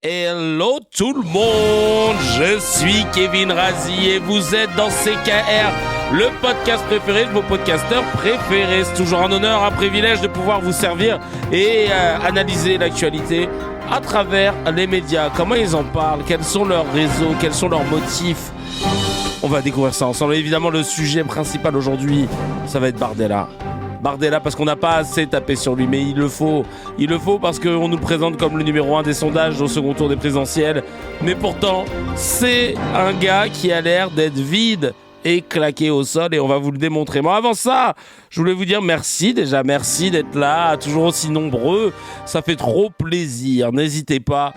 Hello tout le monde, je suis Kevin Razi et vous êtes dans CKR, le podcast préféré de vos podcasteurs préférés. C'est toujours un honneur, un privilège de pouvoir vous servir et analyser l'actualité à travers les médias. Comment ils en parlent, quels sont leurs réseaux, quels sont leurs motifs. On va découvrir ça ensemble. Évidemment, le sujet principal aujourd'hui, ça va être Bardella. Bardella parce qu'on n'a pas assez tapé sur lui, mais il le faut. Il le faut parce qu'on nous le présente comme le numéro 1 des sondages au second tour des présidentielles. Mais pourtant, c'est un gars qui a l'air d'être vide et claqué au sol et on va vous le démontrer. Mais avant ça, je voulais vous dire merci déjà. Merci d'être là, toujours aussi nombreux. Ça fait trop plaisir. N'hésitez pas,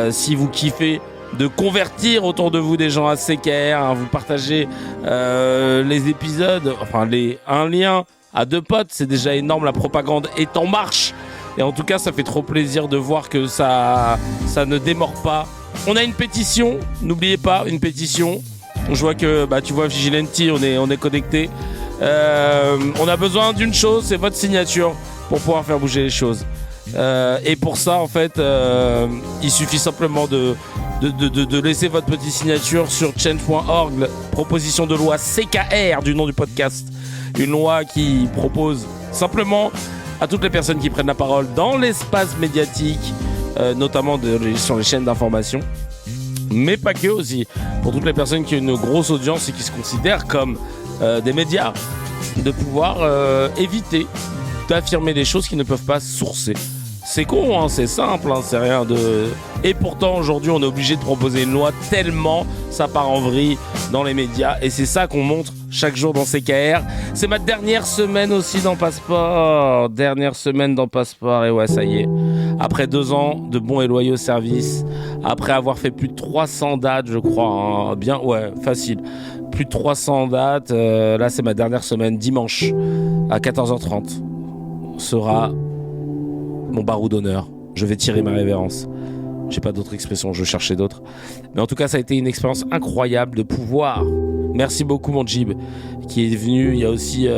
si vous kiffez, de convertir autour de vous des gens à CKR. Hein, vous partagez les épisodes, enfin un lien à 2 potes, c'est déjà énorme, la propagande est en marche. Et en tout cas, ça fait trop plaisir de voir que ça ne démord pas. On a une pétition, n'oubliez pas, une pétition. Je vois que, tu vois, Vigilenti, on est connecté. On a besoin d'une chose, c'est votre signature pour pouvoir faire bouger les choses. Et pour ça, en fait, il suffit simplement de laisser votre petite signature sur change.org, proposition de loi CKR du nom du podcast. Une loi qui propose simplement à toutes les personnes qui prennent la parole dans l'espace médiatique, notamment sur les chaînes d'information, mais pas que aussi, pour toutes les personnes qui ont une grosse audience et qui se considèrent comme des médias, de pouvoir éviter d'affirmer des choses qui ne peuvent pas sourcer. C'est con, hein, c'est simple, hein, c'est rien de... Et pourtant, aujourd'hui, on est obligé de proposer une loi tellement ça part en vrille dans les médias. Et c'est ça qu'on montre chaque jour dans CKR. C'est ma dernière semaine aussi dans Passeport. Dernière semaine dans Passeport, et ouais, ça y est. Après 2 ans de bons et loyaux services, après avoir fait plus de 300 dates, je crois, hein, bien, ouais, facile. Plus de 300 dates, là, c'est ma dernière semaine, dimanche, à 14h30. Sera mon barreau d'honneur. Je vais tirer ma révérence. J'ai pas d'autres expressions, je cherchais d'autres. Mais en tout cas, ça a été une expérience incroyable de pouvoir. Merci beaucoup, mon Jib, qui est venu. Il y a aussi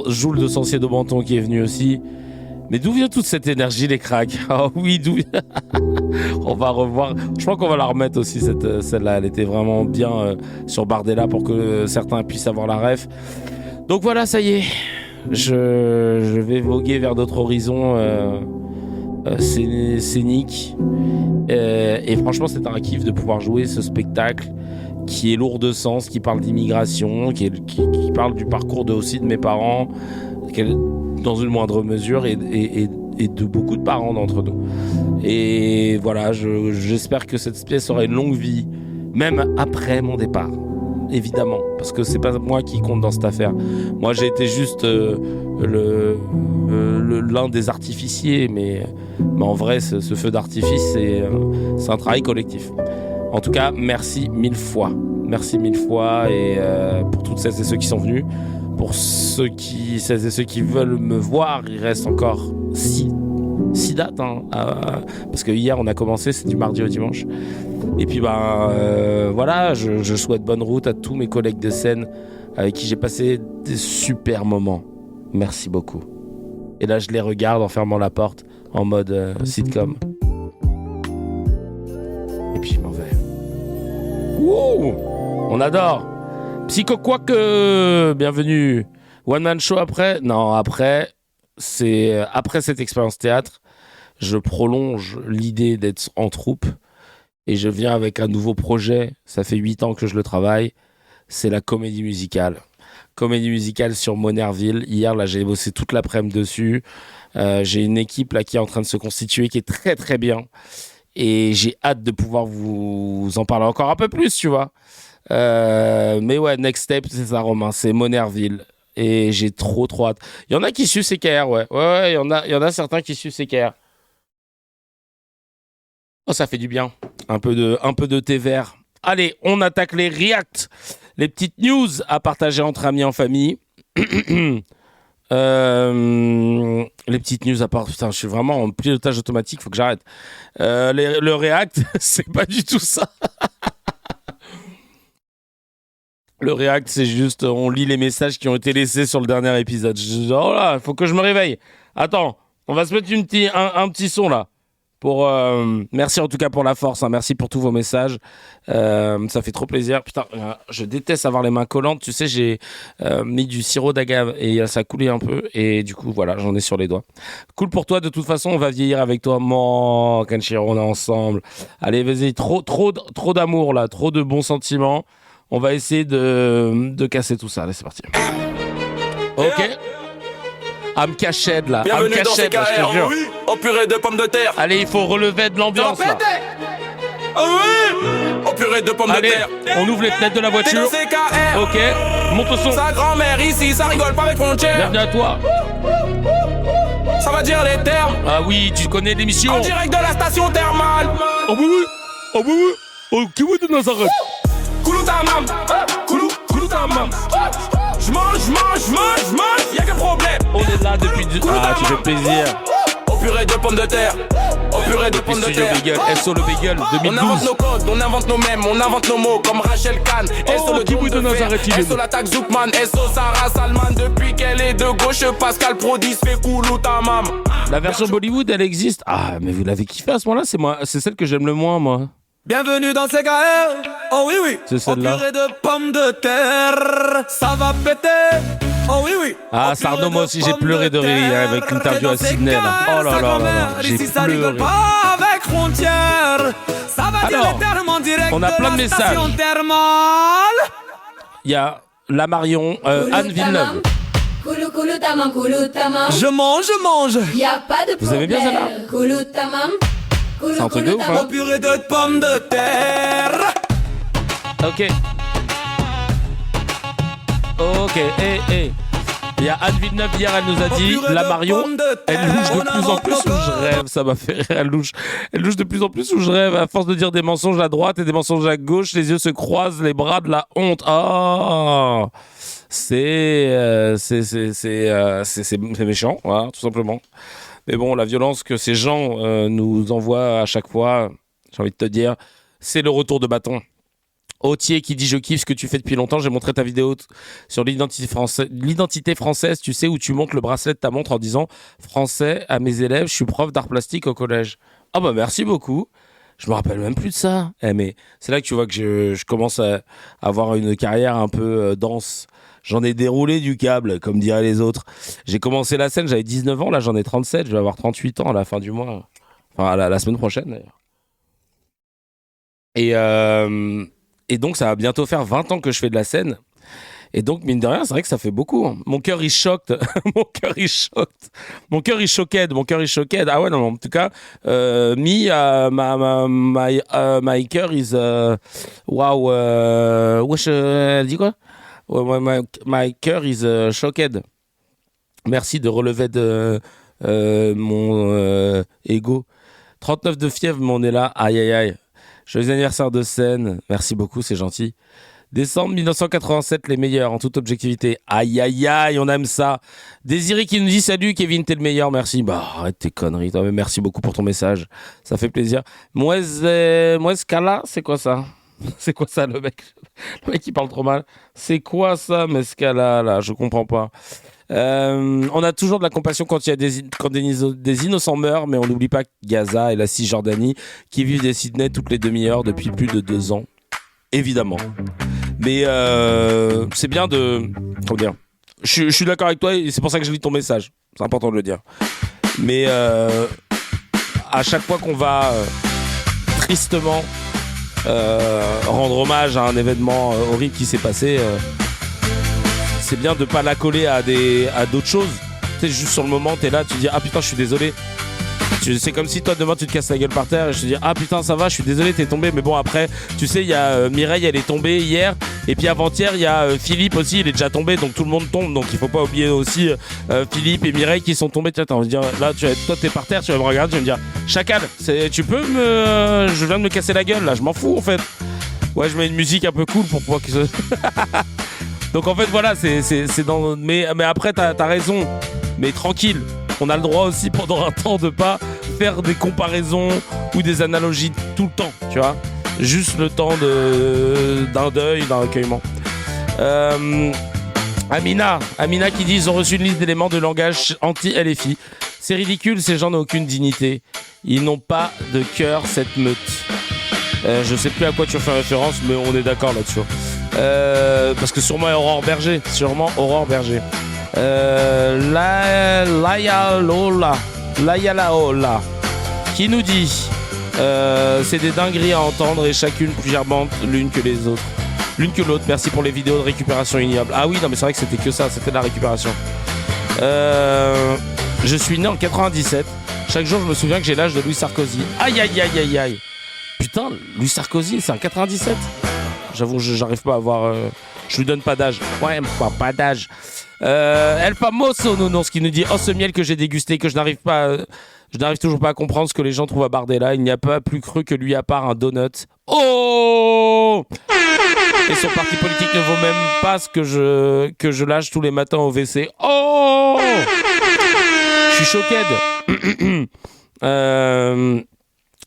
Joule de Sancier de Menton qui est venu aussi. Mais d'où vient toute cette énergie, les cracks? Oh oui, d'où on va revoir. Je crois qu'on va la remettre aussi, celle-là. Elle était vraiment bien sur Bardella pour que certains puissent avoir la ref. Donc voilà, ça y est. Je vais voguer vers d'autres horizons scéniques. Et franchement, c'est un kiff de pouvoir jouer ce spectacle qui est lourd de sens, qui parle d'immigration, qui parle du parcours aussi de mes parents, dans une moindre mesure, et de beaucoup de parents d'entre nous. Et voilà, j'espère que cette pièce aura une longue vie, même après mon départ. Évidemment, parce que c'est pas moi qui compte dans cette affaire. Moi, j'ai été juste l'un des artificiers, mais en vrai, ce feu d'artifice, c'est un travail collectif. En tout cas, merci 1000 fois. Merci 1000 fois, et pour toutes celles et ceux qui sont venus, pour celles et ceux qui veulent me voir, il reste encore 6 dates, hein, parce que hier on a commencé, c'est du mardi au dimanche. Et puis voilà, je souhaite bonne route à tous mes collègues de scène avec qui j'ai passé des super moments. Merci beaucoup. Et là, je les regarde en fermant la porte en mode sitcom. Et puis je m'en vais. Wouh, on adore. Psycho Quoique, bienvenue. One Man Show après? Non, après cette expérience théâtre, je prolonge l'idée d'être en troupe. Et je viens avec un nouveau projet, ça fait 8 ans que je le travaille, c'est la comédie musicale. Comédie musicale sur Monerville. Hier, là, j'ai bossé toute l'après-midi dessus. J'ai une équipe là qui est en train de se constituer, qui est très très bien. Et j'ai hâte de pouvoir vous en parler encore un peu plus, tu vois. Mais ouais, next step, c'est ça, Romain, c'est Monerville. Et j'ai trop hâte. Il y en a qui suivent CKR, ouais. Ouais, il y en a certains qui suivent CKR. Oh, ça fait du bien. Un peu de thé vert. Allez, on attaque les reacts. Les petites news à partager entre amis en famille. Les petites news à part... Putain, je suis vraiment en pilotage automatique, faut que j'arrête. Le react, c'est pas du tout ça. Le react, c'est juste, on lit les messages qui ont été laissés sur le dernier épisode. Oh là, faut que je me réveille. Attends, on va se mettre un petit son là. Merci en tout cas pour la force, hein. Merci pour tous vos messages. Ça fait trop plaisir. Putain, je déteste avoir les mains collantes. Tu sais, j'ai mis du sirop d'agave et ça a coulé un peu. Et du coup, voilà, j'en ai sur les doigts. Cool pour toi. De toute façon, on va vieillir avec toi. Kenshiro, on est ensemble. Allez, vas-y. Trop d'amour là, trop de bons sentiments. On va essayer de casser tout ça. Allez, c'est parti. Ok. I'm cached là. Bienvenue dans CKR, oui, au purée de pommes de terre. Allez, il faut relever de l'ambiance là. Oh oui, au purée de pommes de terre. On ouvre les fenêtres de la voiture. T'es dans CKR. Ok, monte le son. Sa grand-mère ici, ça rigole pas avec frontières. Bienvenue à toi. Ça va dire les termes. Ah oui, tu connais l'émission. En direct de la station thermale. Oh oui, oh oui, oh Kiwi de Nazareth. Koulou ta mam, koulou ta mam. J'mange, y'a qu'un problème. On est là depuis tu fais plaisir. Au purée de pommes de terre. Au purée de pommes de terre. Bagel, SO le Bagel 2012. On invente nos codes, on invente nos mèmes, on invente nos mots comme Rachel Kahn. SO le Kiwi de Nazareth. SO l'attaque Zoukman, SO Sarah Salman. Depuis qu'elle est de gauche, Pascal Prodi se fait Koulou ta mam. La version Bollywood, elle existe. Ah, mais vous l'avez kiffé à ce moment-là, c'est celle que j'aime le moins, moi. Bienvenue dans CKR. Oh oui, oui. C'est celle-là. Au purée de pommes de terre, ça va péter. Oh oui, oui. Ah, Sardo, moi aussi j'ai pleuré de rire avec l'interview à Sydney là. Oh là là là, j'ai pleuré. Avec frontière, ça va dire les termes en direct. On a plein de messages. Il y a la Marion, Anne Villeneuve. Je mange. Y a pas de problème. Vous aimez bien celle-là? C'est un truc de ouf, hein. Au purée de pommes de terre. Ok. Ok, Il y a Anne Villeneuve, hier, elle nous a dit, la Marion, elle louche de plus en plus où je rêve. Ça m'a fait rire, elle louche de plus en plus où je rêve. À force de dire des mensonges à droite et des mensonges à gauche, les yeux se croisent, les bras de la honte. Oh, c'est méchant, voilà, tout simplement. Mais bon, la violence que ces gens nous envoient à chaque fois, j'ai envie de te dire, c'est le retour de bâton. Autier qui dit je kiffe ce que tu fais depuis longtemps. J'ai montré ta vidéo sur l'identité française, tu sais, où tu montes le bracelet de ta montre en disant français à mes élèves, je suis prof d'art plastique au collège. Ah bah merci beaucoup. Je me rappelle même plus de ça. Mais c'est là que tu vois que je commence à avoir une carrière un peu dense. J'en ai déroulé du câble, comme diraient les autres. J'ai commencé la scène, j'avais 19 ans, là j'en ai 37, je vais avoir 38 ans à la fin du mois. Enfin, la semaine prochaine d'ailleurs. Et donc ça va bientôt faire 20 ans que je fais de la scène. Et donc, mine de rien, c'est vrai que ça fait beaucoup. Hein. Mon cœur, il choque. Mon cœur, il choqued. Ah ouais, non, en tout cas, my cœur is... wow. Wesh, elle dit quoi? My cœur is shocked. Merci de relever de mon ego. 39 de fièvre, mais on est là. Aïe, aïe, aïe. Joyeux anniversaire de scène. Merci beaucoup, c'est gentil. Décembre 1987, les meilleurs, en toute objectivité. Aïe, aïe, aïe, on aime ça. Désiré qui nous dit salut, Kevin, t'es le meilleur, merci. Bah, arrête tes conneries, toi, mais merci beaucoup pour ton message. Ça fait plaisir. Muescala, c'est quoi ça? C'est quoi ça, le mec? Le mec, il parle trop mal. C'est quoi ça, Mescala, là? Je comprends pas. On a toujours de la compassion quand des innocents meurent, mais on n'oublie pas Gaza et la Cisjordanie qui vivent des Sydney toutes les demi-heures depuis plus de 2 ans. Évidemment. Mais c'est bien de... Comment dire? Je suis d'accord avec toi et c'est pour ça que je lis ton message. C'est important de le dire. Mais à chaque fois qu'on va tristement rendre hommage à un événement horrible qui s'est passé... c'est bien de pas la coller à d'autres choses. Tu sais, juste sur le moment, t'es là, tu dis ah putain, je suis désolé. C'est comme si toi demain tu te casses la gueule par terre et je te dis ah putain ça va, je suis désolé, t'es tombé. Mais bon après, tu sais, il y a Mireille, elle est tombée hier. Et puis avant-hier, il y a Philippe aussi, il est déjà tombé. Donc tout le monde tombe. Donc il faut pas oublier aussi Philippe et Mireille qui sont tombés. Tiens, on va dire là, toi t'es par terre, tu vas me regarder, tu vas me dire Chacal, je viens de me casser la gueule là, je m'en fous en fait. Ouais, je mets une musique un peu cool pour pouvoir que Donc en fait voilà, c'est dans... Mais après t'as raison, mais tranquille. On a le droit aussi pendant un temps de pas faire des comparaisons ou des analogies tout le temps, tu vois. Juste le temps d'un deuil, d'un recueillement. Amina qui dit ils ont reçu une liste d'éléments de langage anti-LFI. C'est ridicule, ces gens n'ont aucune dignité. Ils n'ont pas de cœur, cette meute. Je sais plus à quoi tu fais référence, mais on est d'accord là-dessus. Parce que sûrement Aurore Berger. Laïalaola, qui nous dit c'est des dingueries à entendre et chacune plus gerbante l'une que l'autre. Merci pour les vidéos de récupération ignoble. Ah oui, non mais c'est vrai que c'était que ça, c'était de la récupération. Je suis né en 97. Chaque jour je me souviens que j'ai l'âge de Louis Sarkozy. Aïe. Putain, Louis Sarkozy, c'est un 97. J'avoue, j'arrive pas à avoir... je lui donne pas d'âge. Ouais, pas d'âge. El Famoso Nounours qui nous dit « Oh, ce miel que j'ai dégusté, que je n'arrive toujours pas à comprendre ce que les gens trouvent à Bardella. Il n'y a pas plus creux que lui à part un donut. Oh !» Et son parti politique ne vaut même pas ce que je lâche tous les matins au WC. Oh ! Je suis choqué.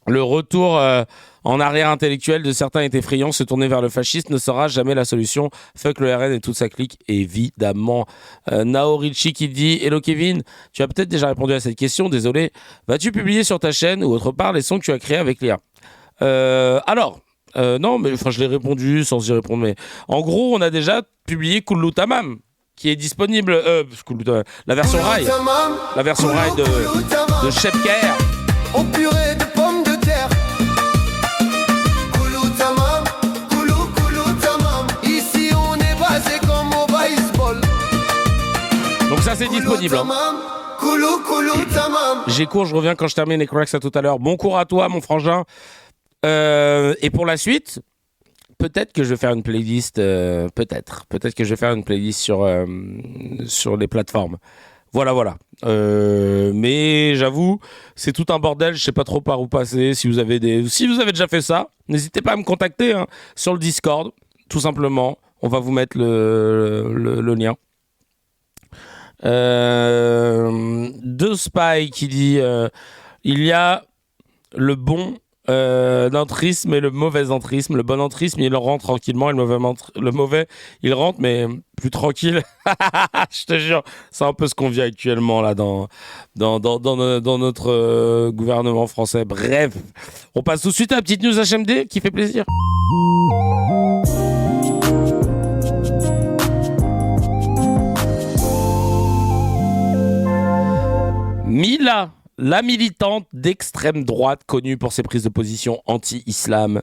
Le retour en arrière intellectuel de certains est effrayant. Se tourner vers le fascisme ne sera jamais la solution. Fuck le RN et toute sa clique, évidemment. Nao Ricci qui dit « Hello Kevin, tu as peut-être déjà répondu à cette question, désolé. Vas-tu publier sur ta chaîne ou autre part les sons que tu as créés avec l'IA ?» non, mais je l'ai répondu sans y répondre. Mais en gros, on a déjà publié Kullu Tamam, qui est disponible. La version rail. La version rail de Cheb KR. Au purée de pommes de terre. Kullu Tamam. Ici on est basé comme au baseball. Donc ça c'est disponible. Kullu Tamam. J'ai cours, je reviens quand je termine les cracks à tout à l'heure. Bon cours à toi, mon frangin. Et pour la suite, peut-être que je vais faire une playlist. Peut-être que je vais faire une playlist sur les plateformes. Voilà. Mais j'avoue, c'est tout un bordel. Je sais pas trop par où passer. Si vous avez déjà fait ça, n'hésitez pas à me contacter sur le Discord, tout simplement. On va vous mettre le lien. De Spy qui dit il y a le bon entrisme et le mauvais entrisme. Le bon entrisme, il rentre tranquillement, et le mauvais, il rentre mais plus tranquille. Je te jure, c'est un peu ce qu'on vit actuellement là dans notre gouvernement français. Bref, on passe tout de suite à la petite news HMD qui fait plaisir. Mila, la militante d'extrême droite connue pour ses prises de position anti-islam,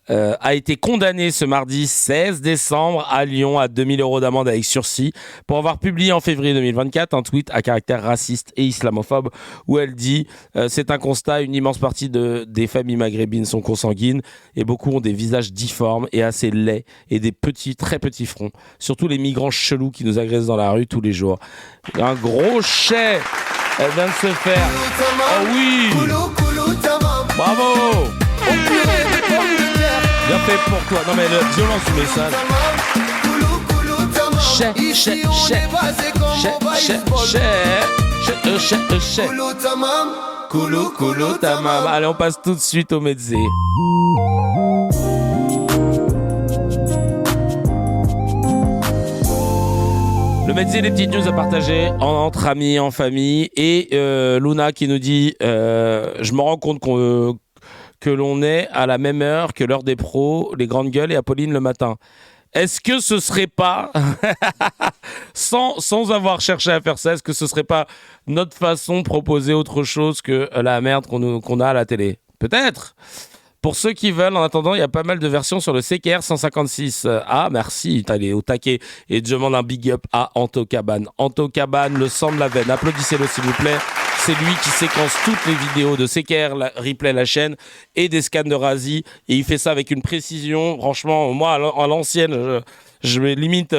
a été condamnée ce mardi 16 décembre à Lyon à 2 000 € d'amende avec sursis pour avoir publié en février 2024 un tweet à caractère raciste et islamophobe où elle dit c'est un constat, une immense partie des familles maghrébines sont consanguines et beaucoup ont des visages difformes et assez laids et des très petits fronts, surtout les migrants chelous qui nous agressent dans la rue tous les jours. Un gros chais. Elle vient de se faire. Oh oui! Bravo! Bien fait pour toi. Non mais le violence du message. Kullu Tamam. Allez, on passe tout de suite au Medze. Le Medze, les petites news à partager entre amis, en famille. Et Luna qui nous dit je me rends compte que l'on est à la même heure que l'heure des pros, les grandes gueules et Apolline le matin. Est-ce que ce serait pas, sans avoir cherché à faire ça, est-ce que ce serait pas notre façon de proposer autre chose que la merde qu'on a à la télé ? Peut-être. Pour ceux qui veulent, en attendant, il y a pas mal de versions sur le CKR 156. Ah, merci, t'as les au taquet. Et je demande un big up à Anto Cabane. Anto Cabane, le sang de la veine. Applaudissez-le, s'il vous plaît. C'est lui qui séquence toutes les vidéos de CKR Replay, la chaîne, et des scans de Razi. Et il fait ça avec une précision. Franchement, moi, à l'ancienne, je me limite...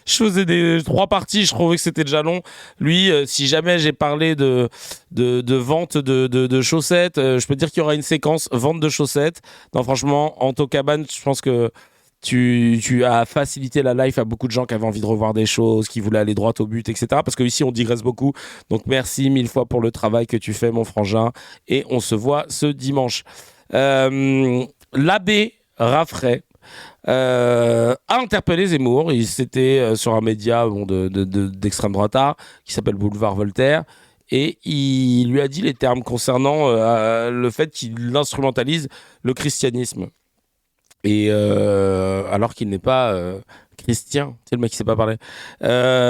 Je faisais 3 parties, je trouvais que c'était déjà long. Lui, si jamais j'ai parlé de vente de chaussettes, je peux dire qu'il y aura une séquence vente de chaussettes. Non, franchement, Anto Cabane, je pense que tu as facilité la life à beaucoup de gens qui avaient envie de revoir des choses, qui voulaient aller droit au but, etc. Parce que ici, on digresse beaucoup. Donc, merci 1000 fois pour le travail que tu fais, mon frangin. Et on se voit ce dimanche. L'abbé Raffray a interpellé Zemmour. C'était sur un média d'extrême droite qui s'appelle Boulevard Voltaire. et il lui a dit les termes concernant le fait qu'il instrumentalise le christianisme. Et alors qu'il n'est pas chrétien, c'est le mec qui sait pas parler.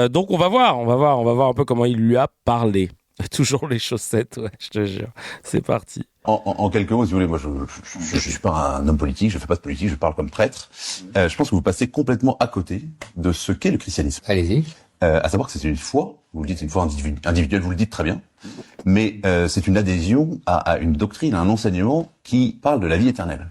Donc on va voir un peu comment il lui a parlé. Toujours les chaussettes, ouais, je te jure. C'est parti. En quelques mots, si vous voulez, moi je suis pas un homme politique, je fais pas de politique, je parle comme prêtre. Je pense que vous passez complètement à côté de ce qu'est le christianisme. Allez-y. À savoir que c'est une foi, vous le dites, c'est une foi individuelle, vous le dites très bien, mais c'est une adhésion à une doctrine, à un enseignement qui parle de la vie éternelle.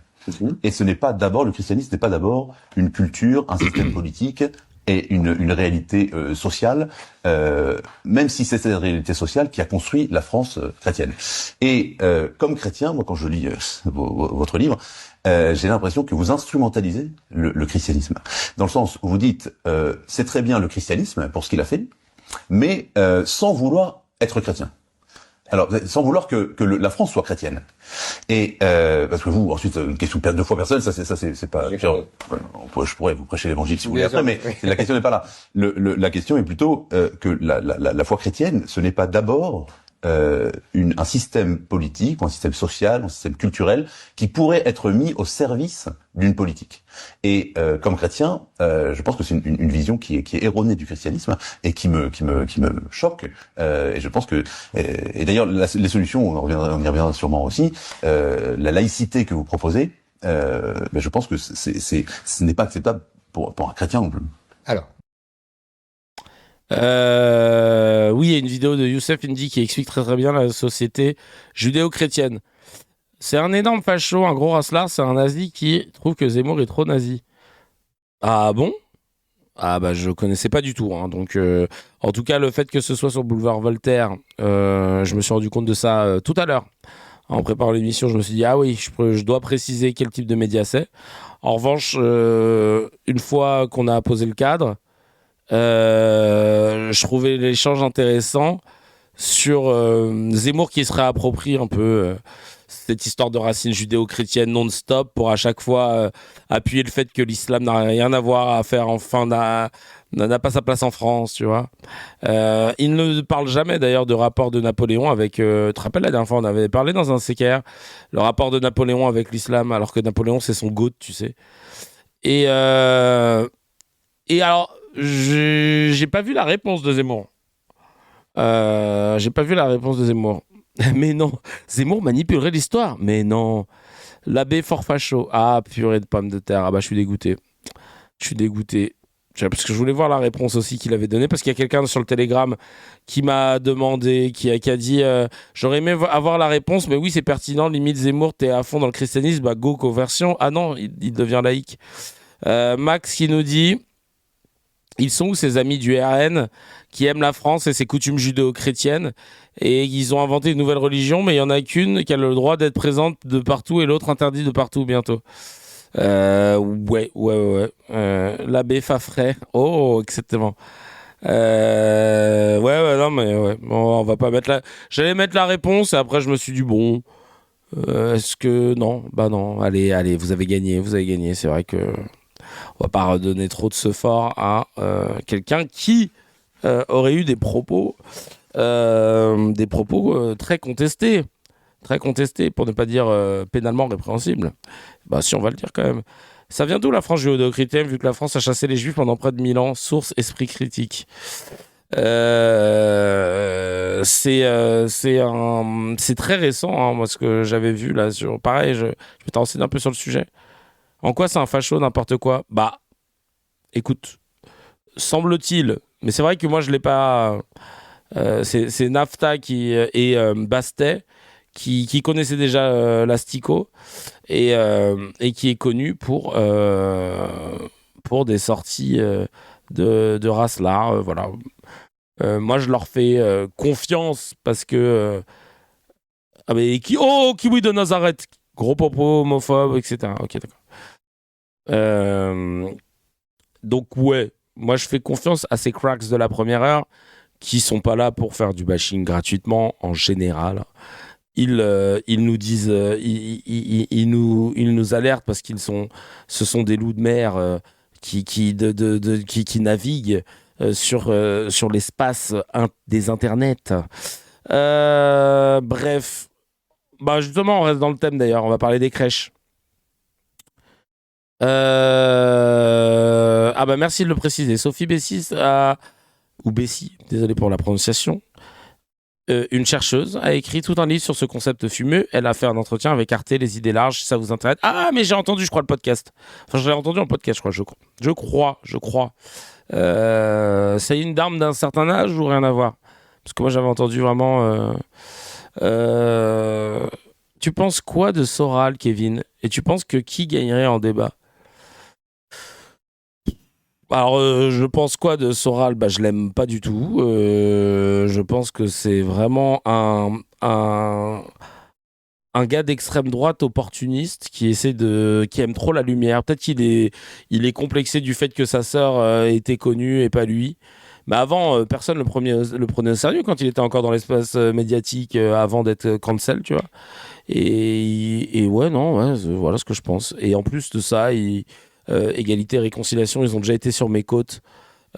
Et ce n'est pas d'abord, le christianisme n'est pas d'abord une culture, un système politique et une réalité sociale, même si c'est cette réalité sociale qui a construit la France chrétienne. Et comme chrétien, moi quand je lis votre livre, j'ai l'impression que vous instrumentalisez le christianisme. Dans le sens où vous dites, c'est très bien le christianisme pour ce qu'il a fait, mais sans vouloir être chrétien. Alors, sans vouloir que la France soit chrétienne. Et parce que vous, ensuite, une question de foi personnelle, c'est pas. Je pourrais vous prêcher l'évangile si vous voulez après, mais la question n'est pas là. La question est plutôt que la foi chrétienne, ce n'est pas d'abord un système politique, ou un système social, un système culturel qui pourrait être mis au service d'une politique. Et comme chrétien, je pense que c'est une vision qui est erronée du christianisme et qui me choque. Et je pense que et d'ailleurs les solutions, on y reviendra sûrement aussi. La laïcité que vous proposez, je pense que ce n'est pas acceptable pour un chrétien non plus. Alors. Oui, il y a une vidéo de Youssef Indy qui explique très très bien la société judéo-chrétienne. C'est un énorme facho, un gros racelard, c'est un nazi qui trouve que Zemmour est trop nazi. Ah bon ? Ah bah je connaissais pas du tout. Hein. Donc en tout cas le fait que ce soit sur Boulevard Voltaire, je me suis rendu compte de ça tout à l'heure. En préparant l'émission, je me suis dit ah oui, je dois préciser quel type de média c'est. En revanche, une fois qu'on a posé le cadre, je trouvais l'échange intéressant sur Zemmour qui se réapproprie un peu cette histoire de racines judéo-chrétiennes non-stop pour à chaque fois appuyer le fait que l'islam n'a rien à voir à faire, enfin n'a pas sa place en France, tu vois. Il ne parle jamais d'ailleurs de rapport de Napoléon avec... tu te rappelles la dernière fois on avait parlé dans un CKR, le rapport de Napoléon avec l'islam, alors que Napoléon c'est son goût, tu sais. Et alors j'ai pas vu la réponse de Zemmour. Mais non, Zemmour manipulerait l'histoire. Mais non, l'abbé fort facho. Ah, purée de pommes de terre. Ah bah je suis dégoûté. Parce que je voulais voir la réponse aussi qu'il avait donnée, parce qu'il y a quelqu'un sur le Telegram qui m'a demandé, qui a dit j'aurais aimé avoir la réponse, mais oui c'est pertinent, limite Zemmour t'es à fond dans le christianisme, bah go conversion. Ah non, il devient laïque. Max qui nous dit ils sont où ces amis du RN qui aiment la France et ses coutumes judéo-chrétiennes, et ils ont inventé une nouvelle religion, mais il y en a qu'une qui a le droit d'être présente de partout et l'autre interdit de partout bientôt. Ouais. L'abbé Fafray. Oh, exactement. Non, mais ouais. Bon, on va pas mettre J'allais mettre la réponse et après je me suis dit bon. Est-ce que non ? Bah non. Allez, vous avez gagné. C'est vrai que on va pas redonner trop de ce fort à quelqu'un qui aurait eu des propos très contestés. Très contesté, pour ne pas dire pénalement répréhensible. Bah si, on va le dire quand même. Ça vient d'où la France judéo-chrétienne, vu que la France a chassé les Juifs pendant près de 1000 ans? Source Esprit critique. C'est très récent, hein, moi, ce que j'avais vu là. Pareil, je vais t'en renseigner un peu sur le sujet. En quoi c'est un facho, n'importe quoi? Bah, écoute, semble-t-il, mais c'est vrai que moi je l'ai pas... c'est Nafta et Bastet qui connaissait déjà l'Astico et qui est connu pour des sorties de race là, voilà. Moi je leur fais confiance parce que Kiwi de Nazareth, gros popo homophobe, etc. Ok, d'accord. Donc ouais, moi je fais confiance à ces cracks de la première heure qui sont pas là pour faire du bashing gratuitement en général. Ils nous disent, ils nous alertent parce ce sont des loups de mer qui naviguent sur l'espace des internets Bref. Bah justement, on reste dans le thème d'ailleurs. On va parler des crèches. Ah bah merci de le préciser. Sophie Bessis ou Bessie, désolé pour la prononciation. Une chercheuse a écrit tout un livre sur ce concept fumeux. Elle a fait un entretien avec Arte, Les Idées Larges, si ça vous intéresse. Ah, mais j'ai entendu, je crois, le podcast. Enfin, je l'ai entendu en podcast, je crois. Je crois. C'est une dame d'un certain âge ou rien à voir? Parce que moi, j'avais entendu vraiment... Tu penses quoi de Soral, Kevin? Et tu penses que qui gagnerait en débat? Alors, je pense quoi de Soral? Bah, je l'aime pas du tout. Je pense que c'est vraiment un gars d'extrême droite opportuniste qui aime trop la lumière. Peut-être il est complexé du fait que sa sœur était connue et pas lui. Mais avant, personne le prenait au sérieux quand il était encore dans l'espace médiatique avant d'être cancel, tu vois. Et ouais, non, ouais, voilà ce que je pense. Et en plus de ça, égalité et réconciliation, ils ont déjà été sur mes côtes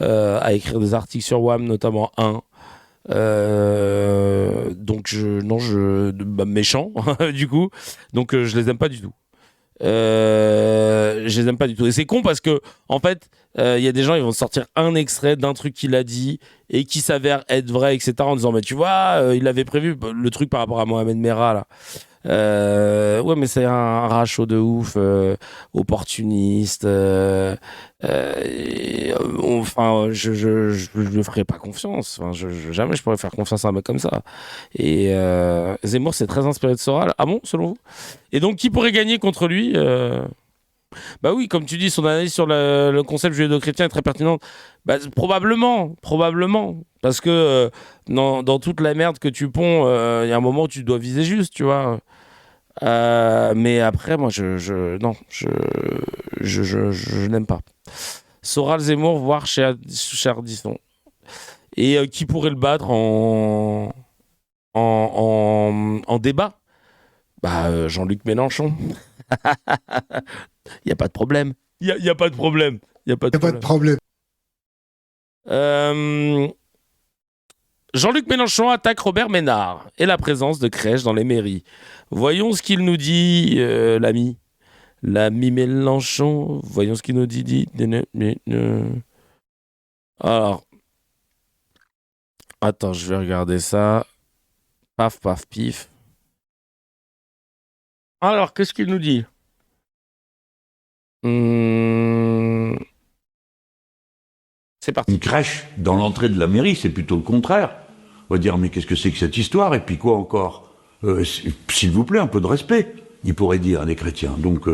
à écrire des articles sur WAM, notamment un. Donc méchant du coup. Donc je les aime pas du tout. Je les aime pas du tout. Et c'est con parce que en fait, il y a des gens, ils vont sortir un extrait d'un truc qu'il a dit et qui s'avère être vrai, etc. En disant, mais tu vois, il avait prévu le truc par rapport à Mohamed Merah là. Ouais, mais c'est un rachot de ouf, opportuniste. Enfin, je lui ferai pas confiance. Enfin, jamais je pourrais faire confiance à un mec comme ça. Et Zemmour, c'est très inspiré de Soral. Ah bon, selon vous? Et donc, qui pourrait gagner contre lui? Bah oui, comme tu dis, son analyse sur le concept judéo-chrétien est très pertinente. Bah, probablement. Parce que dans toute la merde que tu ponds, il y a un moment où tu dois viser juste, tu vois. Mais après, moi, je n'aime pas. Soral, Zemmour, voire Chardisson. Et qui pourrait le battre en débat? Bah, Jean-Luc Mélenchon. Il n'y a pas de problème. Il y a pas de problème. Jean-Luc Mélenchon attaque Robert Ménard et la présence de crèches dans les mairies. Voyons ce qu'il nous dit, l'ami. L'ami Mélenchon. Voyons ce qu'il nous dit. Alors. Attends, je vais regarder ça. Paf, paf, pif. Alors, qu'est-ce qu'il nous dit? C'est parti. Une crèche dans l'entrée de la mairie, c'est plutôt le contraire. On va dire, mais qu'est-ce que c'est que cette histoire? Et puis quoi encore? S'il vous plaît, un peu de respect, ils pourraient dire, les chrétiens. Donc,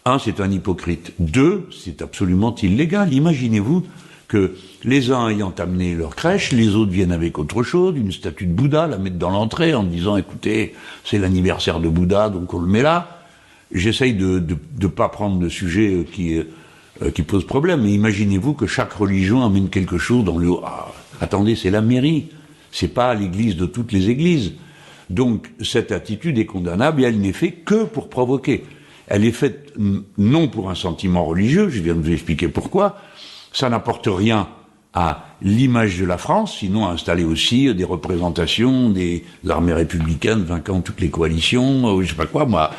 un, c'est un hypocrite. Deux, c'est absolument illégal. Imaginez-vous que les uns ayant amené leur crèche, les autres viennent avec autre chose, une statue de Bouddha, la mettent dans l'entrée en disant, écoutez, c'est l'anniversaire de Bouddha, donc on le met là. J'essaye de pas prendre le sujet qui pose problème, mais imaginez-vous que chaque religion amène quelque chose dans le... Ah, attendez, c'est la mairie, c'est pas l'église de toutes les églises. Donc cette attitude est condamnable et elle n'est faite que pour provoquer. Elle est faite non pour un sentiment religieux, je viens de vous expliquer pourquoi. Ça n'apporte rien à l'image de la France, sinon installer aussi des représentations des armées républicaines vainquant toutes les coalitions, je sais pas quoi, moi,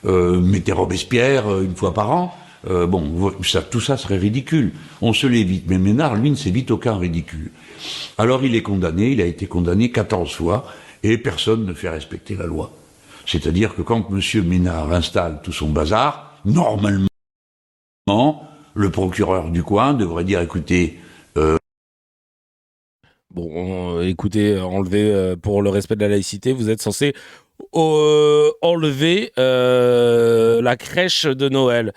mettez Robespierre une fois par an. Bon, tout ça serait ridicule. On se l'évite. Mais Ménard, lui, ne s'évite aucun ridicule. Alors il est condamné, il a été condamné 14 fois, et personne ne fait respecter la loi. C'est-à-dire que quand M. Ménard installe tout son bazar, normalement, le procureur du coin devrait dire, écoutez... écoutez, enlever pour le respect de la laïcité, vous êtes censé enlever la crèche de Noël.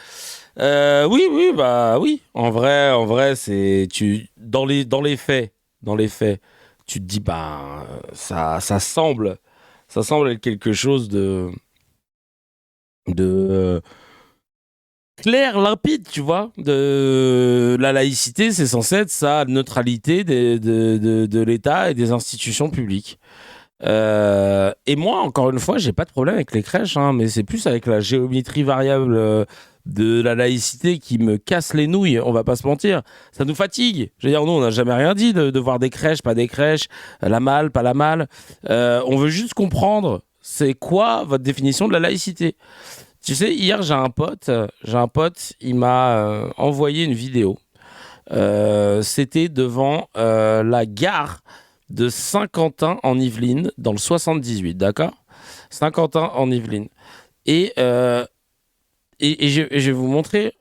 Oui. En vrai, c'est dans les faits, tu te dis ça semble être quelque chose de clair, limpide, tu vois. De la laïcité, c'est censé être sa neutralité de l'État et des institutions publiques. Et moi, encore une fois, j'ai pas de problème avec les crèches, hein, mais c'est plus avec la géométrie variable de la laïcité qui me casse les nouilles, on va pas se mentir. Ça nous fatigue. Je veux dire, nous, on n'a jamais rien dit de voir des crèches, pas des crèches, la malle, pas la malle. On veut juste comprendre, c'est quoi votre définition de la laïcité? Tu sais, hier, j'ai un pote, il m'a envoyé une vidéo. C'était devant la gare de Saint-Quentin en Yvelines, dans le 78, d'accord? Saint-Quentin en Yvelines. Et je vais vous montrer,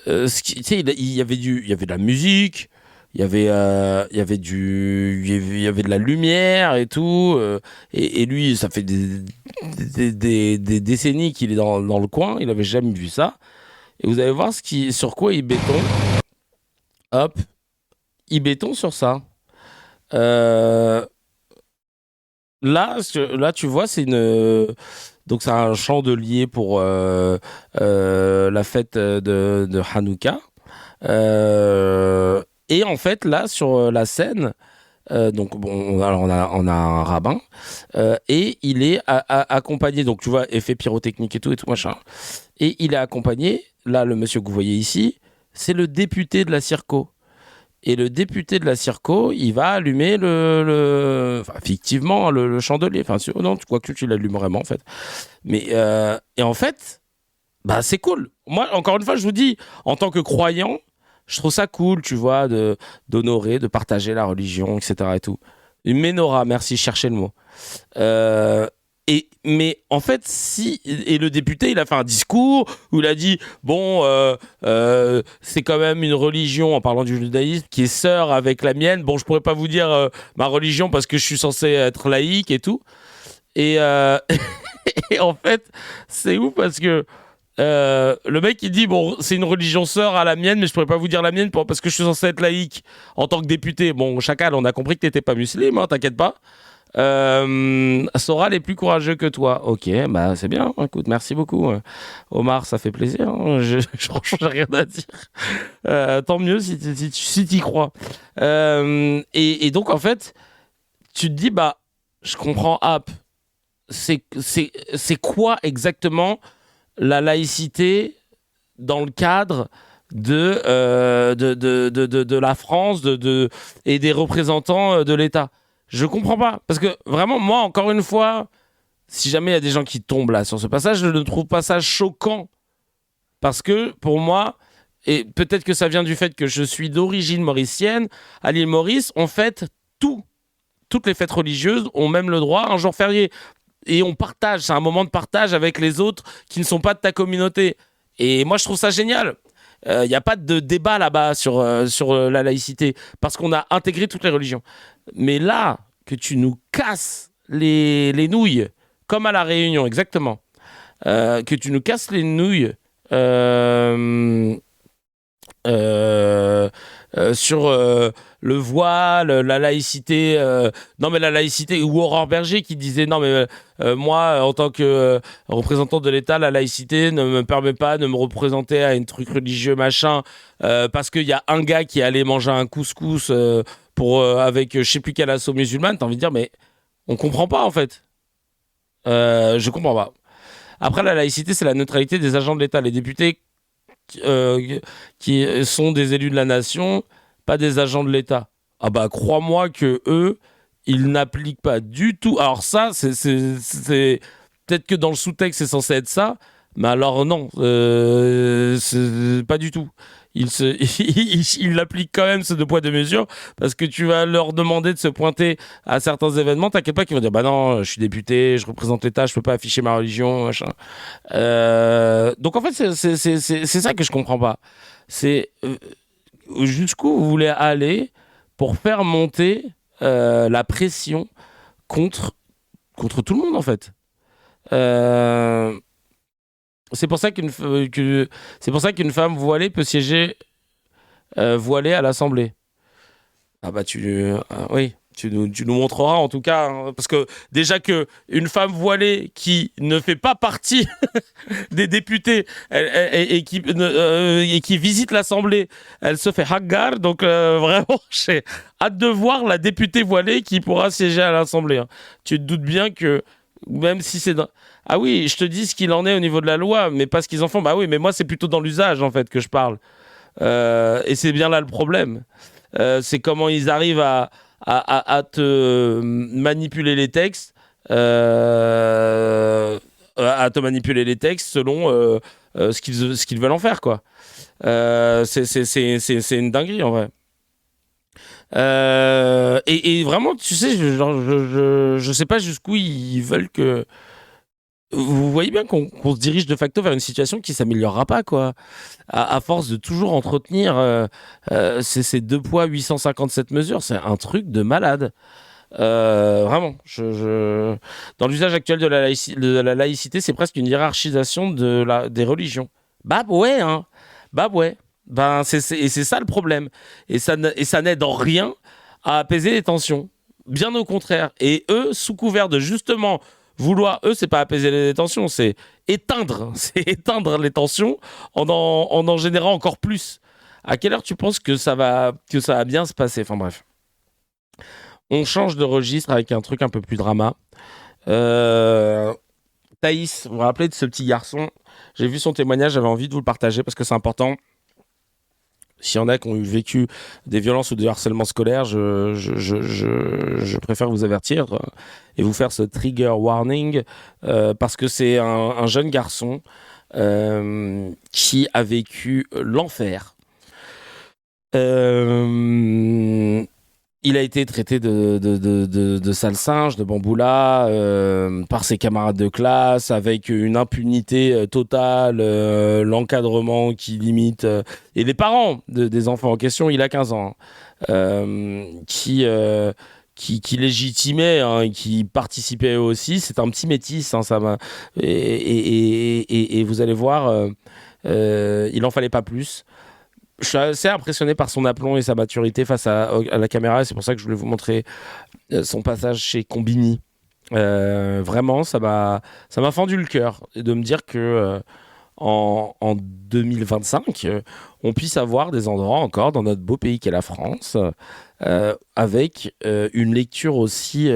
ce qui, tu sais, il y avait de la musique, il y avait de la lumière et tout, et lui, ça fait des décennies qu'il est dans le coin, il avait jamais vu ça. Et vous allez voir sur quoi il béton. Hop, il béton sur ça. Là, tu vois, donc c'est un chandelier pour la fête de Hanouka. Et en fait, là, sur la scène, donc bon, alors on a un rabbin et il est accompagné, donc tu vois, effet pyrotechnique et tout machin. Et il est accompagné, là, le monsieur que vous voyez ici, c'est le député de la Circo. Et le député de la Circo, il va allumer effectivement, le chandelier. Enfin, non, tu crois que tu l'allumes vraiment, en fait. Mais, et en fait, bah, c'est cool. Moi, encore une fois, je vous dis, en tant que croyant, je trouve ça cool, tu vois, d'honorer, de partager la religion, etc. et tout. Une menorah, merci, cherchez le mot. Mais en fait, et le député, il a fait un discours où il a dit bon, c'est quand même une religion, en parlant du judaïsme, qui est sœur avec la mienne. Bon, je pourrais pas vous dire ma religion parce que je suis censé être laïque et tout. Et, et en fait, c'est ouf parce que le mec il dit bon, c'est une religion sœur à la mienne, mais je pourrais pas vous dire la mienne parce que je suis censé être laïque en tant que député. Bon, chacal, on a compris que t'étais pas musulman, hein, t'inquiète pas. Soral est plus courageux que toi. Ok, bah c'est bien. Écoute, merci beaucoup, Omar, ça fait plaisir. Hein. Franchement, j'ai rien à dire. Tant mieux si t'y crois. Et donc en fait, tu te dis bah, je comprends. C'est quoi exactement la laïcité dans le cadre de la France et des représentants de l'État? Je comprends pas. Parce que vraiment, moi, encore une fois, si jamais il y a des gens qui tombent là sur ce passage, je ne trouve pas ça choquant. Parce que pour moi, et peut-être que ça vient du fait que je suis d'origine mauricienne, à l'île Maurice, on fête tout. Toutes les fêtes religieuses ont même le droit à un jour férié. Et on partage, c'est un moment de partage avec les autres qui ne sont pas de ta communauté. Et moi, je trouve ça génial. Il n'y a pas de débat là-bas sur la laïcité, parce qu'on a intégré toutes les religions. Mais là, que tu nous casses les nouilles, comme à La Réunion, exactement, que tu nous casses les nouilles sur le voile, la laïcité, non mais la laïcité, ou Aurore Berger qui disait non mais moi en tant que représentant de l'État, la laïcité ne me permet pas de me représenter à un truc religieux machin, parce qu'il y a un gars qui est allé manger un couscous avec je sais plus quelle asso musulmane. T'as envie de dire mais on comprend pas en fait. Je comprends pas. Après la laïcité, c'est la neutralité des agents de l'État. Les députés qui sont des élus de la nation, pas des agents de l'État. Ah bah crois-moi que eux, ils n'appliquent pas du tout. Alors ça, c'est peut-être que dans le sous-texte c'est censé être ça, mais alors non, c'est pas du tout. Ils l'appliquent quand même, ce deux poids deux mesures, parce que tu vas leur demander de se pointer à certains événements, t'inquiète pas qu'ils vont dire bah non, je suis député, je représente l'État, je peux pas afficher ma religion, machin. Donc en fait c'est ça que je comprends pas. C'est jusqu'où vous voulez aller pour faire monter la pression contre tout le monde en fait. C'est pour ça qu'une femme voilée peut siéger voilée à l'Assemblée. Ah bah oui, tu nous montreras en tout cas, hein, parce que déjà que une femme voilée qui ne fait pas partie des députés et qui visite l'Assemblée, elle se fait haggar, donc vraiment j'ai hâte de voir la députée voilée qui pourra siéger à l'Assemblée. Hein. Tu te doutes bien que même si c'est Ah oui, je te dis ce qu'il en est au niveau de la loi, mais pas ce qu'ils en font. Bah oui, mais moi, c'est plutôt dans l'usage, en fait, que je parle. Et c'est bien là le problème. C'est comment ils arrivent à te manipuler les textes, selon ce qu'ils veulent en faire, quoi. C'est une dinguerie, en vrai. Et vraiment, tu sais, je sais pas jusqu'où ils veulent que... Vous voyez bien qu'on se dirige de facto vers une situation qui s'améliorera pas, quoi. À force de toujours entretenir ces 2 poids 857 mesures, c'est un truc de malade. Vraiment, dans l'usage actuel de la laïcité, c'est presque une hiérarchisation des religions. Bah ouais, hein. Bah ouais. Ben c'est ça le problème. Et ça n'aide en rien à apaiser les tensions. Bien au contraire. Et eux, sous couvert de justement vouloir, eux, c'est pas apaiser les tensions, c'est éteindre les tensions en générant encore plus. À quelle heure tu penses que ça va bien se passer? Enfin bref. On change de registre avec un truc un peu plus drama. Thaïs, vous vous rappelez de ce petit garçon? J'ai vu son témoignage, j'avais envie de vous le partager parce que c'est important. S'il y en a qui ont vécu des violences ou des harcèlements scolaires, je préfère vous avertir et vous faire ce trigger warning parce que c'est un jeune garçon qui a vécu l'enfer. Il a été traité de sale singe, de bamboula, par ses camarades de classe, avec une impunité totale, l'encadrement qui limite, et les parents des enfants en question, il a 15 ans, qui légitimait, hein, qui participait aussi. C'est un petit métis, hein, ça m'a... Et vous allez voir, il en fallait pas plus. Je suis assez impressionné par son aplomb et sa maturité face à la caméra. Et c'est pour ça que je voulais vous montrer son passage chez Combini. Vraiment, ça m'a fendu le cœur de me dire que en 2025, on puisse avoir des endroits encore dans notre beau pays qu'est la France avec une lecture aussi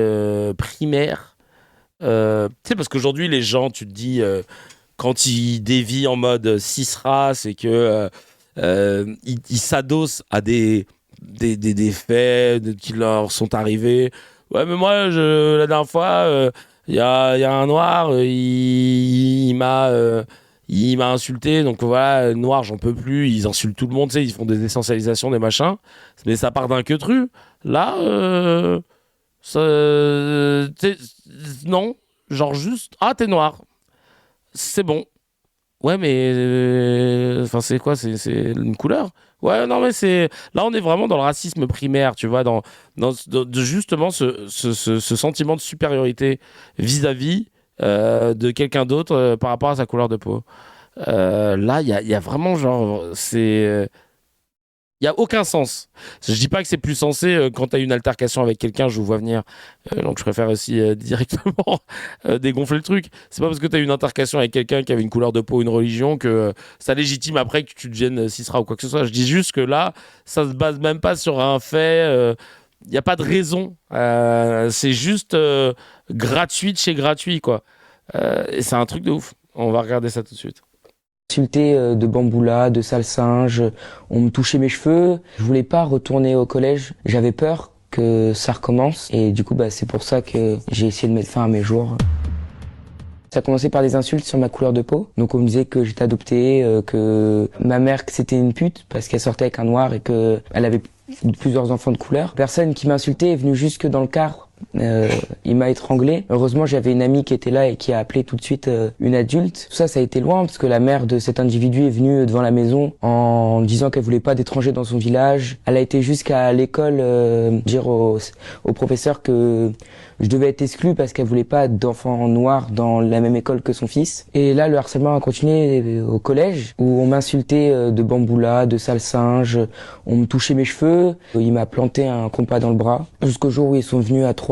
primaire. Tu sais, parce qu'aujourd'hui, les gens, tu te dis, quand ils dévient en mode cisra, c'est que... ils s'adossent à des faits qui leur sont arrivés. Ouais, mais moi, la dernière fois, il y a un noir, il m'a insulté, donc voilà, noir, j'en peux plus. Ils insultent tout le monde, tu sais, ils font des essentialisations, des machins, mais ça part d'un queutru. Là, non, genre juste, ah, t'es noir, c'est bon. Ouais, mais enfin c'est quoi? C'est une couleur? Ouais, non, mais là on est vraiment dans le racisme primaire, tu vois, dans justement ce sentiment de supériorité vis-à-vis de quelqu'un d'autre par rapport à sa couleur de peau. Là, il y a vraiment genre il y a aucun sens. Je dis pas que c'est plus sensé quand tu as une altercation avec quelqu'un, je vous vois venir. Donc je préfère aussi directement dégonfler le truc. C'est pas parce que tu as une altercation avec quelqu'un qui avait une couleur de peau ou une religion que ça légitime après que tu deviennes cisra ou quoi que ce soit. Je dis juste que là, ça se base même pas sur un fait. Il n'y a pas de raison. C'est juste gratuit de chez gratuit, quoi. Et c'est un truc de ouf. On va regarder ça tout de suite. Insulté de bamboula, de sale singe, on me touchait mes cheveux. Je voulais pas retourner au collège, j'avais peur que ça recommence et du coup c'est pour ça que j'ai essayé de mettre fin à mes jours. Ça a commencé par des insultes sur ma couleur de peau. Donc on me disait que j'étais adopté, que ma mère que c'était une pute parce qu'elle sortait avec un noir et que elle avait plusieurs enfants de couleur. Personne qui m'insultait est venu jusque dans le car. Il m'a étranglé. Heureusement, j'avais une amie qui était là et qui a appelé tout de suite une adulte. Tout ça, ça a été loin parce que la mère de cet individu est venue devant la maison en disant qu'elle voulait pas d'étrangers dans son village. Elle a été jusqu'à l'école dire au professeur que je devais être exclu parce qu'elle voulait pas d'enfants noirs dans la même école que son fils. Et là, le harcèlement a continué au collège où on m'insultait de bamboula, de sale singe, on me touchait mes cheveux. Il m'a planté un compas dans le bras jusqu'au jour où ils sont venus à 3.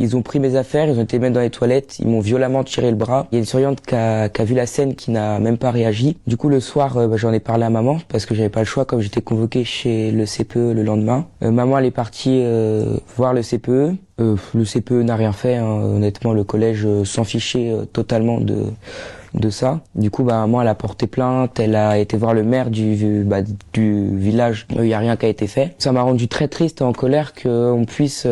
Ils ont pris mes affaires, ils ont été mettre dans les toilettes, ils m'ont violemment tiré le bras. Il y a une surveillante qui a vu la scène, qui n'a même pas réagi. Du coup, le soir, j'en ai parlé à maman parce que j'avais pas le choix comme j'étais convoqué chez le CPE le lendemain. Maman, elle est partie voir le CPE. Le CPE n'a rien fait, hein. Honnêtement, le collège s'en fichait totalement de ça. Du coup, maman, elle a porté plainte, elle a été voir le maire du village. Il y a rien qui a été fait. Ça m'a rendu très triste et en colère qu'on puisse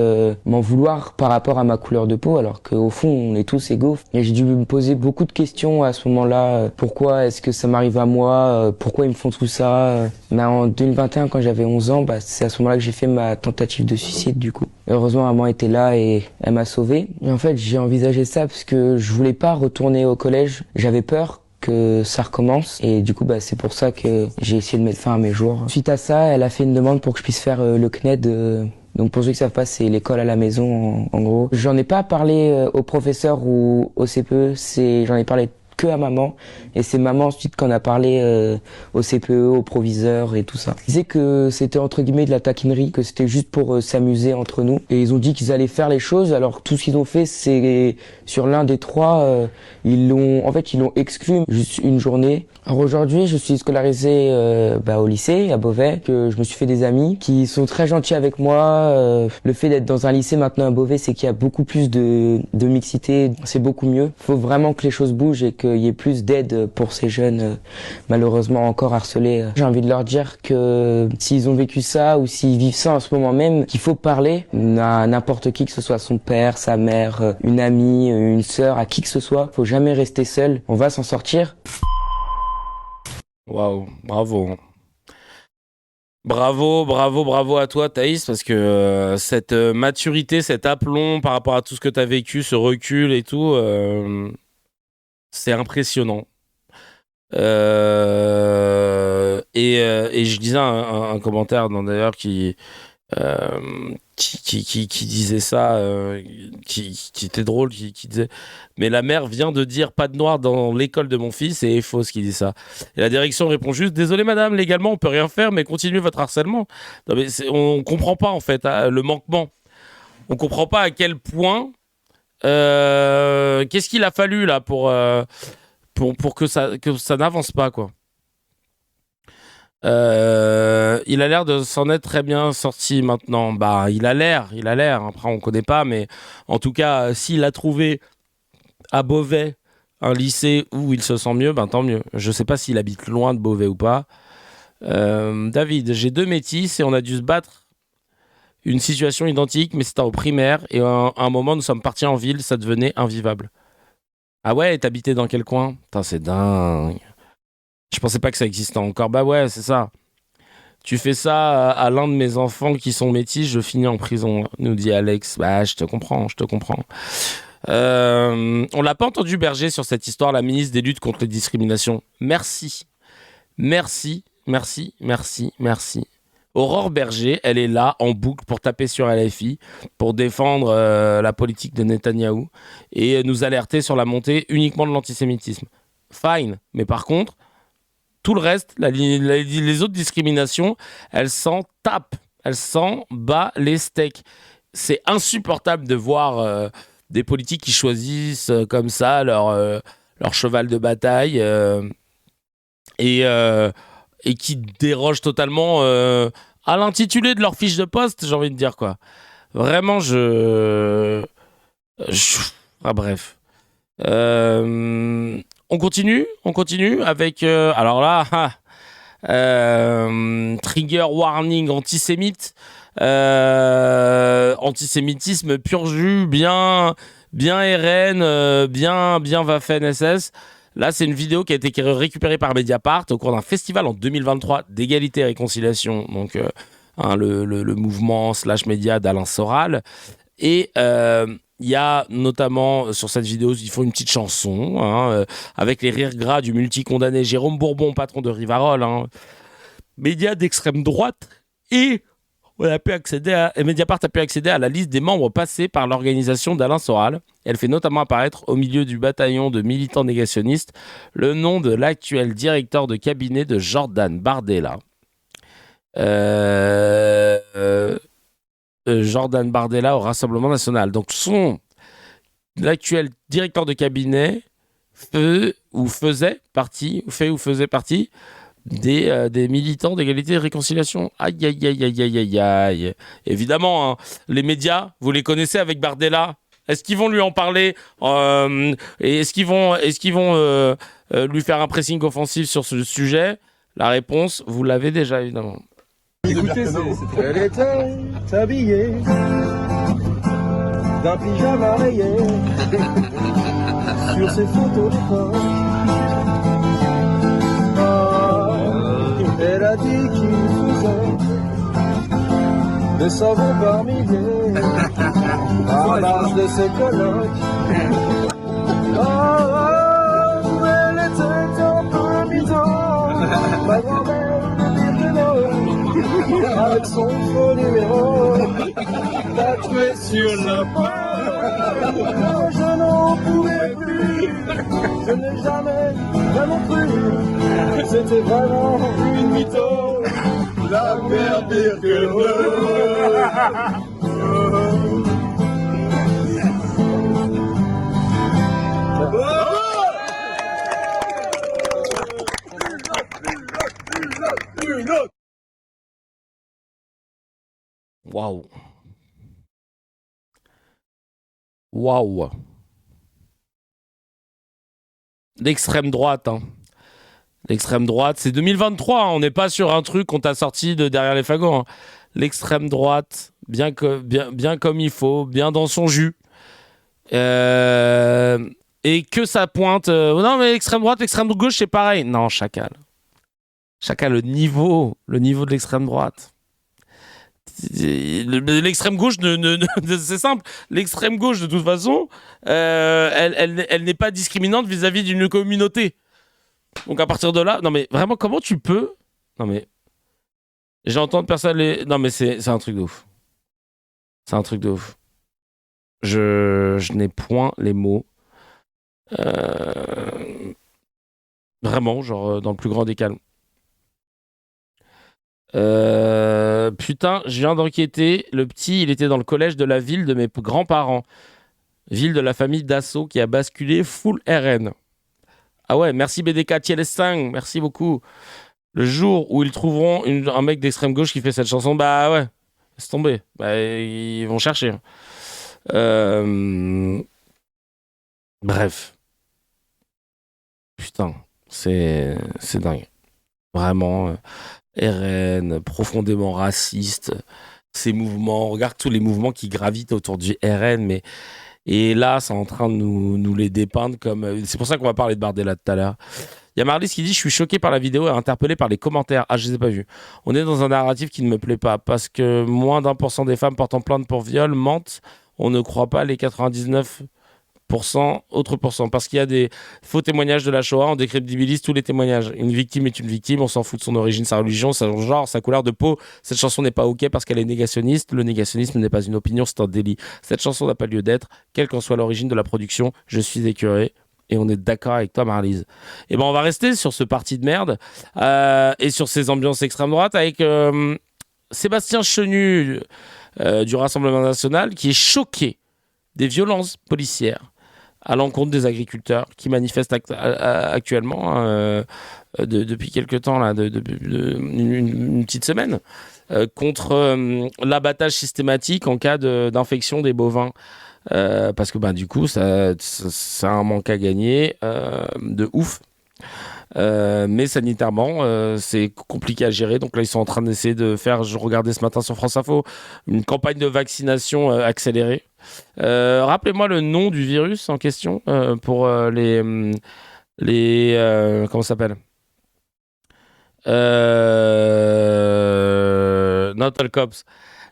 m'en vouloir par rapport à ma couleur de peau, alors qu'au fond, on est tous égaux. Et j'ai dû me poser beaucoup de questions à ce moment-là. Pourquoi est-ce que ça m'arrive à moi? Pourquoi ils me font tout ça? Mais en 2021, quand j'avais 11 ans, c'est à ce moment-là que j'ai fait ma tentative de suicide, du coup. Heureusement, maman était là et elle m'a sauvé. Et en fait, j'ai envisagé ça parce que je voulais pas retourner au collège. J'avais peur que ça recommence et du coup c'est pour ça que j'ai essayé de mettre fin à mes jours. Suite à ça, elle a fait une demande pour que je puisse faire le CNED. Donc pour ceux qui savent pas, c'est l'école à la maison en gros. J'en ai pas parlé au professeur ou au CPE, j'en ai parlé que à maman et c'est maman ensuite qu'on a parlé au CPE, au proviseur et tout ça. Ils disaient que c'était entre guillemets de la taquinerie, que c'était juste pour s'amuser entre nous et ils ont dit qu'ils allaient faire les choses. Alors tout ce qu'ils ont fait, c'est sur l'un des trois, ils l'ont exclu juste une journée. Alors aujourd'hui, je suis scolarisé au lycée à Beauvais, que je me suis fait des amis qui sont très gentils avec moi. Le fait d'être dans un lycée maintenant à Beauvais, c'est qu'il y a beaucoup plus de mixité, c'est beaucoup mieux. Faut vraiment que les choses bougent et qu'il y ait plus d'aide pour ces jeunes malheureusement encore harcelés. J'ai envie de leur dire que s'ils ont vécu ça ou s'ils vivent ça en ce moment même, qu'il faut parler à n'importe qui, que ce soit son père, sa mère, une amie, une sœur, à qui que ce soit. Faut jamais rester seul, on va s'en sortir. Waouh, bravo. Bravo à toi, Thaïs, parce que cette maturité, cet aplomb par rapport à tout ce que tu as vécu, ce recul et tout, c'est impressionnant. Et je disais un commentaire d'ailleurs qui disait ça, qui était drôle, qui disait mais la mère vient de dire pas de noir dans l'école de mon fils et est fausse qui dit ça. Et la direction répond juste désolé madame, légalement on peut rien faire mais continuez votre harcèlement. Non, mais on comprend pas en fait le manquement. On comprend pas à quel point qu'est-ce qu'il a fallu là pour que ça n'avance pas quoi. Il a l'air de s'en être très bien sorti maintenant. Il a l'air. Après, on connaît pas, mais en tout cas, s'il a trouvé à Beauvais un lycée où il se sent mieux, tant mieux. Je sais pas s'il habite loin de Beauvais ou pas. David, j'ai 2 métis et on a dû se battre. Une situation identique, mais c'était au primaire. Et à un moment, nous sommes partis en ville, ça devenait invivable. Ah ouais, t'habitais dans quel coin? Putain, c'est dingue. Je pensais pas que ça existait encore. Ouais, c'est ça. Tu fais ça à l'un de mes enfants qui sont métis, je finis en prison, nous dit Alex. Je te comprends. On l'a pas entendu Berger sur cette histoire, la ministre des luttes contre les discriminations. Merci. Aurore Berger, elle est là en boucle pour taper sur LFI, pour défendre la politique de Netanyahou et nous alerter sur la montée uniquement de l'antisémitisme. Fine, mais par contre, tout le reste, les autres discriminations, elles s'en tapent. Elles s'en bat les steaks. C'est insupportable de voir des politiques qui choisissent comme ça leur cheval de bataille et qui dérogent totalement à l'intitulé de leur fiche de poste, j'ai envie de dire quoi. Vraiment, bref. On continue avec alors là trigger warning antisémite, antisémitisme pur jus, bien RN, bien Waffen SS. Là, c'est une vidéo qui a été récupérée par Mediapart au cours d'un festival en 2023 d'égalité et réconciliation, donc le mouvement /média d'Alain Soral. Et il y a notamment sur cette vidéo, ils font une petite chanson avec les rires gras du multicondamné Jérôme Bourbon, patron de Rivarol, média d'extrême droite, et Mediapart a pu accéder à la liste des membres passés par l'organisation d'Alain Soral. Elle fait notamment apparaître au milieu du bataillon de militants négationnistes le nom de l'actuel directeur de cabinet de Jordan Bardella. Jordan Bardella au Rassemblement National. Donc l'actuel directeur de cabinet fait ou faisait partie des militants d'égalité et de réconciliation. Aïe, aïe, aïe, aïe, aïe, aïe, aïe. Évidemment, hein, les médias, vous les connaissez avec Bardella. Est-ce qu'ils vont lui en parler et est-ce qu'ils vont lui faire un pressing offensif sur ce sujet? La réponse, vous l'avez déjà, évidemment. Écoutez, elle était habillée d'un pyjama rayé sur ses photos d'époque. Elle a dit qu'il faisait des savons par milliers à l'âge de ses colocs. Elle était un peu mytho, ma grand-mère de Birkenau, avec son faux numéro tatoué sur la peau. Je n'en pouvais plus, je n'ai jamais vraiment cru, c'était vraiment une mytho, la mère Birkenau. Waouh. Waouh. L'extrême droite, hein. L'extrême droite, c'est 2023, hein. On n'est pas sur un truc qu'on t'a sorti de derrière les fagots, hein. L'extrême droite, bien comme il faut, bien dans son jus. Et que ça pointe. Non, mais l'extrême droite, l'extrême gauche, c'est pareil. Non, chacal. Chacal, le niveau de l'extrême droite. L'extrême gauche, c'est simple. L'extrême gauche, de toute façon, elle n'est pas discriminante vis-à-vis d'une communauté. Donc à partir de là, non mais vraiment, comment tu peux? Non mais, j'entends personne les. Non mais c'est un truc de ouf. C'est un truc de ouf. Je n'ai point les mots. Vraiment, genre dans le plus grand des calmes. Putain, je viens d'enquêter. Le petit, il était dans le collège de la ville de mes grands-parents. Ville de la famille Dassault qui a basculé full RN. Ah ouais, merci BDK Tielestang, merci beaucoup. Le jour où ils trouveront un mec d'extrême gauche qui fait cette chanson, bah ouais, laisse tomber. Bah, ils vont chercher. Bref. Putain, c'est dingue. Vraiment. RN, profondément raciste, ces mouvements, regarde tous les mouvements qui gravitent autour du RN, et là, c'est en train de nous les dépeindre comme... C'est pour ça qu'on va parler de Bardella tout à l'heure. Il y a Marlis qui dit « Je suis choqué par la vidéo et interpellé par les commentaires. » Ah, je les ai pas vus. On est dans un narratif qui ne me plaît pas, parce que moins d'1% des femmes portant plainte pour viol mentent. On ne croit pas les 99% autres pourcents, parce qu'il y a des faux témoignages de la Shoah, on décrédibilise tous les témoignages. Une victime est une victime, on s'en fout de son origine, sa religion, son genre, sa couleur de peau. Cette chanson n'est pas ok parce qu'elle est négationniste. Le négationnisme n'est pas une opinion, c'est un délit. Cette chanson n'a pas lieu d'être, quelle qu'en soit l'origine de la production. Je suis écœuré. Et on est d'accord avec toi, Marlise. Et ben on va rester sur ce parti de merde et sur ces ambiances extrême droite avec Sébastien Chenu du Rassemblement National qui est choqué des violences policières à l'encontre des agriculteurs qui manifestent actuellement depuis quelques temps, là, une petite semaine, contre l'abattage systématique en cas d'infection des bovins. Parce que du coup, ça a un manque à gagner de ouf. Mais sanitairement, c'est compliqué à gérer. Donc là, ils sont en train d'essayer de faire, je regardais ce matin sur France Info, une campagne de vaccination accélérée. Rappelez-moi le nom du virus en question pour les comment ça s'appelle, not all cops.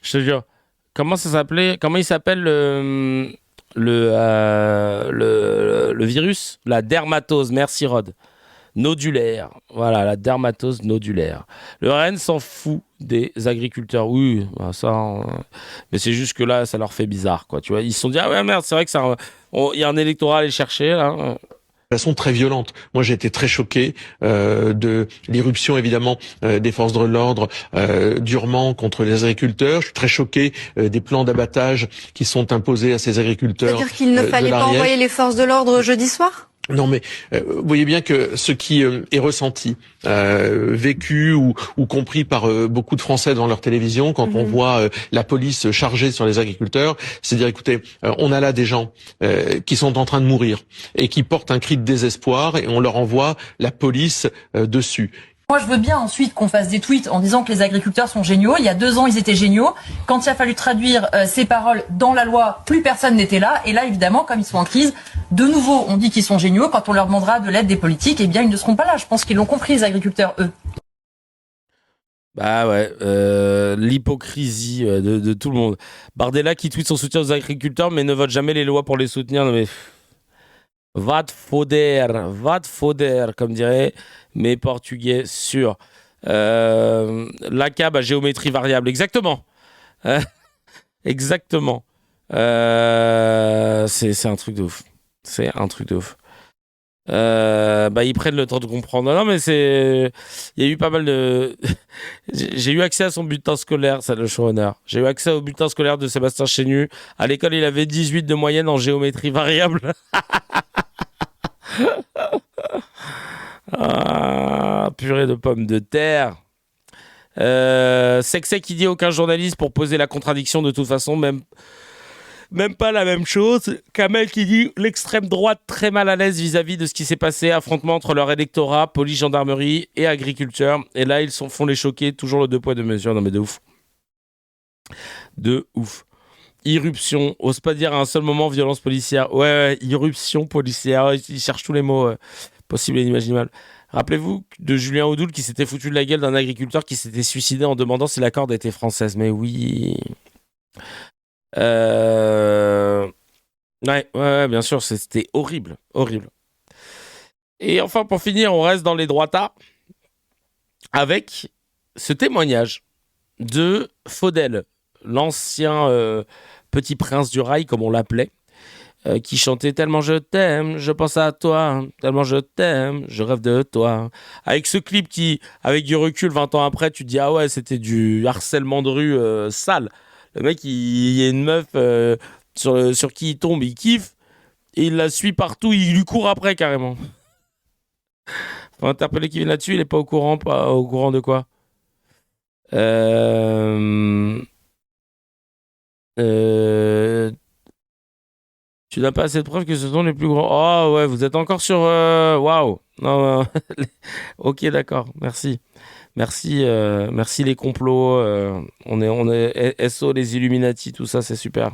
Je te jure. Comment ça s'appelait? Comment il s'appelle le virus? La dermatose. Merci Rod. Nodulaire. Voilà, la dermatose nodulaire. Le RN s'en fout des agriculteurs. Oui, ça. Mais c'est juste que là, ça leur fait bizarre, quoi. Tu vois, ils se sont dit, ah ouais, merde, c'est vrai que ça. Il y a un électorat à aller chercher, là. De façon très violente. Moi, j'ai été très choqué de l'irruption, évidemment, des forces de l'ordre durement contre les agriculteurs. Je suis très choqué des plans d'abattage qui sont imposés à ces agriculteurs. C'est-à-dire qu'il ne fallait pas envoyer les forces de l'ordre jeudi soir ? Non, mais vous voyez bien que ce qui est ressenti, vécu ou compris par beaucoup de Français dans leur télévision, quand on voit la police chargée sur les agriculteurs, c'est dire, écoutez, on a là des gens qui sont en train de mourir et qui portent un cri de désespoir et on leur envoie la police dessus. Moi, je veux bien ensuite qu'on fasse des tweets en disant que les agriculteurs sont géniaux. Il y a 2 ans, ils étaient géniaux. Quand il a fallu traduire ces paroles dans la loi, plus personne n'était là. Et là, évidemment, comme ils sont en crise, de nouveau, on dit qu'ils sont géniaux. Quand on leur demandera de l'aide des politiques, eh bien, ils ne seront pas là. Je pense qu'ils l'ont compris, les agriculteurs, eux. Bah ouais, l'hypocrisie de tout le monde. Bardella qui tweet son soutien aux agriculteurs, mais ne vote jamais les lois pour les soutenir. Non mais... Va te foder, comme diraient mes Portugais sûrs. La cab à géométrie variable, exactement. Exactement. C'est un truc de ouf. C'est un truc de ouf. Ils prennent le temps de comprendre. Non, mais il y a eu pas mal de... J'ai eu accès à son bulletin scolaire, ça le showrunner. J'ai eu accès au bulletin scolaire de Sébastien Chenu. À l'école, il avait 18 de moyenne en géométrie variable. Ah, purée de pommes de terre. Sexet qui dit aucun journaliste pour poser la contradiction, de toute façon, même pas la même chose. Kamel qui dit l'extrême droite très mal à l'aise vis-à-vis de ce qui s'est passé, affrontement entre leur électorat, police, gendarmerie et agriculteurs. Et là, ils font les choquer, toujours le 2 poids 2 mesures. Non mais de ouf. De ouf. Irruption, ose pas dire à un seul moment violence policière. Ouais, irruption policière, ils cherchent tous les mots possibles et inimaginables. Rappelez-vous de Julien Audoul qui s'était foutu de la gueule d'un agriculteur qui s'était suicidé en demandant si la corde était française. Mais oui. Ouais, bien sûr, c'était horrible. Et enfin, pour finir, on reste dans les droitards avec ce témoignage de Faudel, l'ancien petit prince du rail, comme on l'appelait, qui chantait « Tellement je t'aime, je pense à toi, tellement je t'aime, je rêve de toi ». Avec ce clip qui, avec du recul, 20 ans après, tu te dis « Ah ouais, c'était du harcèlement de rue sale ». Le mec, il y a une meuf sur qui il tombe, il kiffe, et il la suit partout, il lui court après carrément. Faut interpeller Kevin là-dessus, il est pas au courant de quoi. Tu n'as pas assez de preuves que ce sont les plus grands. Oh ouais, vous êtes encore sur... Waouh. Non, ok, d'accord, merci. Merci les complots. On est SO, les Illuminati, tout ça, c'est super.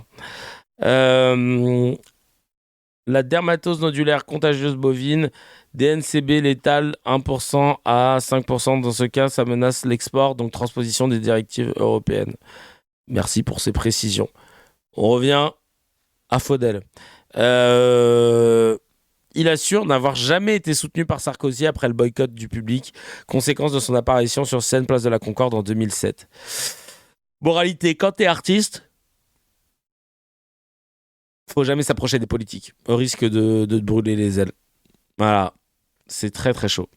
La dermatose nodulaire contagieuse bovine, DNCB létale 1% à 5%. Dans ce cas, ça menace l'export, donc transposition des directives européennes. Merci pour ces précisions. On revient à Faudel. Il assure n'avoir jamais été soutenu par Sarkozy après le boycott du public, conséquence de son apparition sur scène Place de la Concorde en 2007. Moralité, quand t'es artiste, faut jamais s'approcher des politiques, au risque de te brûler les ailes. Voilà, c'est très très chaud.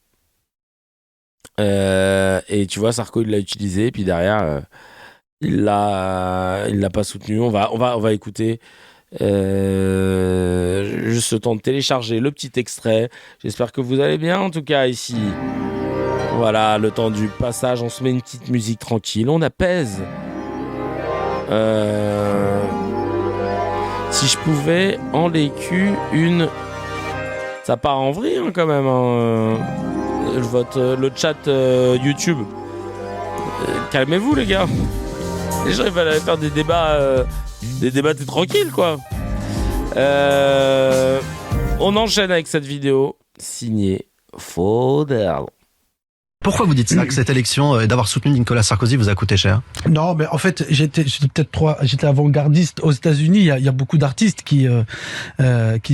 Et tu vois, Sarko il l'a utilisé, puis derrière, il l'a pas soutenu. On va écouter. Juste le temps de télécharger le petit extrait. J'espère que vous allez bien en tout cas ici. Voilà, le temps du passage, on se met une petite musique tranquille, on apaise. Si je pouvais en l'écu une... Ça part en vrille hein, quand même hein. Le chat YouTube. Calmez-vous les gars. Les gens ils veulent aller faire des débats t'es tranquille quoi. On enchaîne avec cette vidéo signée Faudel. Pourquoi vous dites ça, que cette élection d'avoir soutenu Nicolas Sarkozy vous a coûté cher? Non, mais en fait, j'étais avant-gardiste aux États-Unis. Il y a beaucoup d'artistes qui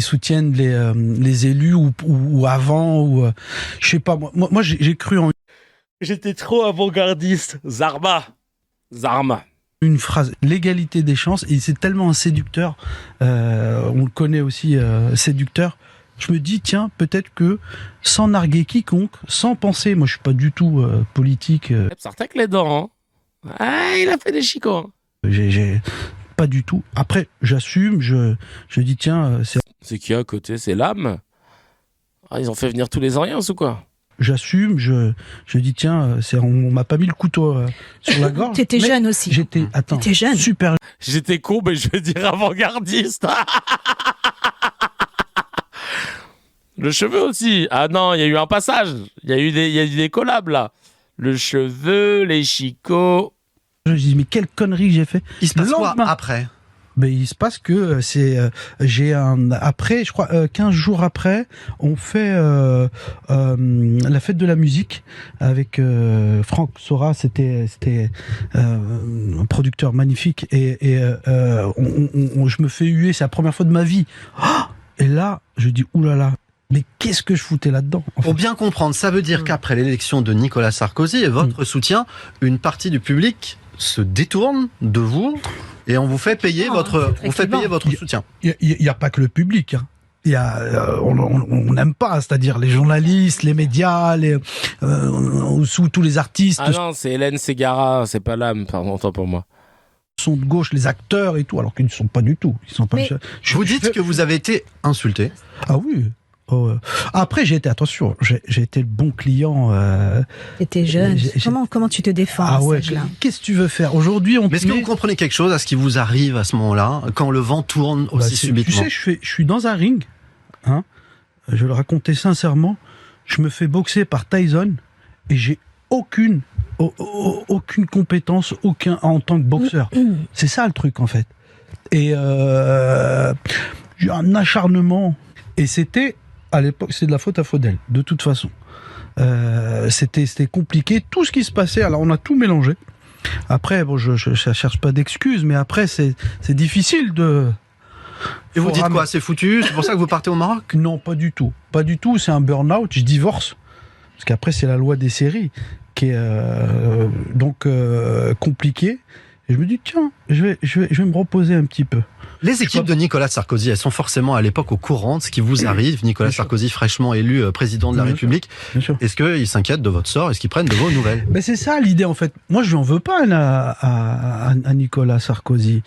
soutiennent les élus ou avant ou je sais pas. Moi, j'ai cru en. J'étais trop avant-gardiste. Zarma. Une phrase, l'égalité des chances, et c'est tellement un séducteur, on le connaît aussi, séducteur, Je me dis, tiens, peut-être que sans narguer quiconque, sans penser, moi je suis pas du tout politique. Ça avec les dents, hein. Ah, il a fait des chicots. Hein. J'ai pas du tout. Après, j'assume, je dis, tiens, c'est qui à côté? C'est l'âme. Ah, ils ont fait venir tous les Oriens ou quoi? J'assume, je dis, tiens, on m'a pas mis le couteau sur la gorge. T'étais jeune aussi. T'étais jeune. Super. J'étais con, mais je veux dire avant-gardiste. Le cheveu aussi. Ah non, il y a eu un passage. Il y a eu des collabs, là. Le cheveu, les chicots. Je dis, mais quelle connerie j'ai fait. Il se passe quoi après? Mais il se passe que après, je crois, 15 jours après, on fait la fête de la musique avec Franck Sora, c'était un producteur magnifique, et je me fais huer, c'est la première fois de ma vie. Oh, et là, je dis, oulala. Mais qu'est-ce que je foutais là-dedans? Pour bien comprendre, ça veut dire qu'après l'élection de Nicolas Sarkozy et votre soutien, une partie du public se détourne de vous et on vous fait payer votre soutien. Il y a pas que le public. Hein. Il y a, on n'aime pas, c'est-à-dire les journalistes, les médias, tous les artistes. Ah non, c'est Hélène Ségara, c'est pas l'âme, pardon, tant pour moi. Sont de gauche, les acteurs et tout, alors qu'ils ne sont pas du tout. Ils sont pas. Vous dites que vous avez été insulté. Ah oui. Après, j'ai été le bon client. T'étais jeune. Comment tu te défends à ouais. cet âge-là? Qu'est-ce que tu veux faire aujourd'hui? Mais est-ce que vous comprenez quelque chose à ce qui vous arrive à ce moment-là, quand le vent tourne aussi subitement? Tu sais, je suis dans un ring. Hein, je le racontais sincèrement. Je me fais boxer par Tyson et j'ai aucune compétence, en tant que boxeur. C'est ça le truc en fait. Et j'ai un acharnement. Et c'était à l'époque, c'est de la faute à Faudel, de toute façon. C'était compliqué, tout ce qui se passait, alors on a tout mélangé. Après, bon, je cherche pas d'excuses, mais après, c'est difficile de... Et vous dites quoi? C'est foutu? C'est pour ça que vous partez au Maroc? Non, pas du tout. Pas du tout, c'est un burn-out, je divorce. Parce qu'après, c'est la loi des séries qui est donc compliquée. Et je me dis, tiens, je vais me reposer un petit peu. Les équipes de Nicolas Sarkozy, elles sont forcément à l'époque au courant de ce qui vous arrive. Nicolas Sarkozy, fraîchement élu président de la République. Est-ce qu'ils s'inquiètent de votre sort? Est-ce qu'ils prennent de vos nouvelles? Ben c'est ça l'idée en fait. Moi, je lui en veux pas à Nicolas Sarkozy.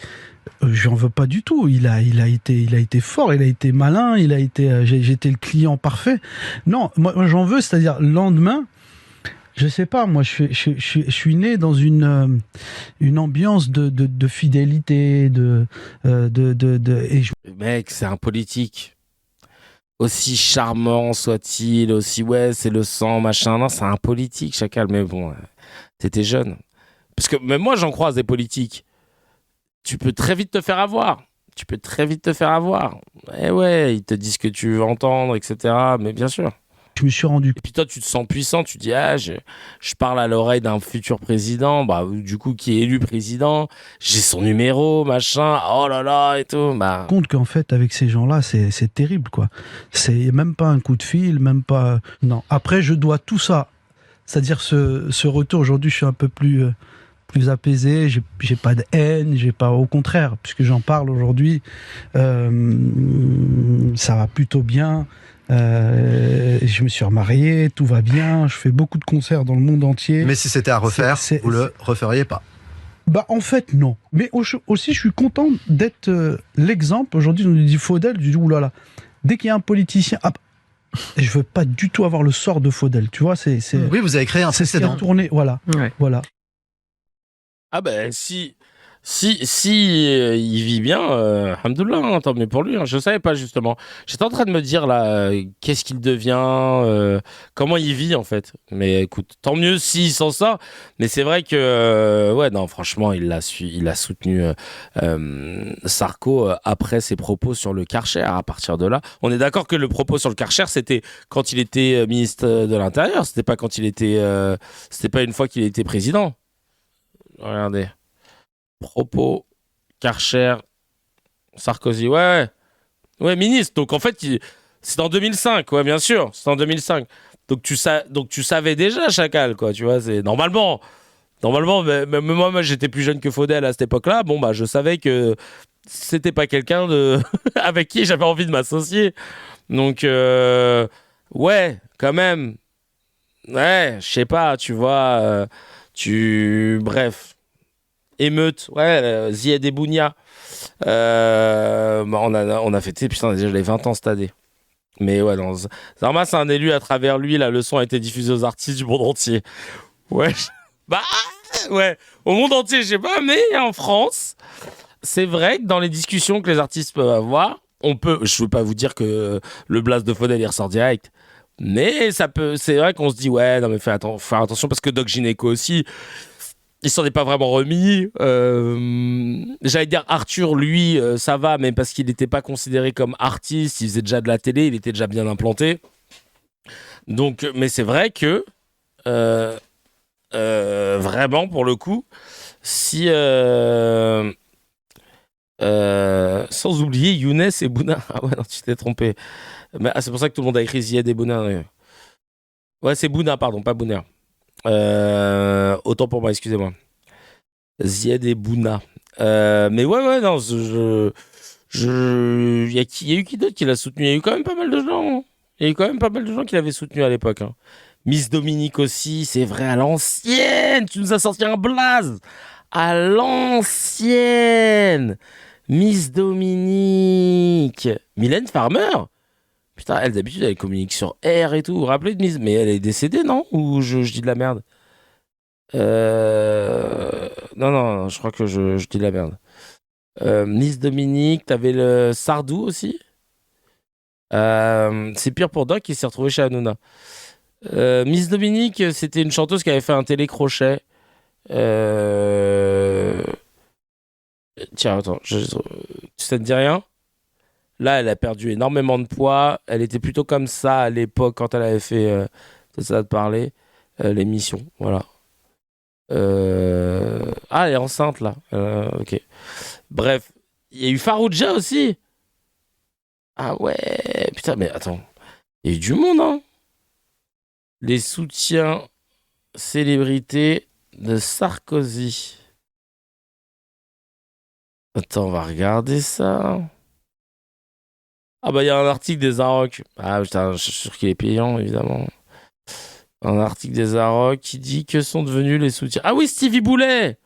Je lui en veux pas du tout. Il a été fort, il a été malin, j'étais le client parfait. Non, moi j'en veux, c'est-à-dire le lendemain. Je sais pas, moi je suis né dans une ambiance de fidélité, Mec, c'est un politique. Aussi charmant soit-il, aussi c'est le sang, machin. Non, c'est un politique, Chacal. Mais bon, t'étais jeune. Parce que même moi, j'en croise des politiques. Tu peux très vite te faire avoir. Eh ouais, ils te disent ce que tu veux entendre, etc. Mais bien sûr. Je me suis rendu. Et puis toi, tu te sens puissant, tu dis, je parle à l'oreille d'un futur président, du coup, qui est élu président, j'ai son numéro, machin, oh là là, et tout, compte qu'en fait, avec ces gens-là, c'est terrible, quoi. C'est même pas un coup de fil, même pas, non. Après, je dois tout ça. C'est-à-dire, ce retour, aujourd'hui, je suis un peu plus apaisé, j'ai pas de haine, au contraire, puisque j'en parle aujourd'hui, ça va plutôt bien. Je me suis remarié, tout va bien, je fais beaucoup de concerts dans le monde entier. Mais si c'était à refaire, vous le referiez pas? En fait, non. Mais aussi, je suis content d'être l'exemple. Aujourd'hui, on nous dit Faudel, je dis oulala. Dès qu'il y a un politicien, je veux pas du tout avoir le sort de Faudel. Tu vois, oui, vous avez créé un précédent. Tourné, voilà. Ouais. Voilà. Ah si il vit bien, alhamdoulilah, tant mieux pour lui. Je savais pas justement. J'étais en train de me dire là, qu'est-ce qu'il devient, comment il vit en fait. Mais écoute, tant mieux s'il s'en sort. Mais c'est vrai que non, franchement, il a soutenu Sarko après ses propos sur le Karcher. À partir de là, on est d'accord que le propos sur le Karcher, c'était quand il était ministre de l'Intérieur. C'était pas quand c'était pas une fois qu'il était président. Regardez. Propos, Karcher, Sarkozy, ouais, ministre. Donc en fait, c'est en 2005, ouais, bien sûr, c'est en 2005. Donc tu savais déjà, Chacal, quoi, tu vois, c'est normalement, mais moi, j'étais plus jeune que Faudel à cette époque-là. Je savais que c'était pas quelqu'un avec qui j'avais envie de m'associer. Donc, ouais, quand même. Ouais, je sais pas, tu vois. Bref. Émeute, ouais, Ziad Ebounia. On a fêté, putain, déjà les 20 ans cette année. Mais ouais, non, Zarma, c'est un élu, à travers lui, la leçon a été diffusée aux artistes du monde entier. Ouais, ouais, au monde entier, je sais pas, mais en France, c'est vrai que dans les discussions que les artistes peuvent avoir, je veux pas vous dire que le blast de Faudel il ressort direct, mais c'est vrai qu'on se dit, ouais, non mais faire attention, parce que Doc Gynéco aussi, il s'en est pas vraiment remis. J'allais dire Arthur, lui, ça va, mais parce qu'il n'était pas considéré comme artiste, il faisait déjà de la télé, il était déjà bien implanté. Donc, mais c'est vrai que vraiment, pour le coup, si sans oublier Younes et Bouna. Ah ouais, non, tu t'es trompé. Mais, c'est pour ça que tout le monde a écrit Ziad et Bouna. Ouais, c'est Bouna, pardon, pas Bouna. Autant pour moi, excusez-moi. Ziad et Bouna. Mais ouais, non, il y a eu qui d'autre qui l'a soutenu? Il y a eu quand même pas mal de gens. Il y a eu quand même pas mal de gens qui l'avaient soutenu à l'époque. Hein. Miss Dominique aussi, c'est vrai, à l'ancienne. Tu nous as sorti un blaze. À l'ancienne. Miss Dominique. Mylène Farmer. Putain, elle d'habitude elle communique sur R et tout. Vous vous rappelez de Miss? Mais elle est décédée, non? Ou je dis de la merde? Non, je crois que je dis de la merde. Miss Dominique, t'avais le Sardou aussi. C'est pire pour Doc qui s'est retrouvé chez Hanouna. Miss Dominique, c'était une chanteuse qui avait fait un télécrochet. Tiens, attends, ça te dit rien? Là, elle a perdu énormément de poids. Elle était plutôt comme ça à l'époque quand elle avait fait ça te parler l'émission. Voilà. Ah, elle est enceinte là. Ok. Bref, il y a eu Farouja aussi. Ah ouais, putain, mais attends. Il y a eu du monde, hein. Les soutiens célébrités de Sarkozy. Attends, on va regarder ça. Ah bah il y a un article des Arocs. Ah putain, je suis sûr qu'il est payant, évidemment. Un article des Arocs qui dit que sont devenus les soutiens. Ah oui, Stevie Boulet.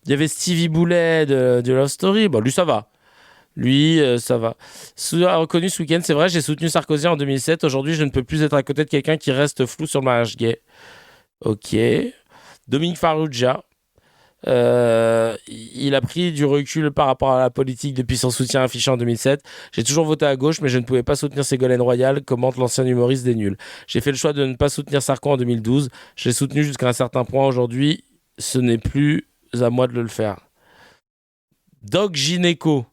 Il y avait Stevie Boulet de Love Story. Bon, lui, ça va. Lui, ça va. A reconnu ce week-end, c'est vrai, j'ai soutenu Sarkozy en 2007. Aujourd'hui, je ne peux plus être à côté de quelqu'un qui reste flou sur le mariage gay. Ok. Dominique Farrugia. Il a pris du recul par rapport à la politique depuis son soutien affiché en 2007. J'ai toujours voté à gauche, mais je ne pouvais pas soutenir Ségolène Royal, commente l'ancien humoriste des Nuls. J'ai fait le choix de ne pas soutenir Sarko en 2012. Je l'ai soutenu jusqu'à un certain point. Aujourd'hui, ce n'est plus à moi de le faire. Doc Gynéco.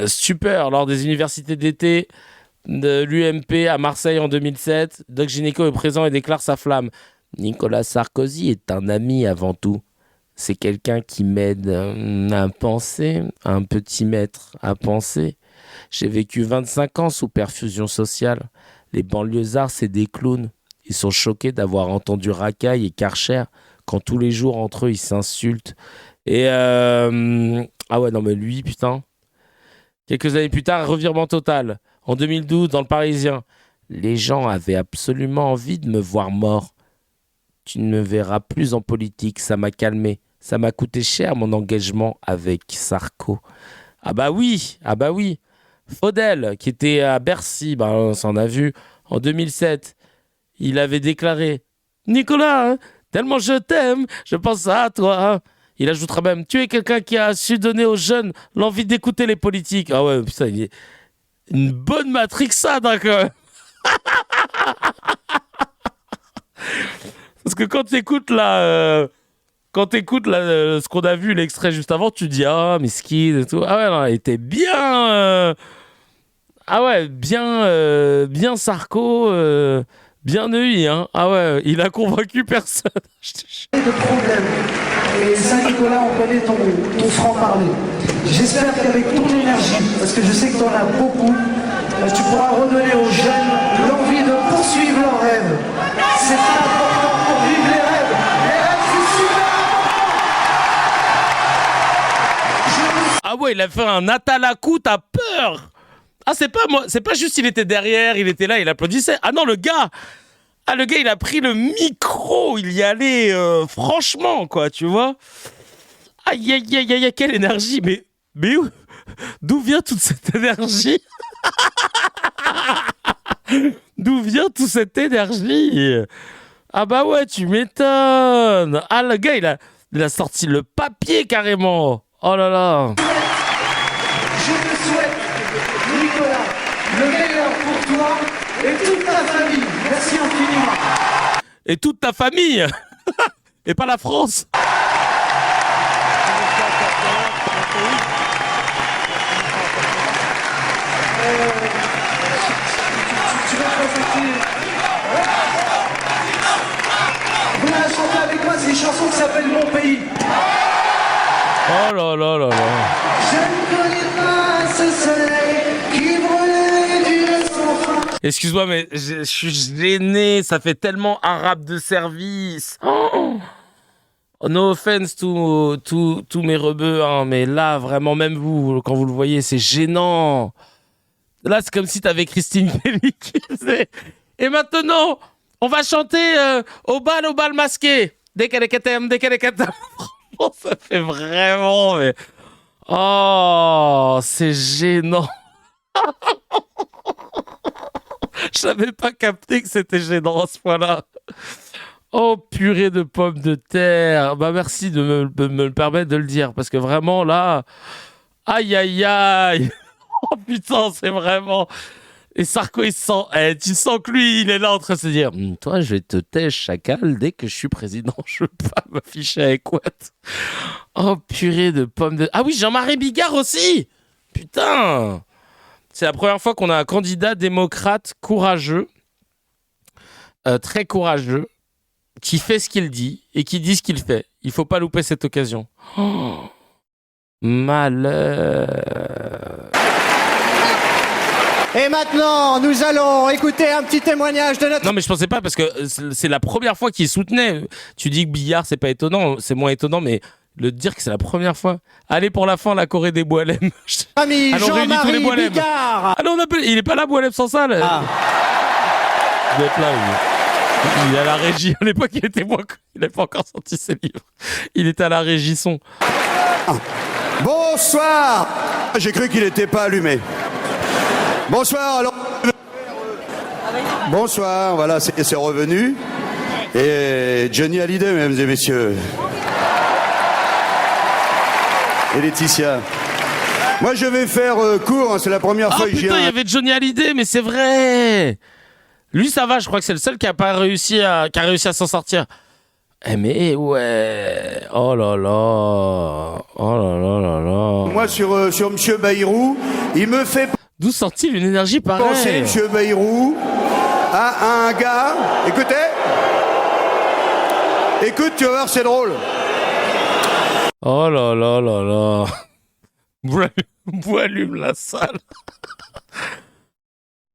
Super, lors des universités d'été de l'UMP à Marseille en 2007, Doc Gynéco est présent et déclare sa flamme. Nicolas Sarkozy est un ami avant tout. C'est quelqu'un qui m'aide à penser, un petit maître à penser. J'ai vécu 25 ans sous perfusion sociale. Les banlieusards, c'est des clowns. Ils sont choqués d'avoir entendu Racaille et Karcher quand tous les jours entre eux ils s'insultent. Et ah ouais, non mais lui, putain. Quelques années plus tard, revirement total. En 2012, dans le Parisien, les gens avaient absolument envie de me voir mort. Tu ne me verras plus en politique, ça m'a calmé. Ça m'a coûté cher mon engagement avec Sarko. Ah bah oui. Faudel, qui était à Bercy, bah on s'en a vu, en 2007, il avait déclaré « Nicolas, hein, tellement je t'aime, je pense à toi. Hein. » Il ajoutera même « Tu es quelqu'un qui a su donner aux jeunes l'envie d'écouter les politiques. » Ah ouais, putain, il est une bonne matrixade, hein, quand même. Parce que quand t'écoutes là, ce qu'on a vu, l'extrait juste avant, tu dis ah mesquine et tout. Ah ouais, non, il était bien. Ah ouais, bien Sarko, bien EI, hein. Ah ouais, il a convaincu personne. De problème. Et Saint-Nicolas, on connaît ton franc-parler. J'espère qu'avec toute l'énergie, parce que je sais que t'en as beaucoup, tu pourras redonner aux jeunes l'envie de poursuivre leurs rêves. C'est important pour vivre les rêves. Les rêves, c'est super important. Ah ouais, quoi, il a fait un atalakou, t'as peur. Ah, c'est pas juste il était derrière, il était là, il applaudissait. Ah non, le gars, il a pris le micro, il y allait franchement, quoi, tu vois. Aïe, aïe, aïe, aïe, quelle énergie, mais d'où vient toute cette énergie? D'où vient toute cette énergie? Ah bah ouais, tu m'étonnes. Ah, le gars, il a sorti le papier carrément. Oh là là. Je te souhaite, Nicolas, le meilleur pour toi et toute ta famille. Merci infiniment. Et toute ta famille. Et pas la France. Tu vas profiter. Vous la chantez avec moi, c'est une chanson qui s'appelle Mon pays. Oh là là là là. Je ne connais pas ce soleil qui brûle du son fin. Excuse-moi, mais je suis gêné. Ça fait tellement arabe de service. Oh, no offense tous mes rebeux, hein, mais là, vraiment, même vous, quand vous le voyez, c'est gênant. Là, c'est comme si t'avais Christine Kelly qui faisait. Et maintenant, on va chanter au bal masqué. Dès qu'elle est katem. Franchement, ça fait vraiment. Mais... Oh, c'est gênant. Je n'avais pas capté que c'était gênant à ce point-là. Oh, purée de pommes de terre. Bah, merci de me le permettre de le dire. Parce que vraiment, là... Aïe, aïe, aïe. Oh, putain, c'est vraiment... Et Sarko, il sent... tu sens que lui, il est là en train de se dire toi, je vais te taire, chacal, dès que je suis président. Je veux pas m'afficher avec Watt. Oh, purée de pommes de... Ah oui, Jean-Marie Bigard aussi. Putain. C'est la première fois qu'on a un candidat démocrate courageux, très courageux, qui fait ce qu'il dit et qui dit ce qu'il fait. Il faut pas louper cette occasion. Oh, malheur. Et maintenant, nous allons écouter un petit témoignage de notre... Non, mais je pensais pas, parce que c'est la première fois qu'il soutenait. Tu dis que Billard, c'est pas étonnant, c'est moins étonnant, mais le dire que c'est la première fois. Allez, pour la fin, la Corée des Boilem. Ami Jean-Marie Bigard. Ah non, il est pas là, Boilem sans ça. Ah. Il doit être là, il est à la régie. À l'époque, il n'avait pas encore sorti ses livres. Il était à la régie son. Bonsoir. J'ai cru qu'il n'était pas allumé. Bonsoir, alors... Bonsoir, voilà, c'est revenu. Et Johnny Hallyday, mesdames et messieurs. Et Laetitia. Moi, je vais faire court, hein, c'est la première fois que je viens... putain, il y avait Johnny Hallyday, mais c'est vrai. Lui, ça va, je crois que c'est le seul qui a réussi à s'en sortir. Eh mais ouais. Oh là là. Oh là là là là. Moi, sur Monsieur Bayrou, il me fait... D'où sort-il une énergie pareille? Pensez, Monsieur Bayrou, à un gars... Écoutez. Écoute, tu vas voir, c'est drôle. Oh là là là là. Allume la salle.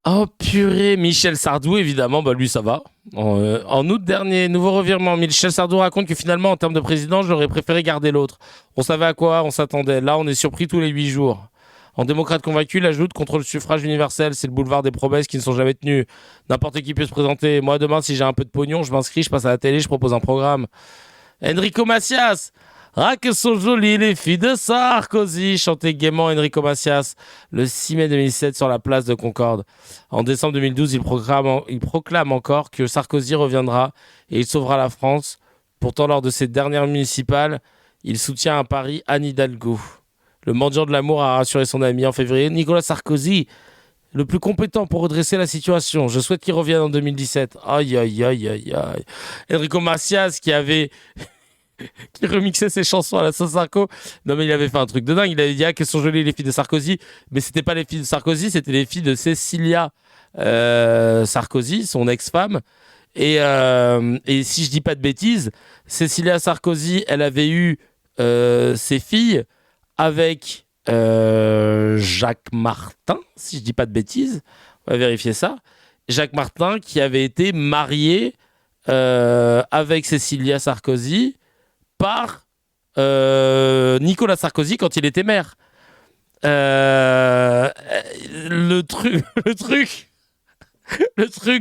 Oh purée, Michel Sardou, évidemment, bah lui ça va. En août dernier, nouveau revirement. Michel Sardou raconte que finalement, en termes de président, j'aurais préféré garder l'autre. On savait à quoi on s'attendait. Là, on est surpris tous les 8 jours. En démocrate convaincu, il ajoute contre le suffrage universel, c'est le boulevard des promesses qui ne sont jamais tenues. N'importe qui peut se présenter. Moi, demain, si j'ai un peu de pognon, je m'inscris, je passe à la télé, je propose un programme. Enrico Macias. Ah, que sont jolies les filles de Sarkozy, chantait gaiement Enrico Macias le 6 mai 2007 sur la place de Concorde. En décembre 2012, il proclame encore que Sarkozy reviendra et il sauvera la France. Pourtant, lors de ses dernières municipales, il soutient à Paris Anne Hidalgo. Le mendiant de l'amour a rassuré son ami en février. Nicolas Sarkozy, le plus compétent pour redresser la situation. Je souhaite qu'il revienne en 2017. Aïe, aïe, aïe, aïe, aïe. Enrico Macias qui remixait ses chansons à la sauce Sarko. Non mais il avait fait un truc de dingue. Il avait dit qu'elles sont jolies les filles de Sarkozy. Mais c'était pas les filles de Sarkozy, c'était les filles de Cécilia Sarkozy, son ex-femme. Et si je dis pas de bêtises, Cécilia Sarkozy, elle avait eu ses filles avec Jacques Martin, si je dis pas de bêtises. On va vérifier ça. Jacques Martin qui avait été marié avec Cécilia Sarkozy par Nicolas Sarkozy quand il était maire. Le truc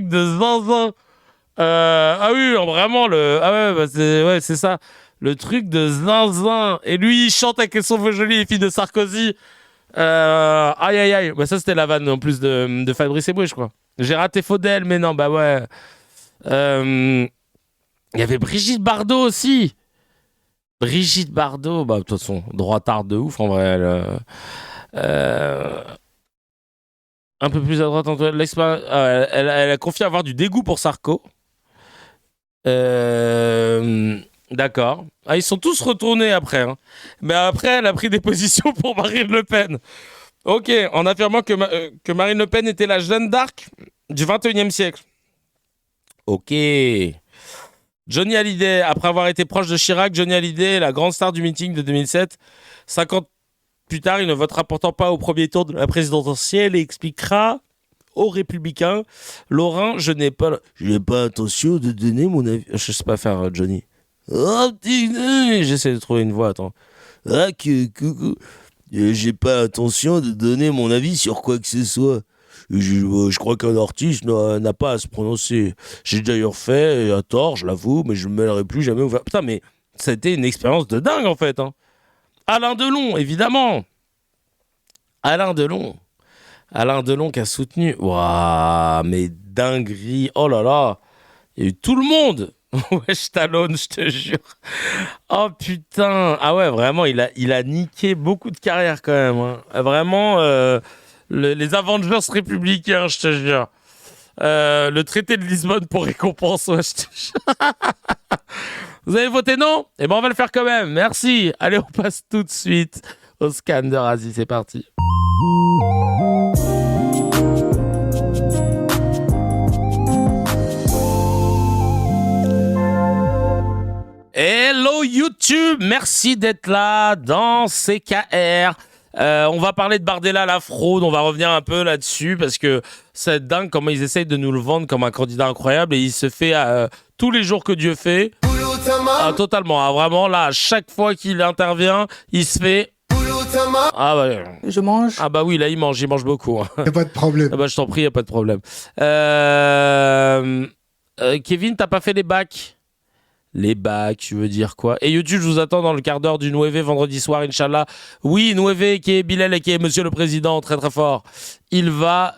de zinzin. Ah oui, vraiment c'est ça. Le truc de zinzin. Et lui, il chante avec son feu joli, les filles de Sarkozy. Aïe aïe aïe. Bah ça c'était la vanne en plus de Fabrice Eboué, je crois. J'ai raté Faudel, mais non, bah ouais. Il y avait Brigitte Bardot aussi. Brigitte Bardot, bah de toute façon, droitarde de ouf en vrai. Un peu plus à droite, elle a confié avoir du dégoût pour Sarko. D'accord. Ah, ils sont tous retournés après. Hein. Mais après, elle a pris des positions pour Marine Le Pen. Ok, en affirmant que Marine Le Pen était la Jeanne d'Arc du 21e siècle. Ok. Johnny Hallyday, après avoir été proche de Chirac, Johnny Hallyday, la grande star du meeting de 2007, 50 plus tard, il ne votera pourtant pas au premier tour de la présidentielle et expliquera aux Républicains: Laurent, je n'ai pas intention de donner mon avis. Je sais pas faire Johnny. Oh, j'essaie de trouver une voix, attends. Ah, j'ai pas intention de donner mon avis sur quoi que ce soit. Je crois qu'un artiste n'a pas à se prononcer. J'ai d'ailleurs fait à tort, je l'avoue, mais je me mêlerai plus jamais. Putain, mais ça a été une expérience de dingue en fait. Hein. Alain Delon, évidemment. Alain Delon qui a soutenu. Waouh, mais dinguerie. Oh là là. Il y a eu tout le monde. Ouais, je talonne, je te jure. Oh putain. Ah ouais, vraiment, il a niqué beaucoup de carrières quand même. Hein. Vraiment, les Avengers républicains, je te jure. Le traité de Lisbonne pour récompense, ouais, je te jure. Vous avez voté non ? Eh ben on va le faire quand même. Merci. Allez, on passe tout de suite au scan de Razi. C'est parti. Hello YouTube, merci d'être là dans CKR. On va parler de Bardella, la fraude, on va revenir un peu là-dessus parce que c'est dingue comment ils essayent de nous le vendre comme un candidat incroyable et il se fait tous les jours que Dieu fait. Totalement, vraiment là, à chaque fois qu'il intervient, il se fait... Ah bah, je mange. Ah bah oui, là il mange beaucoup. Y'a pas de problème. Ah bah je t'en prie, y'a pas de problème. Kevin, t'as pas fait les bacs ? Les bacs, tu veux dire quoi ? Et YouTube, je vous attends dans le quart d'heure du Nueve vendredi soir, Inch'Allah. Oui, Nueve, qui est Bilal et qui est Monsieur le Président, très très fort. Il va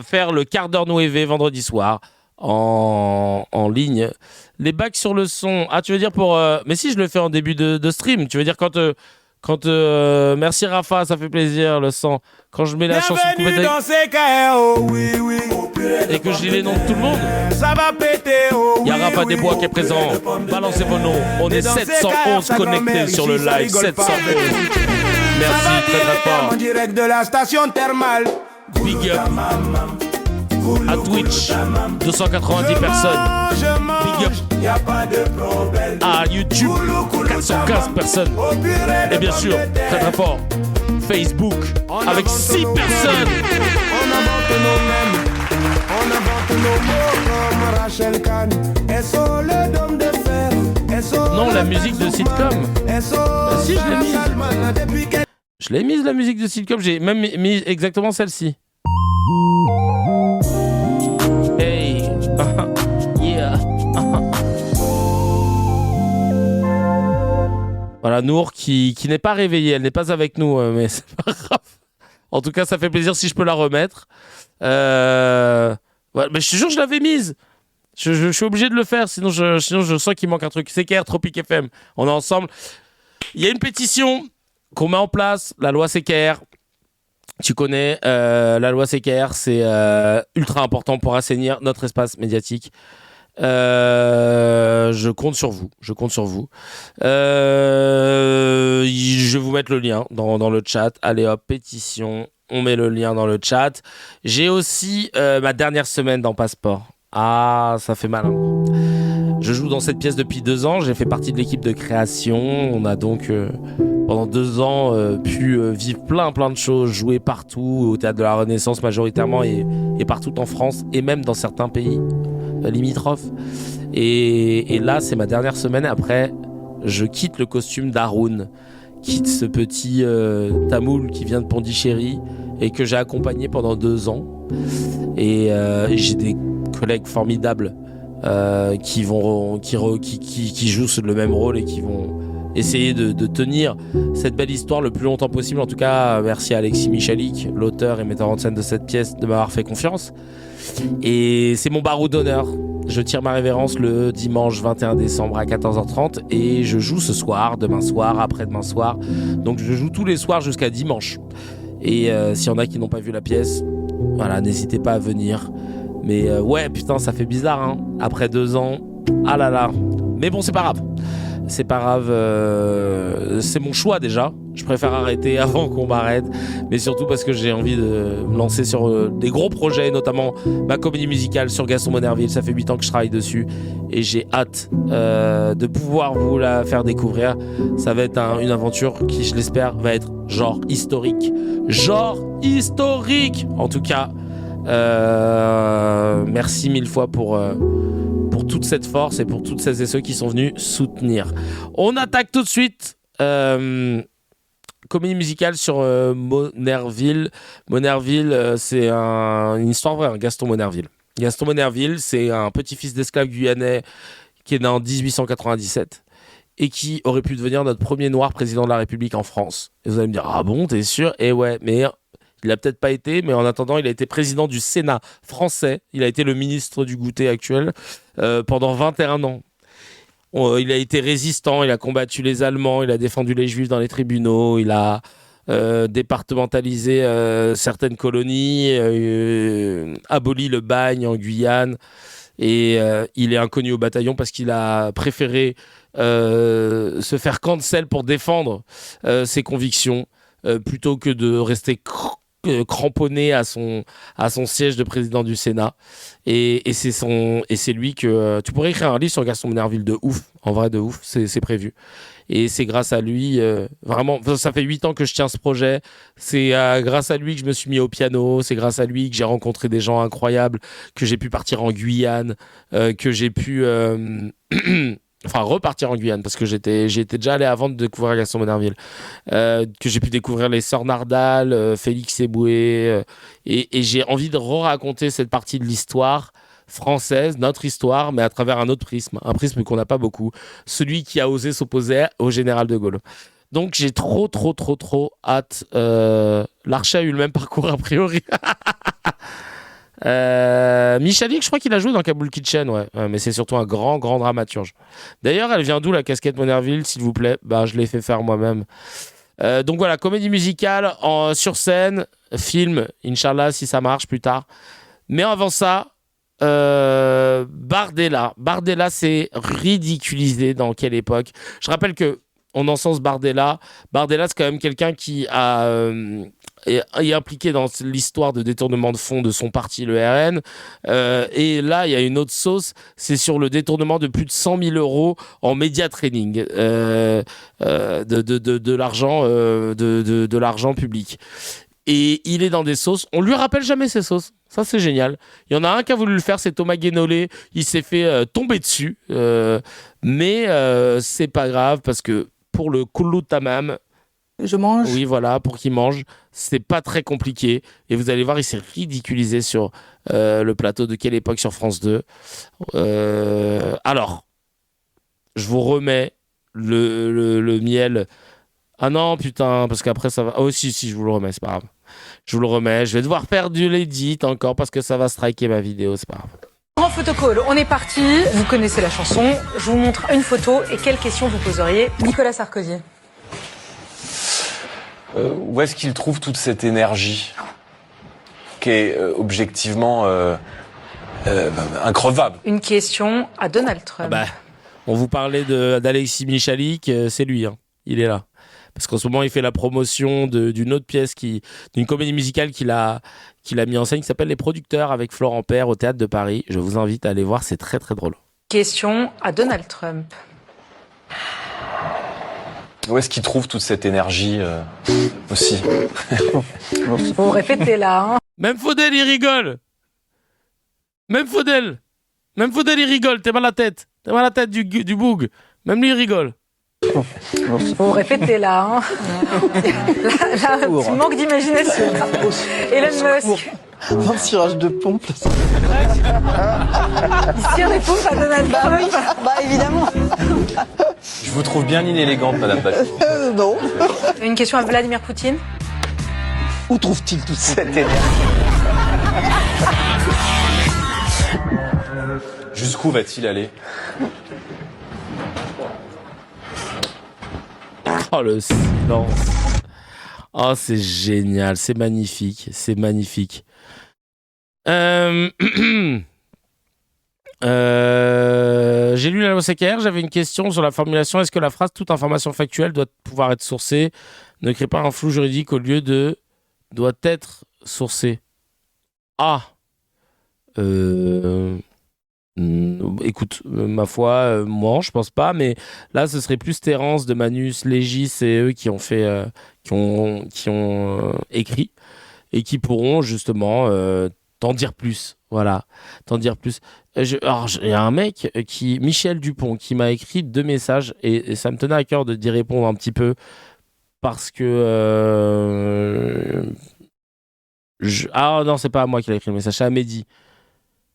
faire le quart d'heure Nueve vendredi soir en ligne. Les bacs sur le son. Ah, tu veux dire pour... Mais si, je le fais en début de stream. Tu veux dire quand merci Rafa, ça fait plaisir, le son. Quand je mets la chanson complète et que je lis les noms de tout le monde. Il y a Rafa Desbois qui est présent. Balancez vos noms. On est 711 connectés sur le live. 711. Merci, très très fort. En direct de la station thermale. Big up. À Twitch, 290 personnes. Big up. À YouTube, 415 personnes. Et bien sûr, très très fort, Facebook, avec 6 personnes. On invente nos mêmes. On invente nos mots comme Rachel Kahn. SO le dôme de fer. Non, la musique de sitcom. Si, je l'ai mise. Je l'ai mise la musique de sitcom. J'ai même mis exactement celle-ci. Hey, yeah. Voilà, Nour qui n'est pas réveillée, elle n'est pas avec nous, mais c'est pas grave. En tout cas, ça fait plaisir si je peux la remettre. Ouais, mais je te jure, je l'avais mise. Je suis obligé de le faire, sinon je sens qu'il manque un truc. CKR Tropic FM, on est ensemble. Il y a une pétition qu'on met en place, la loi CKR. Tu connais, la loi CKR, c'est ultra important pour assainir notre espace médiatique. Je compte sur vous. Je vais vous mettre le lien dans le chat. Allez hop, pétition. On met le lien dans le chat. J'ai aussi ma dernière semaine dans Passeport. Ah, ça fait mal. Hein. Je joue dans cette pièce depuis 2 ans. J'ai fait partie de l'équipe de création. On a donc pendant 2 ans pu vivre plein de choses, jouer partout au Théâtre de la Renaissance majoritairement et partout en France et même dans certains pays limitrophes. Et là, c'est ma dernière semaine. Après, je quitte le costume d'Haroun, quitte ce petit tamoul qui vient de Pondichéry et que j'ai accompagné pendant 2 ans. Et j'ai des collègues formidables qui jouent le même rôle et qui vont essayer de tenir cette belle histoire le plus longtemps possible. En tout cas, merci à Alexis Michalik, l'auteur et metteur en scène de cette pièce, de m'avoir fait confiance. Et c'est mon barreau d'honneur. Je tire ma révérence le dimanche 21 décembre à 14h30 et je joue ce soir, demain soir, après-demain soir. Donc je joue tous les soirs jusqu'à dimanche. Et s'il y en a qui n'ont pas vu la pièce, voilà, n'hésitez pas à venir. Mais ouais, putain, ça fait bizarre, hein. Après 2 ans, ah là là. Mais bon, c'est pas grave. C'est pas grave, c'est mon choix déjà. Je préfère arrêter avant qu'on m'arrête, mais surtout parce que j'ai envie de me lancer sur des gros projets, notamment ma comédie musicale sur Gaston Monnerville. Ça fait 8 ans que je travaille dessus et j'ai hâte de pouvoir vous la faire découvrir. Ça va être une aventure qui, je l'espère, va être genre historique. Genre historique. En tout cas, merci 1000 fois pour toute cette force et pour toutes celles et ceux qui sont venus soutenir. On attaque tout de suite. Comédie musicale sur Monnerville. Monnerville, c'est une histoire vraie, Gaston Monnerville. Gaston Monnerville, c'est un petit-fils d'esclave guyanais qui est né en 1897 et qui aurait pu devenir notre premier noir président de la République en France. Et vous allez me dire, ah bon, t'es sûr? Et ouais, mais il l'a peut-être pas été, mais en attendant, il a été président du Sénat français. Il a été le ministre du goûter actuel pendant 21 ans. Il a été résistant, il a combattu les Allemands, il a défendu les Juifs dans les tribunaux, il a départementalisé certaines colonies, aboli le bagne en Guyane. Et il est inconnu au bataillon parce qu'il a préféré se faire cancel pour défendre ses convictions plutôt que de rester cramponné à son siège de président du Sénat. Et c'est lui que tu pourrais écrire un livre sur Gaston Monnerville de ouf, en vrai de ouf, c'est prévu. Et c'est grâce à lui, vraiment, ça fait 8 ans que je tiens ce projet, c'est grâce à lui que je me suis mis au piano, c'est grâce à lui que j'ai rencontré des gens incroyables, que j'ai pu partir en Guyane, que j'ai pu repartir en Guyane, parce que j'étais déjà allé avant de découvrir Gaston Monnerville, que j'ai pu découvrir les Sœurs Nardal, Félix Eboué, et j'ai envie de raconter cette partie de l'histoire française, notre histoire, mais à travers un autre prisme, un prisme qu'on n'a pas beaucoup, celui qui a osé s'opposer au général de Gaulle. Donc j'ai trop hâte. Larcher a eu le même parcours a priori. Michalik, je crois qu'il a joué dans Kaboul Kitchen, ouais, mais c'est surtout un grand dramaturge. D'ailleurs, elle vient d'où la casquette Monnerville, s'il vous plaît? Je l'ai fait faire moi-même. Donc voilà, comédie musicale sur scène, film, Inch'Allah, si ça marche plus tard. Mais avant ça, Bardella, c'est ridiculisé dans quelle époque? Je rappelle que on encense Bardella, c'est quand même quelqu'un qui est impliqué dans l'histoire de détournement de fonds de son parti, le RN. Et là, il y a une autre sauce, c'est sur le détournement de plus de 100 000 euros en média training, de l'argent public. Et il est dans des sauces. On lui rappelle jamais ces sauces. Ça, c'est génial. Il y en a un qui a voulu le faire, c'est Thomas Guénolé. Il s'est fait tomber dessus. Mais c'est pas grave parce que pour le Koulou Tamam, je mange. Oui, voilà, pour qu'il mange. C'est pas très compliqué. Et vous allez voir, il s'est ridiculisé sur le plateau de Quelle époque sur France 2. Alors, je vous remets le miel. Ah non, putain, parce qu'après ça va... Oh si, je vous le remets, c'est pas grave. Je vous le remets. Je vais devoir faire du l'édit encore parce que ça va striker ma vidéo, c'est pas grave. Grand photocall, on est parti. Vous connaissez la chanson. Je vous montre une photo et quelle question vous poseriez? Nicolas Sarkozy. Où est-ce qu'il trouve toute cette énergie qui est objectivement increvable? Une question à Donald Trump. On vous parlait d'Alexis Michalik, c'est lui, hein. Il est là. Parce qu'en ce moment, il fait la promotion d'une autre pièce, d'une comédie musicale qu'il a mis en scène, qui s'appelle Les Producteurs, avec Florent Père au Théâtre de Paris. Je vous invite à aller voir, c'est très drôle. Question à Donald Trump. Où est-ce qu'il trouve toute cette énergie aussi? Vous répétez là, hein. Même Faudel, il rigole. Même Faudel, il rigole. T'es mal à la tête du boug. Même lui, il rigole. Vous répétez là, hein. Là, un petit manque d'imagination. Elon Musk. Un tirage de pompe. Il tire des pompes à Donald Trump. Bah évidemment. Je vous trouve bien inélégante, Madame Bachelot. Non. Une question à Vladimir Poutine. Où trouve-t-il toute cette énergie? Jusqu'où va-t-il aller? Oh, le silence. Oh, c'est génial, c'est magnifique, c'est magnifique. J'ai lu la loi CKR, j'avais une question sur la formulation. Est-ce que la phrase « toute information factuelle doit pouvoir être sourcée » ne crée pas un flou juridique au lieu de « doit être sourcée » ? Écoute, ma foi, moi, je pense pas, mais là, ce serait plus Terence de Manus, Légis et eux qui ont fait, qui ont écrit et qui pourront justement t'en dire plus. Voilà, t'en dire plus. Alors, il y a un mec Michel Dupont, qui m'a écrit 2 messages et ça me tenait à cœur d'y répondre un petit peu parce que. Ah non, c'est pas à moi qu'il a écrit le message, c'est à Mehdi.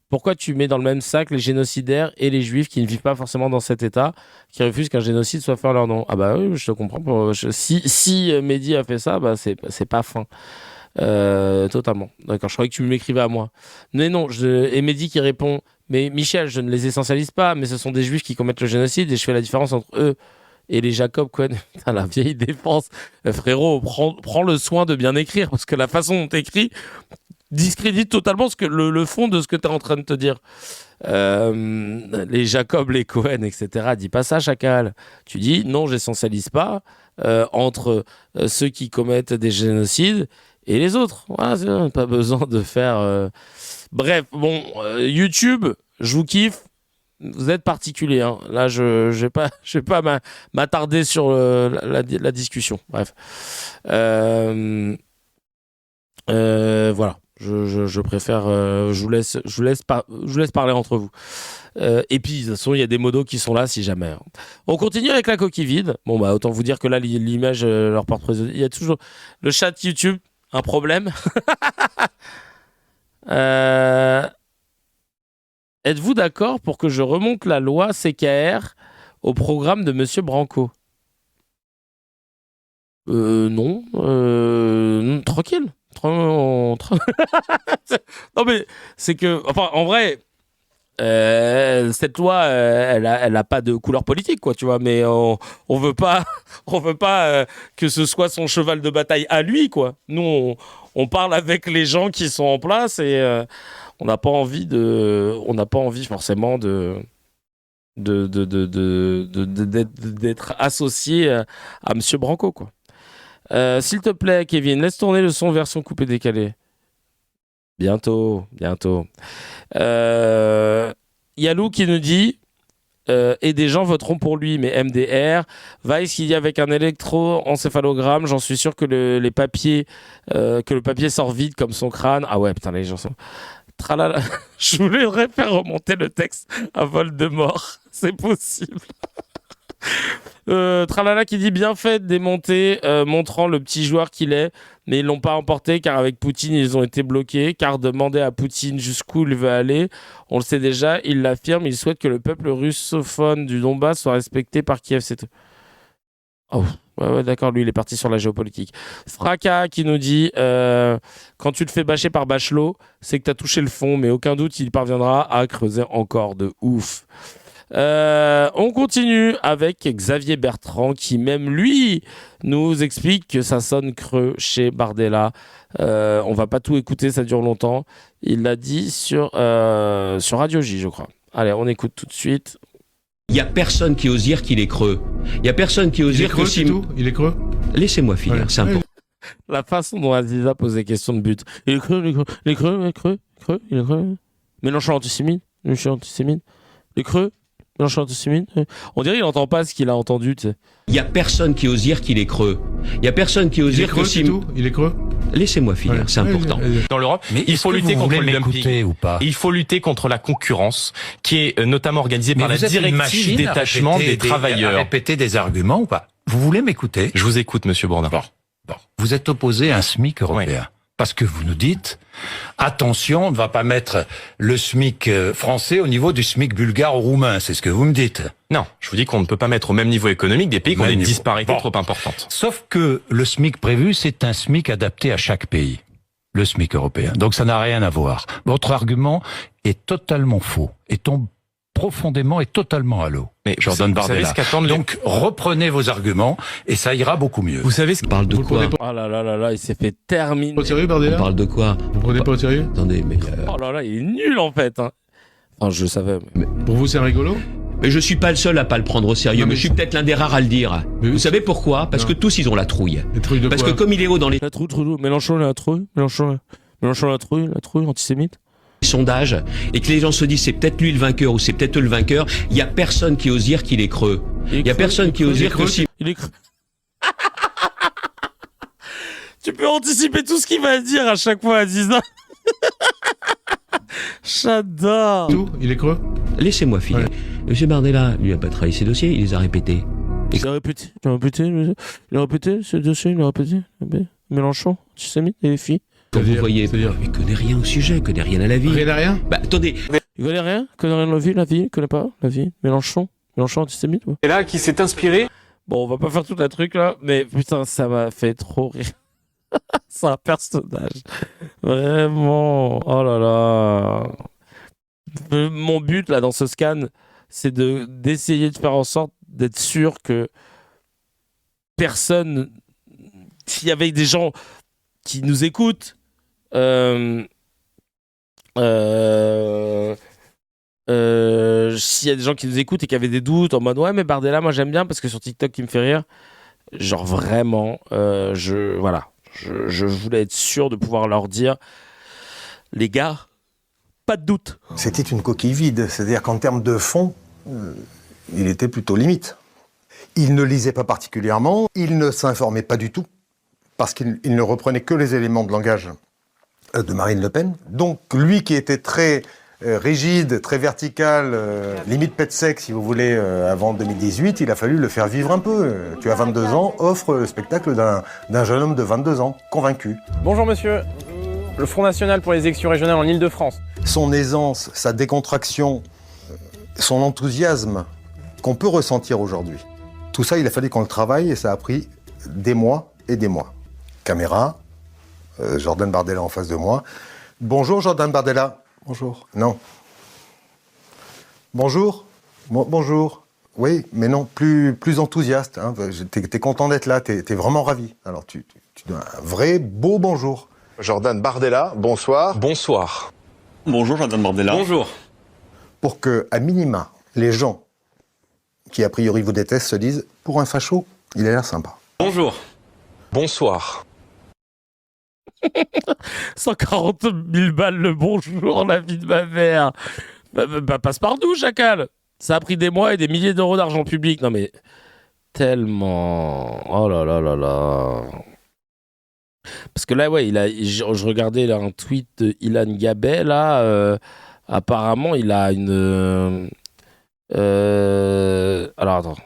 Pourquoi tu mets dans le même sac les génocidaires et les juifs qui ne vivent pas forcément dans cet état, qui refusent qu'un génocide soit fait en leur nom? Ah bah oui, je te comprends. Si Mehdi a fait ça, bah c'est pas fin. Totalement. D'accord, je croyais que tu m'écrivais à moi. Mais non, et Mehdi qui répond, mais Michel, je ne les essentialise pas, mais ce sont des juifs qui commettent le génocide et je fais la différence entre eux et les Jacob Cohen. Putain, la vieille défense. Frérot, prends le soin de bien écrire, parce que la façon dont t'écris discrédite totalement le fond de ce que tu es en train de te dire. Les Jacob, les Cohen, etc. Dis pas ça, chacal. Tu dis non, j'essentialise pas entre ceux qui commettent des génocides et les autres. Voilà, pas besoin de faire... Bref, bon, YouTube, je vous kiffe. Vous êtes particulier. Hein. Là, je vais pas m'attarder sur la discussion. Bref. Voilà. Je préfère, je vous laisse parler entre vous. Et puis, de toute façon, il y a des modos qui sont là si jamais. Hein. On continue avec la coquille vide. Bon, bah, autant vous dire que là, l'image leur porte préjudice. Il y a toujours le chat YouTube, un problème. Êtes-vous d'accord pour que je remonte la loi CKR au programme de Monsieur Branco? Non. Tranquille. Non mais c'est que, enfin, en vrai, cette loi, elle a pas de couleur politique, quoi, tu vois. Mais on veut pas que ce soit son cheval de bataille à lui, quoi. Nous, on parle avec les gens qui sont en place et on n'a pas envie forcément d'être associé à Monsieur Branco, quoi. S'il te plaît, Kevin, laisse tourner le son version coupé décalé. Bientôt. Yalou qui nous dit et des gens voteront pour lui, mais MDR, Vice qui dit avec un électroencéphalogramme, j'en suis sûr que le papier sort vide comme son crâne. Ah ouais, putain, les gens sont... Tralala. Je voulais faire remonter le texte à Voldemort. C'est possible. Tralala qui dit bien fait de démonter, montrant le petit joueur qu'il est, mais ils l'ont pas emporté car avec Poutine ils ont été bloqués, car demander à Poutine jusqu'où il veut aller, on le sait déjà, il l'affirme, il souhaite que le peuple russophone du Donbass soit respecté par Kiev, c'est tout. Oh, ouais, d'accord, lui il est parti sur la géopolitique. Fracas qui nous dit quand tu te fais bâcher par Bachelot, c'est que t'as touché le fond, mais aucun doute il parviendra à creuser encore de ouf. On continue avec Xavier Bertrand qui même lui nous explique que ça sonne creux chez Bardella. On va pas tout écouter, ça dure longtemps. Il l'a dit sur Radio J, je crois. Allez, on écoute tout de suite. Il y a personne qui ose dire qu'il est creux. Il y a personne qui ose dire que si... Il est creux. Laissez-moi finir, c'est important. La façon dont Aziza pose des questions de but. Il est creux, il est creux. Mélenchon antisémite. Il est creux. On dirait qu'il n'entend pas ce qu'il a entendu, tu sais. Il y a personne qui ose dire qu'il est creux. Il y a personne qui ose dire que si... Il est creux. Laissez-moi finir, c'est important. Dans l'Europe, il faut lutter contre le dumping. Ou pas il faut lutter contre la concurrence, qui est notamment organisée par la directive détachement des travailleurs. Répéter des arguments ou pas? Vous voulez m'écouter? Je vous écoute, Monsieur Bourdin. Bon. Vous êtes opposé à un SMIC européen. Oui. Parce que vous nous dites, attention, on ne va pas mettre le SMIC français au niveau du SMIC bulgare ou roumain. C'est ce que vous me dites. Non, je vous dis qu'on ne peut pas mettre au même niveau économique des pays qui ont des disparités trop importantes. Sauf que le SMIC prévu, c'est un SMIC adapté à chaque pays. Le SMIC européen. Donc ça n'a rien à voir. Votre argument est totalement faux et tombe profondément et totalement à l'eau. Mais Jordan Bardella. Donc reprenez vos arguments et ça ira beaucoup mieux. Vous savez ce qu'on parle de quoi? Oh là là là là, il s'est fait terminer. Pas sérieux, Bardella? On parle de quoi? Vous prenez pas au sérieux? Attendez, mais oh là là, il est nul en fait. Hein. Enfin, je savais. Mais... Pour vous, c'est rigolo? Mais je suis pas le seul à pas le prendre au sérieux, mais je suis peut-être l'un des rares à le dire. Vous savez pourquoi? Parce que tous ils ont la trouille. Parce que comme il est haut dans les... La trouille, Mélenchon la trouille, Mélenchon la trouille, antisémite. Sondages, et que les gens se disent c'est peut-être lui le vainqueur ou c'est peut-être eux le vainqueur, il y a personne qui ose dire qu'il est creux. Il y a personne qui ose dire que si... Il est creux. Tu peux anticiper tout ce qu'il va dire à chaque fois à 10 ans. J'adore. Il est creux? Laissez-moi finir. Ouais. Monsieur Bardella, lui a pas travaillé ses dossiers, il les a répétés. Il a répété ce dossier, il a répété. Mélenchon, antisémite, et les filles. Quand vous voyez, il connaît rien au sujet, il connaît rien à la vie. Rien à rien? Bah, attendez. Il connaît rien à la vie, il connaît pas la vie. Mélenchon antisémite. Ouais. Et là, qui s'est inspiré? Bon, on va pas faire tout le truc là, mais putain, ça m'a fait trop rire. C'est un personnage. Vraiment. Oh là là. Mon but là dans ce scan, c'est d'essayer de faire en sorte d'être sûr que personne, s'il y avait des gens qui nous écoutent, s'il y a des gens qui nous écoutent et qui avaient des doutes en mode ouais mais Bardella moi j'aime bien parce que sur TikTok il me fait rire, genre vraiment je voulais être sûr de pouvoir leur dire les gars, pas de doute. C'était une coquille vide, c'est-à-dire qu'en termes de fond il était plutôt limite. Il ne lisait pas particulièrement, il ne s'informait pas du tout parce qu'il ne reprenait que les éléments de langage de Marine Le Pen. Donc lui qui était très rigide, très vertical, limite pet sec si vous voulez, avant 2018, il a fallu le faire vivre un peu. Tu as 22 ans, offre le spectacle d'un jeune homme de 22 ans, convaincu. Bonjour monsieur, le Front National pour les élections régionales en Ile-de-France. Son aisance, sa décontraction, son enthousiasme qu'on peut ressentir aujourd'hui. Tout ça, il a fallu qu'on le travaille et ça a pris des mois et des mois. Caméra, Jordan Bardella en face de moi. Bonjour Jordan Bardella. Bonjour. Non. Bonjour. Bonjour. Oui, mais non, plus enthousiaste. Hein. T'es content d'être là, t'es vraiment ravi. Alors tu dois un vrai beau bonjour. Jordan Bardella, bonsoir. Bonsoir. Bonjour Jordan Bardella. Bonjour. Pour que, à minima, les gens qui a priori vous détestent se disent « Pour un facho, il a l'air sympa ». Bonjour. Bonsoir. 140 000 balles le bonjour, la vie de ma mère. Bah, passe par nous, chacal. Ça a pris des mois et des milliers d'euros d'argent public. Non mais, tellement... Oh là là là là. Parce que là, ouais, je regardais là, un tweet de Ilan Gabet, là, apparemment, il a une... Alors, attends.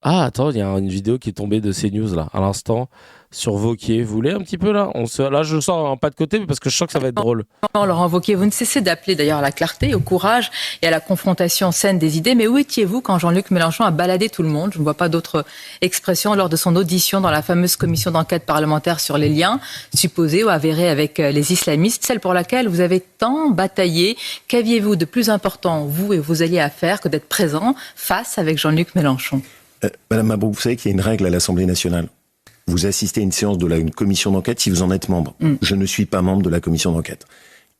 Ah, attends, il y a une vidéo qui est tombée de CNews, là, à l'instant, sur Wauquiez. Vous voulez un petit peu, là? Là, je sors un pas de côté, parce que je sens que ça va être drôle. Laurent Wauquiez, vous ne cessez d'appeler d'ailleurs à la clarté, au courage et à la confrontation saine des idées. Mais où étiez-vous quand Jean-Luc Mélenchon a baladé tout le monde? Je ne vois pas d'autre expression lors de son audition dans la fameuse commission d'enquête parlementaire sur les liens supposés ou avérés avec les islamistes, celle pour laquelle vous avez tant bataillé. Qu'aviez-vous de plus important, vous et vos alliés, à faire que d'être présent face avec Jean-Luc Mélenchon? Madame Mabrouk, vous savez qu'il y a une règle à l'Assemblée nationale. Vous assistez à une séance de une commission d'enquête si vous en êtes membre. Je ne suis pas membre de la commission d'enquête.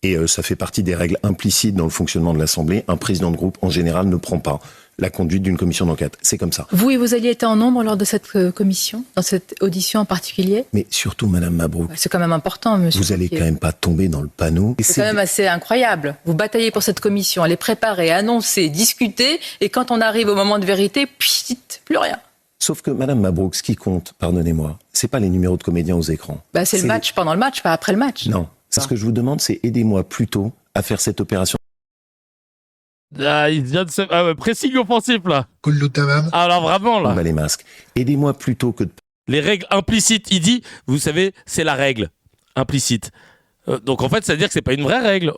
Et ça fait partie des règles implicites dans le fonctionnement de l'Assemblée. Un président de groupe, en général, ne prend pas la conduite d'une commission d'enquête. C'est comme ça. Vous et vos alliés étaient en nombre lors de cette commission, dans cette audition en particulier? Mais surtout, Madame Mabrouk. C'est quand même important, monsieur. Vous allez quand même pas tomber dans le panneau. C'est quand même assez incroyable. Vous bataillez pour cette commission, elle est préparée, annoncée, discutée, et quand on arrive au moment de vérité, plus rien. Sauf que, Madame Mabrouk, ce qui compte, pardonnez-moi, c'est pas les numéros de comédiens aux écrans. C'est le match, pendant le match, pas après le match. Non. Ce que je vous demande, c'est aidez-moi plutôt à faire cette opération. Ah, il vient de se... pressing offensif, là. Alors, vraiment, là. Les masques. Aidez-moi plutôt que de... Les règles implicites, il dit, vous savez, c'est la règle implicite. Donc, en fait, ça veut dire que c'est pas une vraie règle.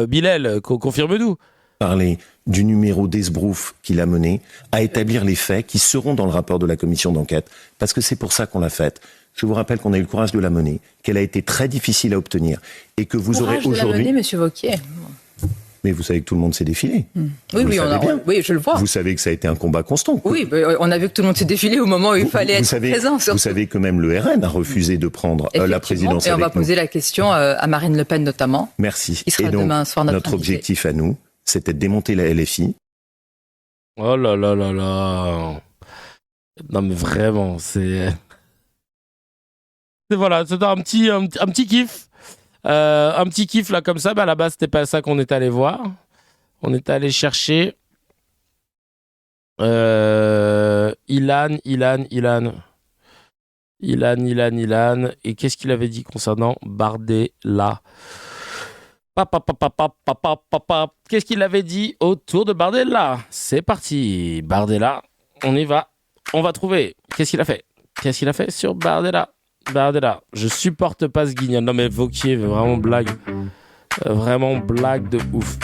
Bilal, confirme-nous. Parler du numéro d'esbrouf qu'il a mené, à établir les faits qui seront dans le rapport de la commission d'enquête, parce que c'est pour ça qu'on l'a faite. Je vous rappelle qu'on a eu le courage de la mener, qu'elle a été très difficile à obtenir, et que vous aurez aujourd'hui... Courage de la mener, Monsieur Wauquiez. Mais vous savez que tout le monde s'est défilé. Oui, je le vois. Vous savez que ça a été un combat constant. Oui, on a vu que tout le monde s'est défilé au moment où il fallait être présent. Vous savez que même le RN a refusé de prendre la présidence. Et on va poser la question à Marine Le Pen notamment. Merci. Qui sera et donc, demain soir notre objectif à nous, c'était de démonter la LFI. Oh là là là là. Non mais vraiment, c'est voilà, c'est un petit kiff. Un petit kiff là comme ça, à la base c'était pas ça qu'on est allé voir. On est allé chercher Ilan. Et qu'est-ce qu'il avait dit concernant Bardella? Qu'est-ce qu'il avait dit autour de Bardella? C'est parti, Bardella, on y va, on va trouver. Qu'est-ce qu'il a fait sur Bardella? Je supporte pas ce guignol. Non mais Wauquiez, vraiment blague de ouf.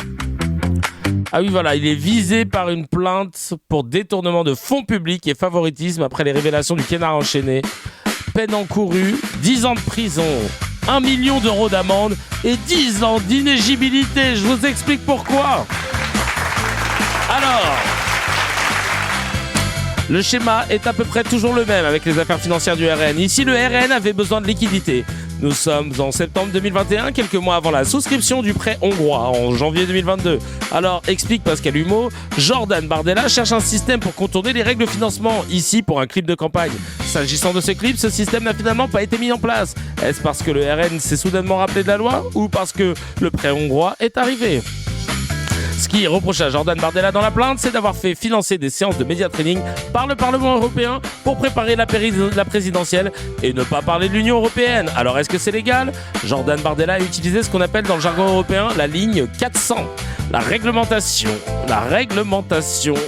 Ah oui, voilà, il est visé par une plainte pour détournement de fonds publics et favoritisme après les révélations du Canard enchaîné. Peine encourue, 10 ans de prison, 1 million d'euros d'amende et 10 ans d'inéligibilité. Je vous explique pourquoi. Alors, le schéma est à peu près toujours le même avec les affaires financières du RN. Ici, le RN avait besoin de liquidité. Nous sommes en septembre 2021, quelques mois avant la souscription du prêt hongrois en janvier 2022. Alors, explique Pascal Humeau, Jordan Bardella cherche un système pour contourner les règles de financement, ici pour un clip de campagne. S'agissant de ce clip, ce système n'a finalement pas été mis en place. Est-ce parce que le RN s'est soudainement rappelé de la loi ou parce que le prêt hongrois est arrivé ? Ce qui est reproché à Jordan Bardella dans la plainte, c'est d'avoir fait financer des séances de média training par le Parlement européen pour préparer la présidentielle et ne pas parler de l'Union européenne. Alors est-ce que c'est légal ? Jordan Bardella a utilisé ce qu'on appelle dans le jargon européen la ligne 400. La réglementation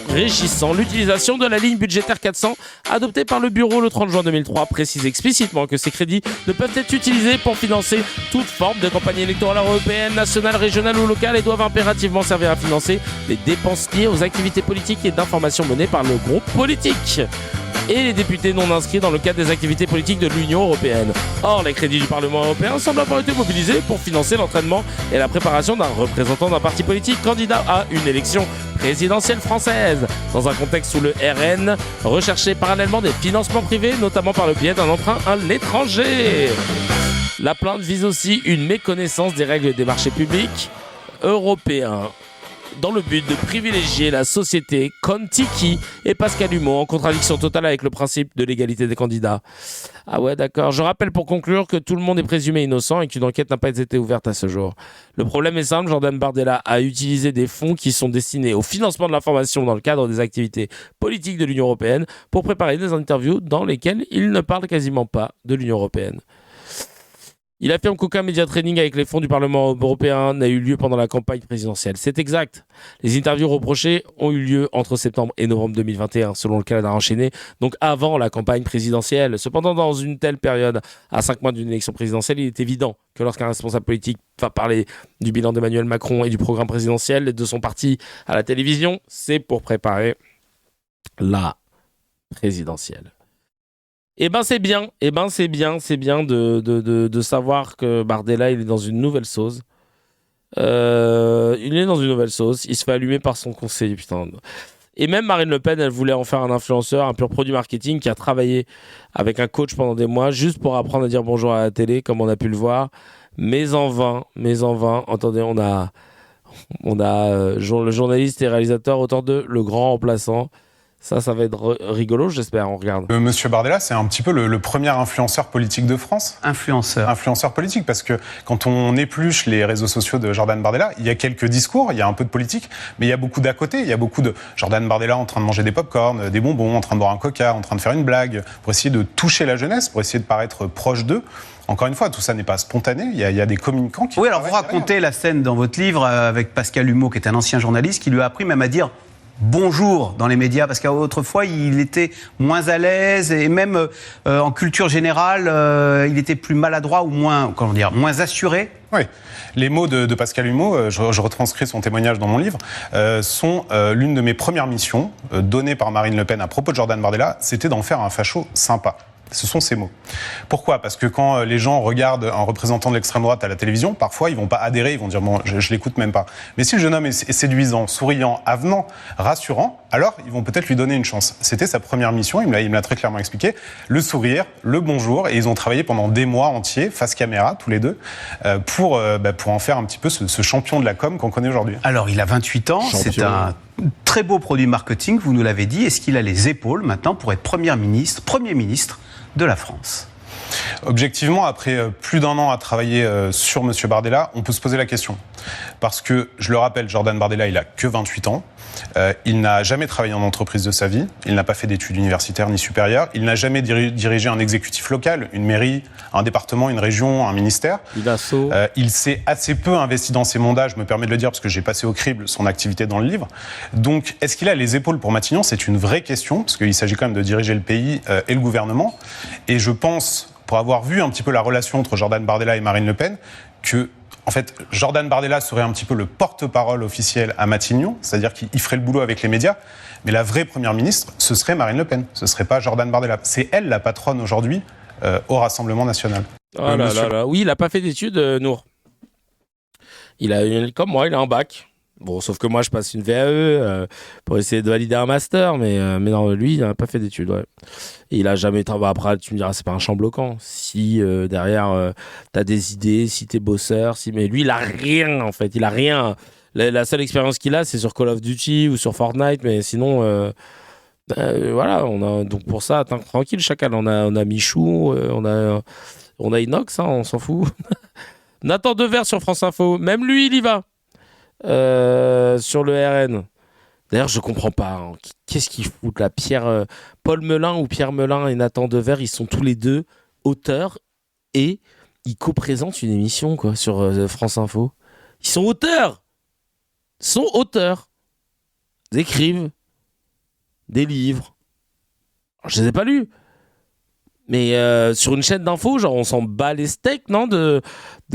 régissant l'utilisation de la ligne budgétaire 400 adoptée par le bureau le 30 juin 2003 précise explicitement que ces crédits ne peuvent être utilisés pour financer toute forme de campagne électorale européenne, nationale, régionale ou locale et doivent impérativement servir à financer les dépenses liées aux activités politiques et d'information menées par le groupe politique et les députés non inscrits dans le cadre des activités politiques de l'Union européenne. Or, les crédits du Parlement européen semblent avoir été mobilisés pour financer l'entraînement et la préparation d'un représentant d'un parti politique candidat à une élection présidentielle française, dans un contexte où le RN recherchait parallèlement des financements privés, notamment par le biais d'un emprunt à l'étranger. La plainte vise aussi une méconnaissance des règles des marchés publics européens, dans le but de privilégier la société Kontiki et Pascal Humeau, en contradiction totale avec le principe de l'égalité des candidats. Ah ouais, d'accord. Je rappelle pour conclure que tout le monde est présumé innocent et qu'une enquête n'a pas été ouverte à ce jour. Le problème est simple, Jordan Bardella a utilisé des fonds qui sont destinés au financement de l'information dans le cadre des activités politiques de l'Union européenne pour préparer des interviews dans lesquelles il ne parle quasiment pas de l'Union européenne. Il affirme qu'aucun média training avec les fonds du Parlement européen n'a eu lieu pendant la campagne présidentielle. C'est exact. Les interviews reprochées ont eu lieu entre septembre et novembre 2021, selon le Canada enchaîné, donc avant la campagne présidentielle. Cependant, dans une telle période, à 5 mois d'une élection présidentielle, il est évident que lorsqu'un responsable politique va parler du bilan d'Emmanuel Macron et du programme présidentiel et de son parti à la télévision, c'est pour préparer la présidentielle. Eh ben c'est bien de savoir que Bardella il est dans une nouvelle sauce. Il se fait allumer par son conseiller, putain. Et même Marine Le Pen, elle voulait en faire un influenceur, un pur produit marketing qui a travaillé avec un coach pendant des mois juste pour apprendre à dire bonjour à la télé, comme on a pu le voir. Mais en vain. Attendez, on a le journaliste et réalisateur, auteur de Le Grand Remplaçant. Ça va être rigolo, j'espère, on regarde. Monsieur Bardella, c'est un petit peu le premier influenceur politique de France. Influenceur politique, parce que quand on épluche les réseaux sociaux de Jordan Bardella, il y a quelques discours, il y a un peu de politique, mais il y a beaucoup d'à côté. Il y a beaucoup de Jordan Bardella en train de manger des pop-corn, des bonbons, en train de boire un coca, en train de faire une blague, pour essayer de toucher la jeunesse, pour essayer de paraître proche d'eux. Encore une fois, tout ça n'est pas spontané, il y a des communicants qui... Oui, alors vous racontez la scène dans votre livre avec Pascal Humeau, qui est un ancien journaliste, qui lui a appris même à dire bonjour dans les médias, parce qu'autrefois il était moins à l'aise, et même en culture générale, il était plus maladroit ou moins assuré. Oui, les mots de Pascal Humeau, je retranscris son témoignage dans mon livre, sont l'une de mes premières missions données par Marine Le Pen à propos de Jordan Bardella, c'était d'en faire un facho sympa. Ce sont ces mots. Pourquoi ? Parce que quand les gens regardent un représentant de l'extrême droite à la télévision, parfois ils vont pas adhérer, ils vont dire bon, je l'écoute même pas. Mais si le jeune homme est séduisant, souriant, avenant, rassurant, alors ils vont peut-être lui donner une chance. C'était sa première mission, il me l'a très clairement expliqué. Le sourire, le bonjour, et ils ont travaillé pendant des mois entiers, face caméra, tous les deux, pour en faire un petit peu ce champion de la com qu'on connaît aujourd'hui. Alors il a 28 ans, c'est un très beau produit marketing, vous nous l'avez dit. Est-ce qu'il a les épaules maintenant pour être Premier ministre de la France ? Objectivement, après plus d'un an à travailler sur Monsieur Bardella, on peut se poser la question. Parce que, je le rappelle, Jordan Bardella, il a que 28 ans. Il n'a jamais travaillé en entreprise de sa vie. Il n'a pas fait d'études universitaires ni supérieures. Il n'a jamais dirigé un exécutif local, une mairie, un département, une région, un ministère. Il s'est assez peu investi dans ces mandats, je me permets de le dire parce que j'ai passé au crible son activité dans le livre. Donc, est-ce qu'il a les épaules pour Matignon ? C'est une vraie question, parce qu'il s'agit quand même de diriger le pays et le gouvernement. Et je pense, pour avoir vu un petit peu la relation entre Jordan Bardella et Marine Le Pen, que en fait, Jordan Bardella serait un petit peu le porte-parole officiel à Matignon, c'est-à-dire qu'il ferait le boulot avec les médias, mais la vraie première ministre, ce serait Marine Le Pen, ce serait pas Jordan Bardella. C'est elle la patronne aujourd'hui au Rassemblement national. Oh là. Oui, il a pas fait d'études, Nour. Comme moi, il a un bac. Bon, sauf que moi, je passe une VAE pour essayer de valider un master, mais non, lui, il n'a pas fait d'études. Ouais. Et il a jamais travaillé. Après, tu me diras, c'est pas un champ bloquant. Si derrière, t'as des idées, si t'es bosseur, mais lui, il a rien en fait. Il a rien. La seule expérience qu'il a, c'est sur Call of Duty ou sur Fortnite, mais sinon, voilà. Donc pour ça, tranquille, Chacal. On a Michou, on a Inox, hein, on s'en fout. Nathan Devers sur France Info, même lui, il y va. Sur le RN. D'ailleurs, je comprends pas. Hein. Qu'est-ce qu'ils foutent là ? Paul Melun ou Pierre Melun et Nathan Devers, ils sont tous les deux auteurs et ils co-présentent une émission sur France Info. Ils sont auteurs. Ils écrivent des livres. Alors, je les ai pas lus. Mais sur une chaîne d'info, genre on s'en bat les steaks, non, de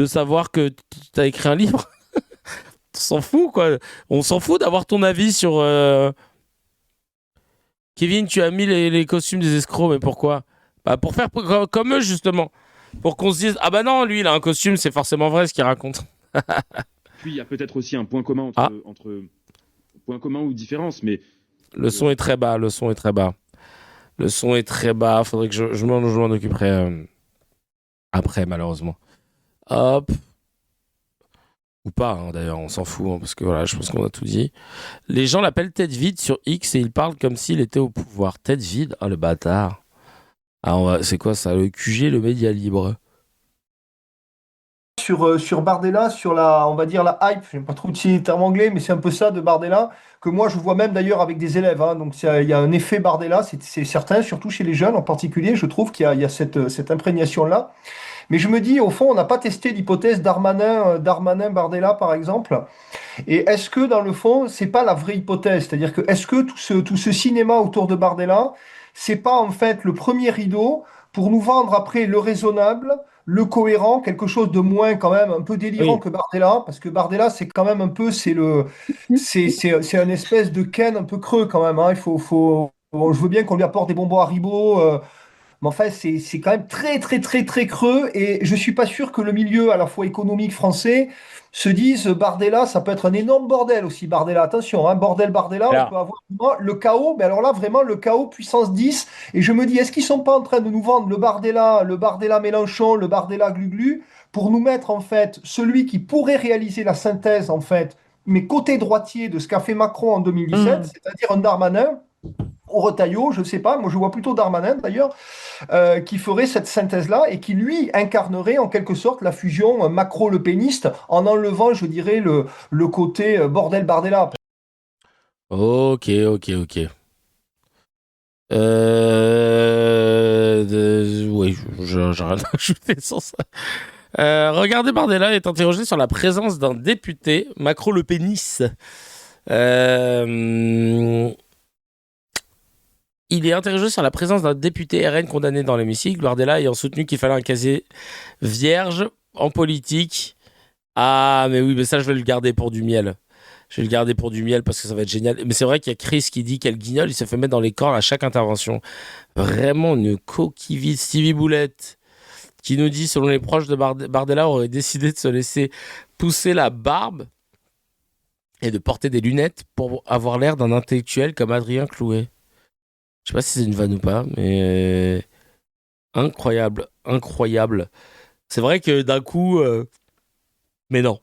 savoir que tu as écrit un livre. On s'en fout, quoi. On s'en fout d'avoir ton avis sur... Kevin, tu as mis les costumes des escrocs, mais pourquoi ? Pour faire comme eux, justement. Pour qu'on se dise, ah bah non, lui, il a un costume, c'est forcément vrai ce qu'il raconte. Puis, il y a peut-être aussi un point commun entre point commun ou différence, mais... Le son est très bas. Faudrait que je m'en occuperai après, malheureusement. Hop. Ou pas, hein, d'ailleurs, on s'en fout, hein, parce que voilà, je pense qu'on a tout dit. Les gens l'appellent tête vide sur X et ils parlent comme s'il était au pouvoir. Tête vide ? Ah, le bâtard. Ah, c'est quoi ça ? Le QG, le média libre. Sur Bardella, sur on va dire la hype, je n'aime pas trop utiliser le terme anglais, mais c'est un peu ça de Bardella, que moi je vois même d'ailleurs avec des élèves. Hein, donc il y a un effet Bardella, c'est certain, surtout chez les jeunes en particulier, je trouve qu'il y a cette imprégnation-là. Mais je me dis, au fond, on n'a pas testé l'hypothèse Darmanin-Bardella, par exemple. Et est-ce que, dans le fond, c'est pas la vraie hypothèse ? C'est-à-dire que, est-ce que tout ce cinéma autour de Bardella, c'est pas, en fait, le premier rideau pour nous vendre après le raisonnable, le cohérent, quelque chose de moins, quand même, un peu délirant que Bardella, parce que Bardella, c'est quand même un peu, c'est un espèce de Ken un peu creux, quand même, hein. Je veux bien qu'on lui apporte des bonbons Haribo, mais enfin, c'est quand même très, très, très, très creux. Et je ne suis pas sûr que le milieu, à la fois économique français, se dise Bardella, ça peut être un énorme bordel aussi. Bardella, attention, hein, Bardella, on peut avoir vraiment le chaos. Mais alors là, vraiment, le chaos puissance 10. Et je me dis, est-ce qu'ils ne sont pas en train de nous vendre le Bardella Mélenchon, le Bardella Gluglu, pour nous mettre, en fait, celui qui pourrait réaliser la synthèse, en fait, mais côté droitier de ce qu'a fait Macron en 2017, c'est-à-dire un Darmanin au Retailleau, je sais pas, moi je vois plutôt Darmanin d'ailleurs, qui ferait cette synthèse-là et qui lui incarnerait en quelque sorte la fusion macro-lepéniste en enlevant, je dirais, le côté bordel-bardella. Ok. Oui, j'ai rien à ajouter sur ça. Regardez, Bardella est interrogé sur la présence d'un député Macron-Le Pénis. Il est interrogé sur la présence d'un député RN condamné dans l'hémicycle. Bardella ayant soutenu qu'il fallait un casier vierge en politique. Ah, mais oui, mais ça, je vais le garder pour du miel. Je vais le garder pour du miel parce que ça va être génial. Mais c'est vrai qu'il y a Chris qui dit qu'elle guignole. Il se fait mettre dans les cornes à chaque intervention. Vraiment une coquille vide. Stevie Boulette qui nous dit, selon les proches de Bardella, aurait décidé de se laisser pousser la barbe et de porter des lunettes pour avoir l'air d'un intellectuel comme Adrien Clouet. Je sais pas si c'est une vanne ou pas, mais incroyable. C'est vrai que d'un coup, mais non.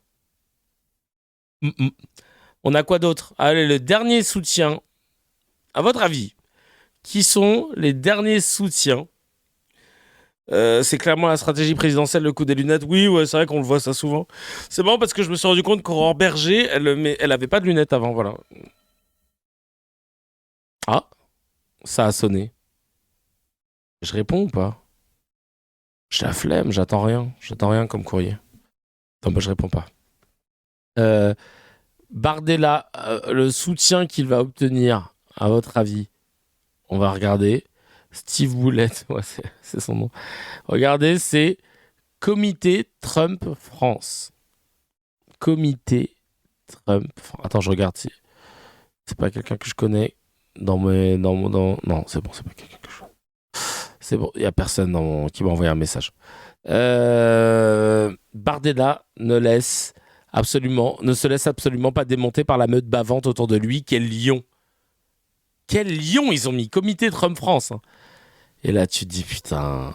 On a quoi d'autre? Allez, le dernier soutien. À votre avis, qui sont les derniers soutiens? C'est clairement la stratégie présidentielle, le coup des lunettes. Oui, ouais, c'est vrai qu'on le voit ça souvent. C'est marrant parce que je me suis rendu compte qu'Aurore Berger, elle avait pas de lunettes avant, voilà. Ah, ça a sonné. Je réponds ou pas? J'ai la flemme, j'attends rien comme courrier. Non, bah je réponds pas. Bardella, le soutien qu'il va obtenir, à votre avis, on va regarder. Steve Boulette, ouais, c'est son nom. Regardez, c'est Comité Trump France. Comité Trump. Attends, je regarde si c'est pas quelqu'un que je connais non, c'est bon, c'est pas quelqu'un que je connais. C'est bon, il y a personne qui m'a envoyé un message. Bardella ne se laisse absolument pas démonter par la meute bavante autour de lui. Quel lion ils ont mis, Comité Trump France. Hein. Et là, tu te dis, putain...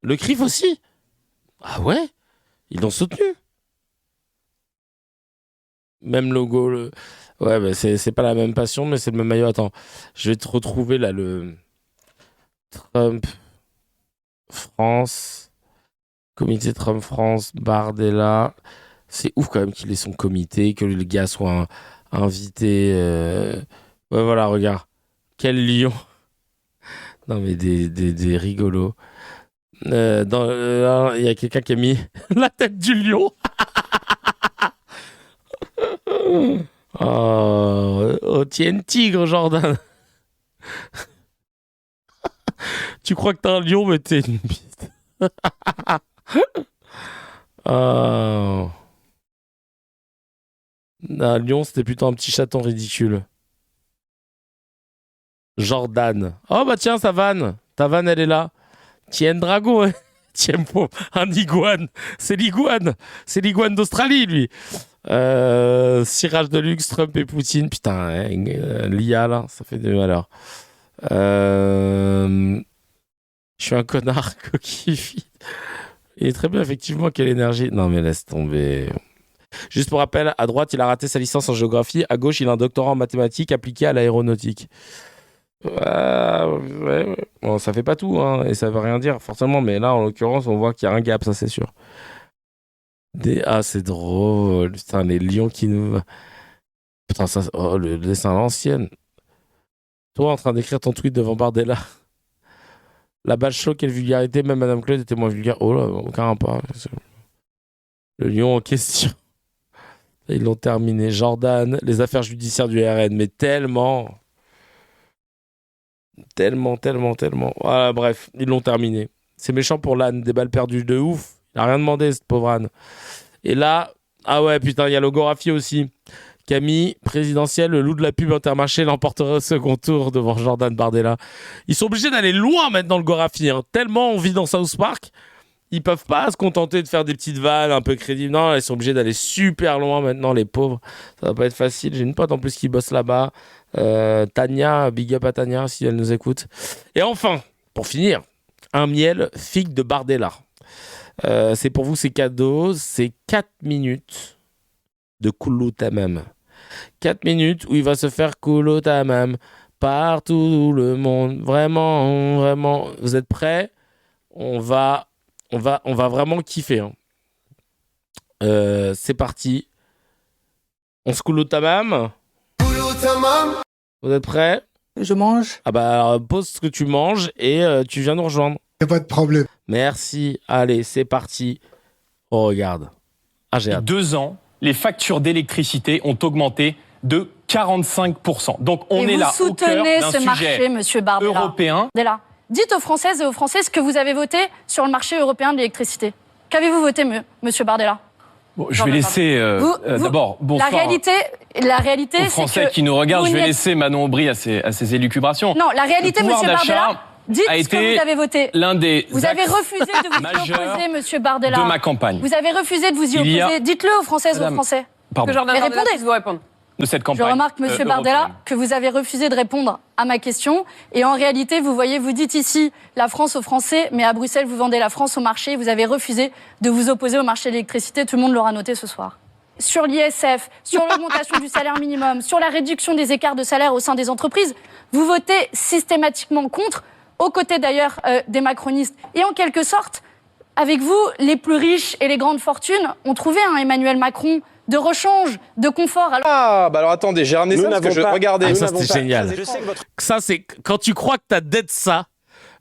Le CRIF aussi? Ah ouais? Ils l'ont soutenu. Même logo. Ouais, bah c'est pas la même passion, mais c'est le même maillot. Attends, je vais te retrouver là, le... Trump France... Comité Trump France, Bardella... C'est ouf quand même qu'il ait son comité, que le gars soit invité... Ouais, voilà, regarde. Quel lion! Non, mais des rigolos. Il y a quelqu'un qui a mis la tête du lion. Oh, tiens, tigre, Jordan. Tu crois que t'es un lion, mais t'es une bite. Oh. Un lion, c'était plutôt un petit chaton ridicule. Jordan. Oh bah tiens, sa vanne. Ta vanne, elle est là. Tiens, dragon. Hein. Tiens, un iguane. C'est l'iguane. C'est l'iguane d'Australie, lui. Cirage de luxe, Trump et Poutine. Putain, l'IA, là, ça fait des malheurs. Je suis un connard, coquille vide. Il est très bien, effectivement, quelle énergie. Non, mais laisse tomber. Juste pour rappel, à droite, il a raté sa licence en géographie. À gauche, il a un doctorat en mathématiques appliqué à l'aéronautique. Ouais. Bon, ça fait pas tout, hein, et ça veut rien dire, forcément, mais là, en l'occurrence, on voit qu'il y a un gap, ça, c'est sûr. Ah, c'est drôle. Putain, les lions qui nous... Putain, ça... Oh, le dessin à l'ancienne. Toi, en train d'écrire ton tweet devant Bardella. La balle chaude, quelle vulgarité. Même Madame Claude était moins vulgaire. Oh là, aucun rapport. Le lion en question. Ils l'ont terminé. Jordan, les affaires judiciaires du RN. Mais tellement. Voilà, bref, ils l'ont terminé. C'est méchant pour l'âne. Des balles perdues de ouf. Il a rien demandé, cette pauvre âne. Et là, ah ouais, putain, il y a le Gorafi aussi. Camille, présidentielle, le loup de la pub Intermarché l'emporterait au second tour devant Jordan Bardella. Ils sont obligés d'aller loin maintenant, le Gorafi. Hein. Tellement on vit dans South Park, ils peuvent pas se contenter de faire des petites vannes un peu crédibles. Non, ils sont obligés d'aller super loin maintenant, les pauvres. Ça va pas être facile. J'ai une pote en plus qui bosse là-bas. Tania, big up à Tania si elle nous écoute. Et enfin, pour finir, un miel figue de Bardella. C'est pour vous, c'est cadeau. C'est 4 minutes de Kouloutamam. 4 minutes où il va se faire Kouloutamam partout le monde. Vraiment, vraiment. Vous êtes prêts? On va vraiment kiffer. Hein. C'est parti. On se coule au tamam. Vous êtes prêts? Je mange. Ah bah alors, pose ce que tu manges et tu viens nous rejoindre. Y a pas de problème. Merci. Allez, c'est parti. Oh, regarde. Ah, j'ai hâte. 2 ans, les factures d'électricité ont augmenté de 45%. Donc on est là au cœur soutenez d'un ce sujet marché, monsieur Bardella. européen. Dites aux Françaises et aux Français ce que vous avez voté sur le marché européen de l'électricité. Qu'avez-vous voté, monsieur Bardella? Bon, je vais laisser d'abord bonsoir la réalité, aux Français qui nous regardent. Je vais laisser Manon Aubry à ses élucubrations. Non, la réalité, monsieur Bardella, dites a ce que vous avez voté. L'un des vous avez refusé de vous y opposer, monsieur Bardella. De ma campagne. Vous avez refusé de vous y opposer. Dites-le aux Françaises et aux Français. Pardon. Mais répondez. Vous répondre. De cette campagne. Je remarque, monsieur Bardella, que vous avez refusé de répondre à ma question. Et en réalité, vous voyez, vous dites ici la France aux Français, mais à Bruxelles, vous vendez la France au marché. Vous avez refusé de vous opposer au marché de l'électricité. Tout le monde l'aura noté ce soir. Sur l'ISF, sur l'augmentation du salaire minimum, sur la réduction des écarts de salaire au sein des entreprises, vous votez systématiquement contre, aux côtés d'ailleurs des macronistes. Et en quelque sorte, avec vous, les plus riches et les grandes fortunes ont trouvé un Emmanuel Macron de rechange, de confort. Alors attendez, j'ai ramené ça parce que regardez. Ah, ça c'était génial. Ça c'est quand tu crois que t'as dead ça.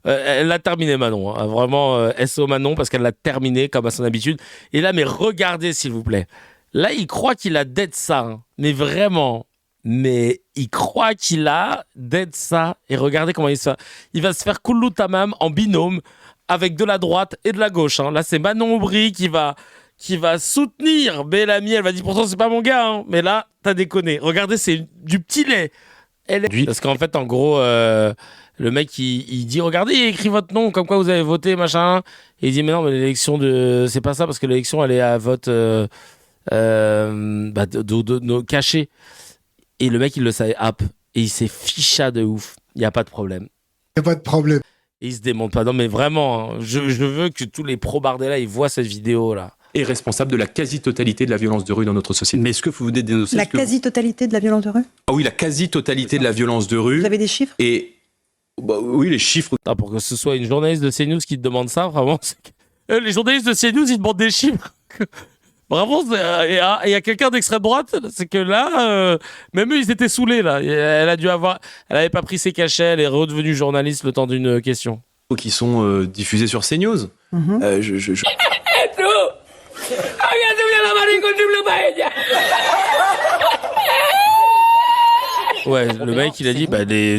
Elle l'a terminé Manon, hein. Vraiment SO Manon parce qu'elle l'a terminé comme à son habitude. Et là mais regardez s'il vous plaît. Là il croit qu'il a dead ça, hein. Mais vraiment. Mais il croit qu'il a dead ça. Et regardez comment il va se faire Koulou Tamam en binôme avec de la droite et de la gauche. Hein. Là c'est Manon Aubry qui va soutenir Bellamy. Elle va dire pourtant c'est pas mon gars, hein. Mais là t'as déconné. Regardez, c'est du petit lait. Parce qu'en fait en gros le mec il dit regardez, il écrit votre nom comme quoi vous avez voté machin. Et il dit mais non, mais l'élection c'est pas ça parce que l'élection elle est à vote caché. Et le mec il le savait et il s'est ficha de ouf. Il y a pas de problème. Y a pas de problème. Et il se démonte pas. Non mais vraiment, hein, je veux que tous les pro Bardella ils voient cette vidéo là. Est responsable de la quasi-totalité de la violence de rue dans notre société. Mais est-ce que vous venez de dénoncer la quasi-totalité de la violence de rue? Ah oui, la quasi-totalité de la violence de rue. Vous avez des chiffres? Et oui, les chiffres. Ah, pour que ce soit une journaliste de CNews qui te demande ça, vraiment, les journalistes de CNews ils demandent des chiffres. Vraiment, il y a quelqu'un d'extrême droite, c'est que là, même eux ils étaient saoulés là. Elle avait pas pris ses cachets, elle est redevenue journaliste le temps d'une question. Qui sont diffusés sur CNews. Ouais, le mec il a dit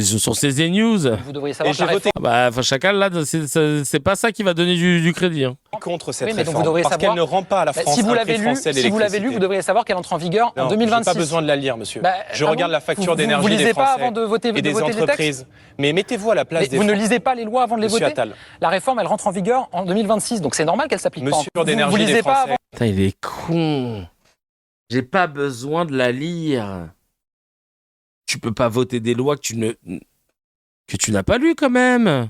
sur ces news. Vous devriez savoir que Chacal là, c'est pas ça qui va donner du crédit. Hein. Contre cette oui, mais réforme, donc vous parce qu'elle ne rend pas à la France si vous l'avez lu, vous devriez savoir qu'elle entre en vigueur en 2026. Je n'ai pas besoin de la lire, monsieur. Je regarde la facture d'énergie des Français pas avant de voter, et des entreprises. Mais mettez-vous à la place des Vous ne lisez pas les lois avant de les voter. Attal. La réforme, elle rentre en vigueur en 2026, donc c'est normal qu'elle s'applique pas. Monsieur d'énergie des Français. Pas avant. Putain, il est con. J'ai pas besoin de la lire. Tu peux pas voter des lois que tu n'as pas lues quand même.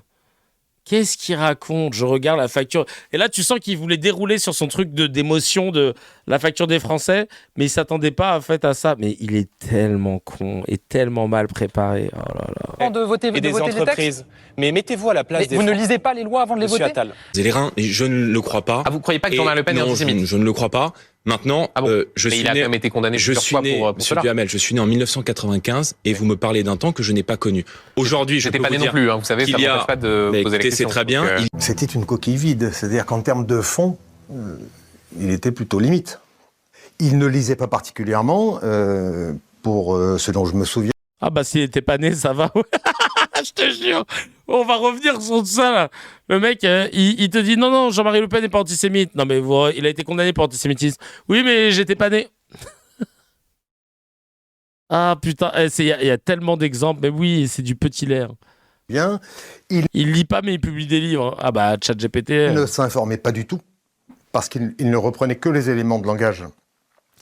Qu'est-ce qu'il raconte? Je regarde la facture. Et là, tu sens qu'il voulait dérouler sur son truc d'émotion de la facture des Français, mais il s'attendait pas en fait à ça. Mais il est tellement con et tellement mal préparé. Oh là là. De voter, et des entreprises. Mais mettez-vous à la place des Vous Français. ne lisez pas les lois avant de les voter. Attal. Les reins, je ne le crois pas. Ah, vous croyez pas que Jean-Marie Le Pen est antisémite? Je ne le crois pas. Maintenant, je suis né. Été condamné Monsieur Duhamel, je suis né en 1995 et vous me parlez d'un temps que je n'ai pas connu. Aujourd'hui, je peux pas vous né dire non plus, hein, vous savez, ça m'empêche pas de poser la question. C'est très bien. C'était une coquille vide, c'est-à-dire qu'en termes de fond, il était plutôt limite. Il ne lisait pas particulièrement, pour ce dont je me souviens. Ah bah s'il était pas né, ça va. Je te jure. On va revenir sur ça là. Le mec, il te dit non, Jean-Marie Le Pen n'est pas antisémite. Non mais il a été condamné pour antisémitisme. Oui mais j'étais pas né. Ah putain, il y a tellement d'exemples. Mais oui, c'est du petit lait. Bien. Il lit pas mais il publie des livres. Ah bah ChatGPT. Il ne s'informait pas du tout parce qu'il ne reprenait que les éléments de langage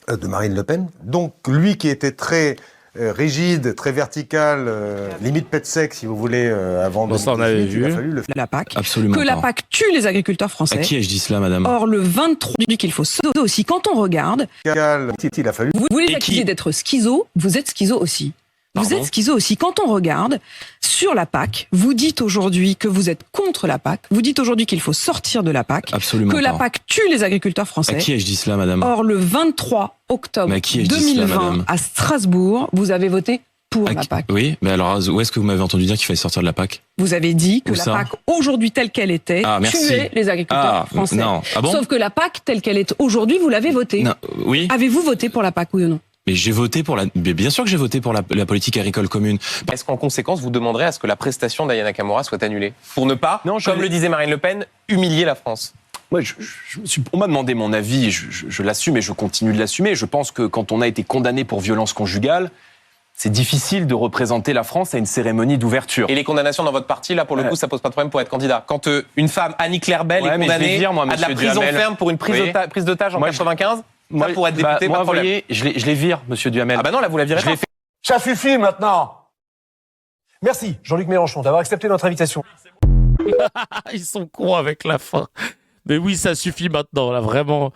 de Marine Le Pen. Donc lui qui était très rigide, très vertical, limite pet sec si vous voulez, avant de... Ça on avait vu. La PAC. Absolument que pas. La PAC tue les agriculteurs français. À qui ai-je dit cela, madame? Or, le 23 dit qu'il faut sauver aussi. Quand on regarde, il a fallu... vous les accusez d'être schizo, vous êtes schizo aussi. Vous êtes schizo aussi. Quand on regarde sur la PAC, vous dites aujourd'hui que vous êtes contre la PAC. Vous dites aujourd'hui qu'il faut sortir de la PAC. Absolument que la pas. PAC tue les agriculteurs français. À qui ai-je dit cela, madame? Or, le 23 octobre Mais à qui ai-je dit cela, 2020, madame à Strasbourg, vous avez voté pour la PAC. Oui, mais alors où est-ce que vous m'avez entendu dire qu'il fallait sortir de la PAC? Vous avez dit que Où la ça PAC, aujourd'hui telle qu'elle était, merci. tuait les agriculteurs français. Non. Ah bon? Sauf que la PAC, telle qu'elle est aujourd'hui, vous l'avez votée. Non, oui. Avez-vous voté pour la PAC, oui ou non? Mais j'ai voté pour mais bien sûr que j'ai voté pour la politique agricole commune. Est-ce qu'en conséquence, vous demanderez à ce que la prestation d'Aya Nakamura soit annulée? Pour ne pas, comme le disait Marine Le Pen, humilier la France? Moi, on m'a demandé mon avis, je l'assume et je continue de l'assumer. Je pense que quand on a été condamné pour violence conjugale, c'est difficile de représenter la France à une cérémonie d'ouverture. Et les condamnations dans votre parti, là, pour le coup, ça pose pas de problème pour être candidat. Quand une femme, Annie-Claire Bell, est condamnée à de la prison ferme pour une prise d'otage en 95, ça pourrait être député, pas de problème. Voyez, je les vire, monsieur Duhamel. Ah bah non, là, vous la virez pas. Ça suffit maintenant. Merci, Jean-Luc Mélenchon, d'avoir accepté notre invitation. Ils sont cons avec la fin. Mais oui, ça suffit maintenant, là, vraiment.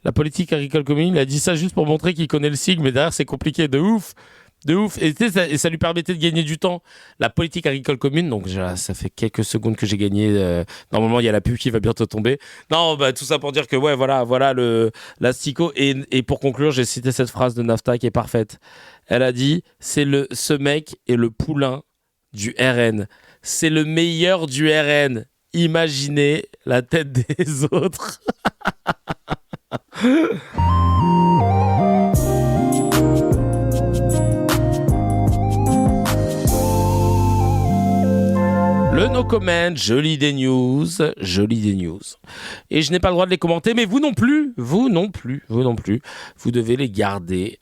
La politique agricole commune, il a dit ça juste pour montrer qu'il connaît le sigle, mais derrière, c'est compliqué de ouf. De ouf. Et ça lui permettait de gagner du temps. La politique agricole commune, donc ça fait quelques secondes que j'ai gagné. Normalement, il y a la pub qui va bientôt tomber. Non, tout ça pour dire que, ouais, voilà l'asticot. Et pour conclure, j'ai cité cette phrase de Nafta qui est parfaite. Elle a dit, ce mec est le poulain du RN. C'est le meilleur du RN. Imaginez la tête des autres. Le no comment, je lis des news. Et je n'ai pas le droit de les commenter, mais vous non plus. Vous devez les garder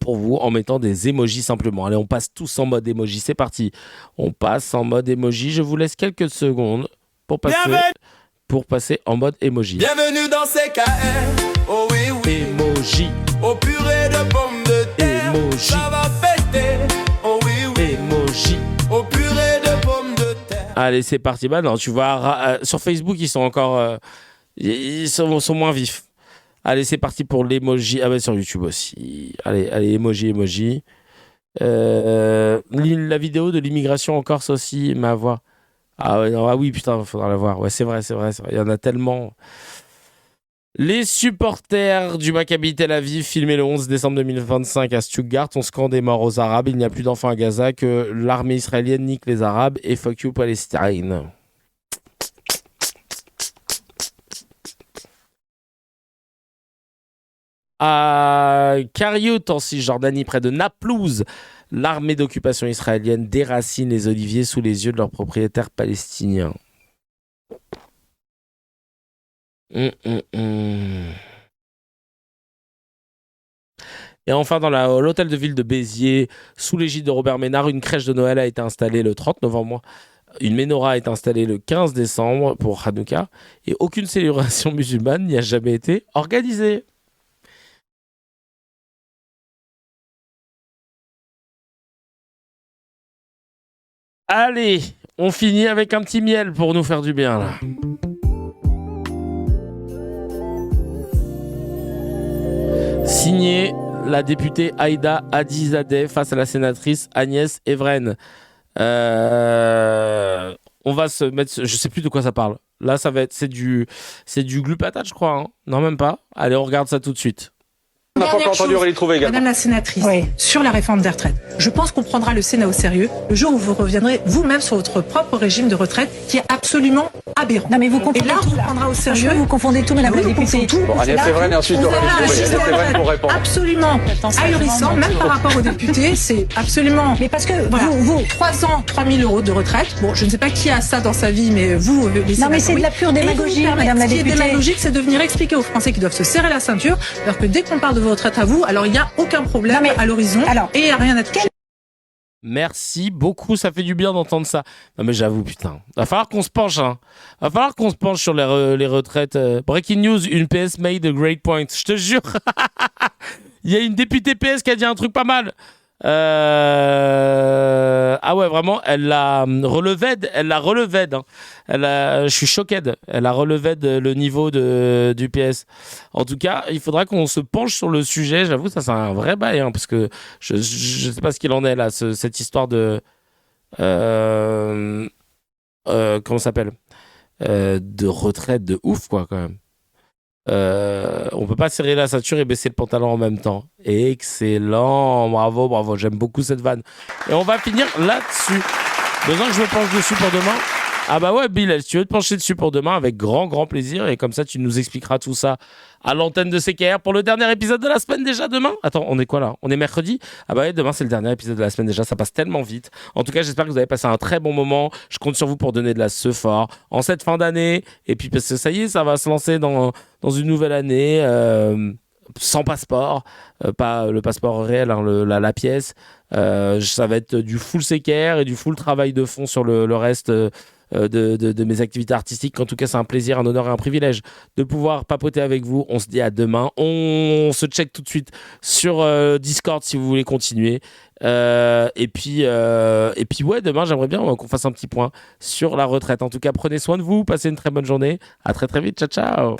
pour vous en mettant des emojis simplement. Allez, on passe tous en mode emoji, c'est parti. On passe en mode emoji, je vous laisse quelques secondes pour passer en mode emoji. Bienvenue dans CKR, oh oui oui. Emoji. Au purée de pommes de terre, emoji. Ça va péter, oh oui oui. Emoji. Au purée de pommes de terre. Allez, c'est parti. Non, tu vois, sur Facebook, ils sont encore... ils sont moins vifs. Allez, c'est parti pour l'emoji. Ah sur YouTube aussi. Allez, emoji. La vidéo de l'immigration en Corse aussi, ma voix. Ah oui, putain, il faudra la voir. Ouais, c'est vrai. Il y en a tellement. Les supporters du Maccabi Tel Aviv, filmés le 11 décembre 2025 à Stuttgart, ont scandé mort aux Arabes. Il n'y a plus d'enfants à Gaza, que l'armée israélienne nique les Arabes et fuck you Palestine. À Kiryat, en Cisjordanie, près de Naplouse, l'armée d'occupation israélienne déracine les oliviers sous les yeux de leurs propriétaires palestiniens. Et enfin, dans l'hôtel de ville de Béziers, sous l'égide de Robert Ménard, une crèche de Noël a été installée le 30 novembre. Une menorah a été installée le 15 décembre pour Hanouka. Et aucune célébration musulmane n'y a jamais été organisée. Allez, on finit avec un petit miel pour nous faire du bien, là. Signé la députée Aïda Hadizadeh face à la sénatrice Agnès Evren. On va se mettre... Je sais plus de quoi ça parle. Là, ça va être... C'est du glupatate, je crois. Hein. Non, même pas. Allez, on regarde ça tout de suite. On n'a pas encore entendu Aurélie Trouvé également. Madame la sénatrice, sur la réforme des retraites, je pense qu'on prendra le Sénat au sérieux le jour où vous reviendrez vous-même sur votre propre régime de retraite qui est absolument aberrant. Non mais vous confondez tout. Et là, on vous prendra au sérieux. Vous confondez tout, Madame la députée. Bon, Agnès Evren et ensuite Aurélie Trouvé. Agnès Evren pour répondre. Absolument ahurissant, même par rapport aux députés, c'est absolument... Mais parce que vous 3 ans, 3 000 euros de retraite, bon, je ne sais pas qui a ça dans sa vie, mais vous, les sénateurs... Non mais c'est de la pure démagogie, Madame la députée. Ce qui est démagogique, c'est de venir expliquer aux Français qui doivent se serrer la ceinture, alors que dès qu'on parle de vos retraites à vous, alors il n'y a aucun problème à l'horizon et il n'y a rien à toucher. Merci beaucoup, ça fait du bien d'entendre ça. Non mais j'avoue, putain, va falloir qu'on se penche, hein. Va falloir qu'on se penche sur les retraites. Breaking news, une PS made a great point. Je te jure, il y a une députée PS qui a dit un truc pas mal. Ah ouais, vraiment, elle la relevait. Hein. Je suis choqué. Elle a relevé le niveau du PS. En tout cas, il faudra qu'on se penche sur le sujet. J'avoue, ça c'est un vrai bail, hein, parce que je sais pas ce qu'il en est là, cette histoire de comment ça s'appelle, de retraite de ouf quoi quand même. On peut pas serrer la ceinture et baisser le pantalon en même temps. Excellent, bravo, j'aime beaucoup cette vanne. Et on va finir là-dessus. Besoin que je me penche dessus pour demain? Ah bah ouais, Bill, si tu veux te pencher dessus pour demain, avec grand plaisir, et comme ça tu nous expliqueras tout ça à l'antenne de CKR pour le dernier épisode de la semaine déjà demain. Attends, on est quoi là? On est mercredi? Ah bah ouais, demain c'est le dernier épisode de la semaine déjà, ça passe tellement vite. En tout cas, j'espère que vous avez passé un très bon moment. Je compte sur vous pour donner de la sephore en cette fin d'année, et puis parce que ça y est, ça va se lancer dans une nouvelle année, sans passeport, pas le passeport réel, hein, la pièce. Ça va être du full CKR et du full travail de fond sur le reste de mes activités artistiques. En tout cas, c'est un plaisir, un honneur et un privilège de pouvoir papoter avec vous. On se dit à demain. On se check tout de suite sur Discord si vous voulez continuer. Et puis ouais, demain, j'aimerais bien qu'on fasse un petit point sur la retraite. En tout cas, prenez soin de vous, passez une très bonne journée. À très vite. Ciao.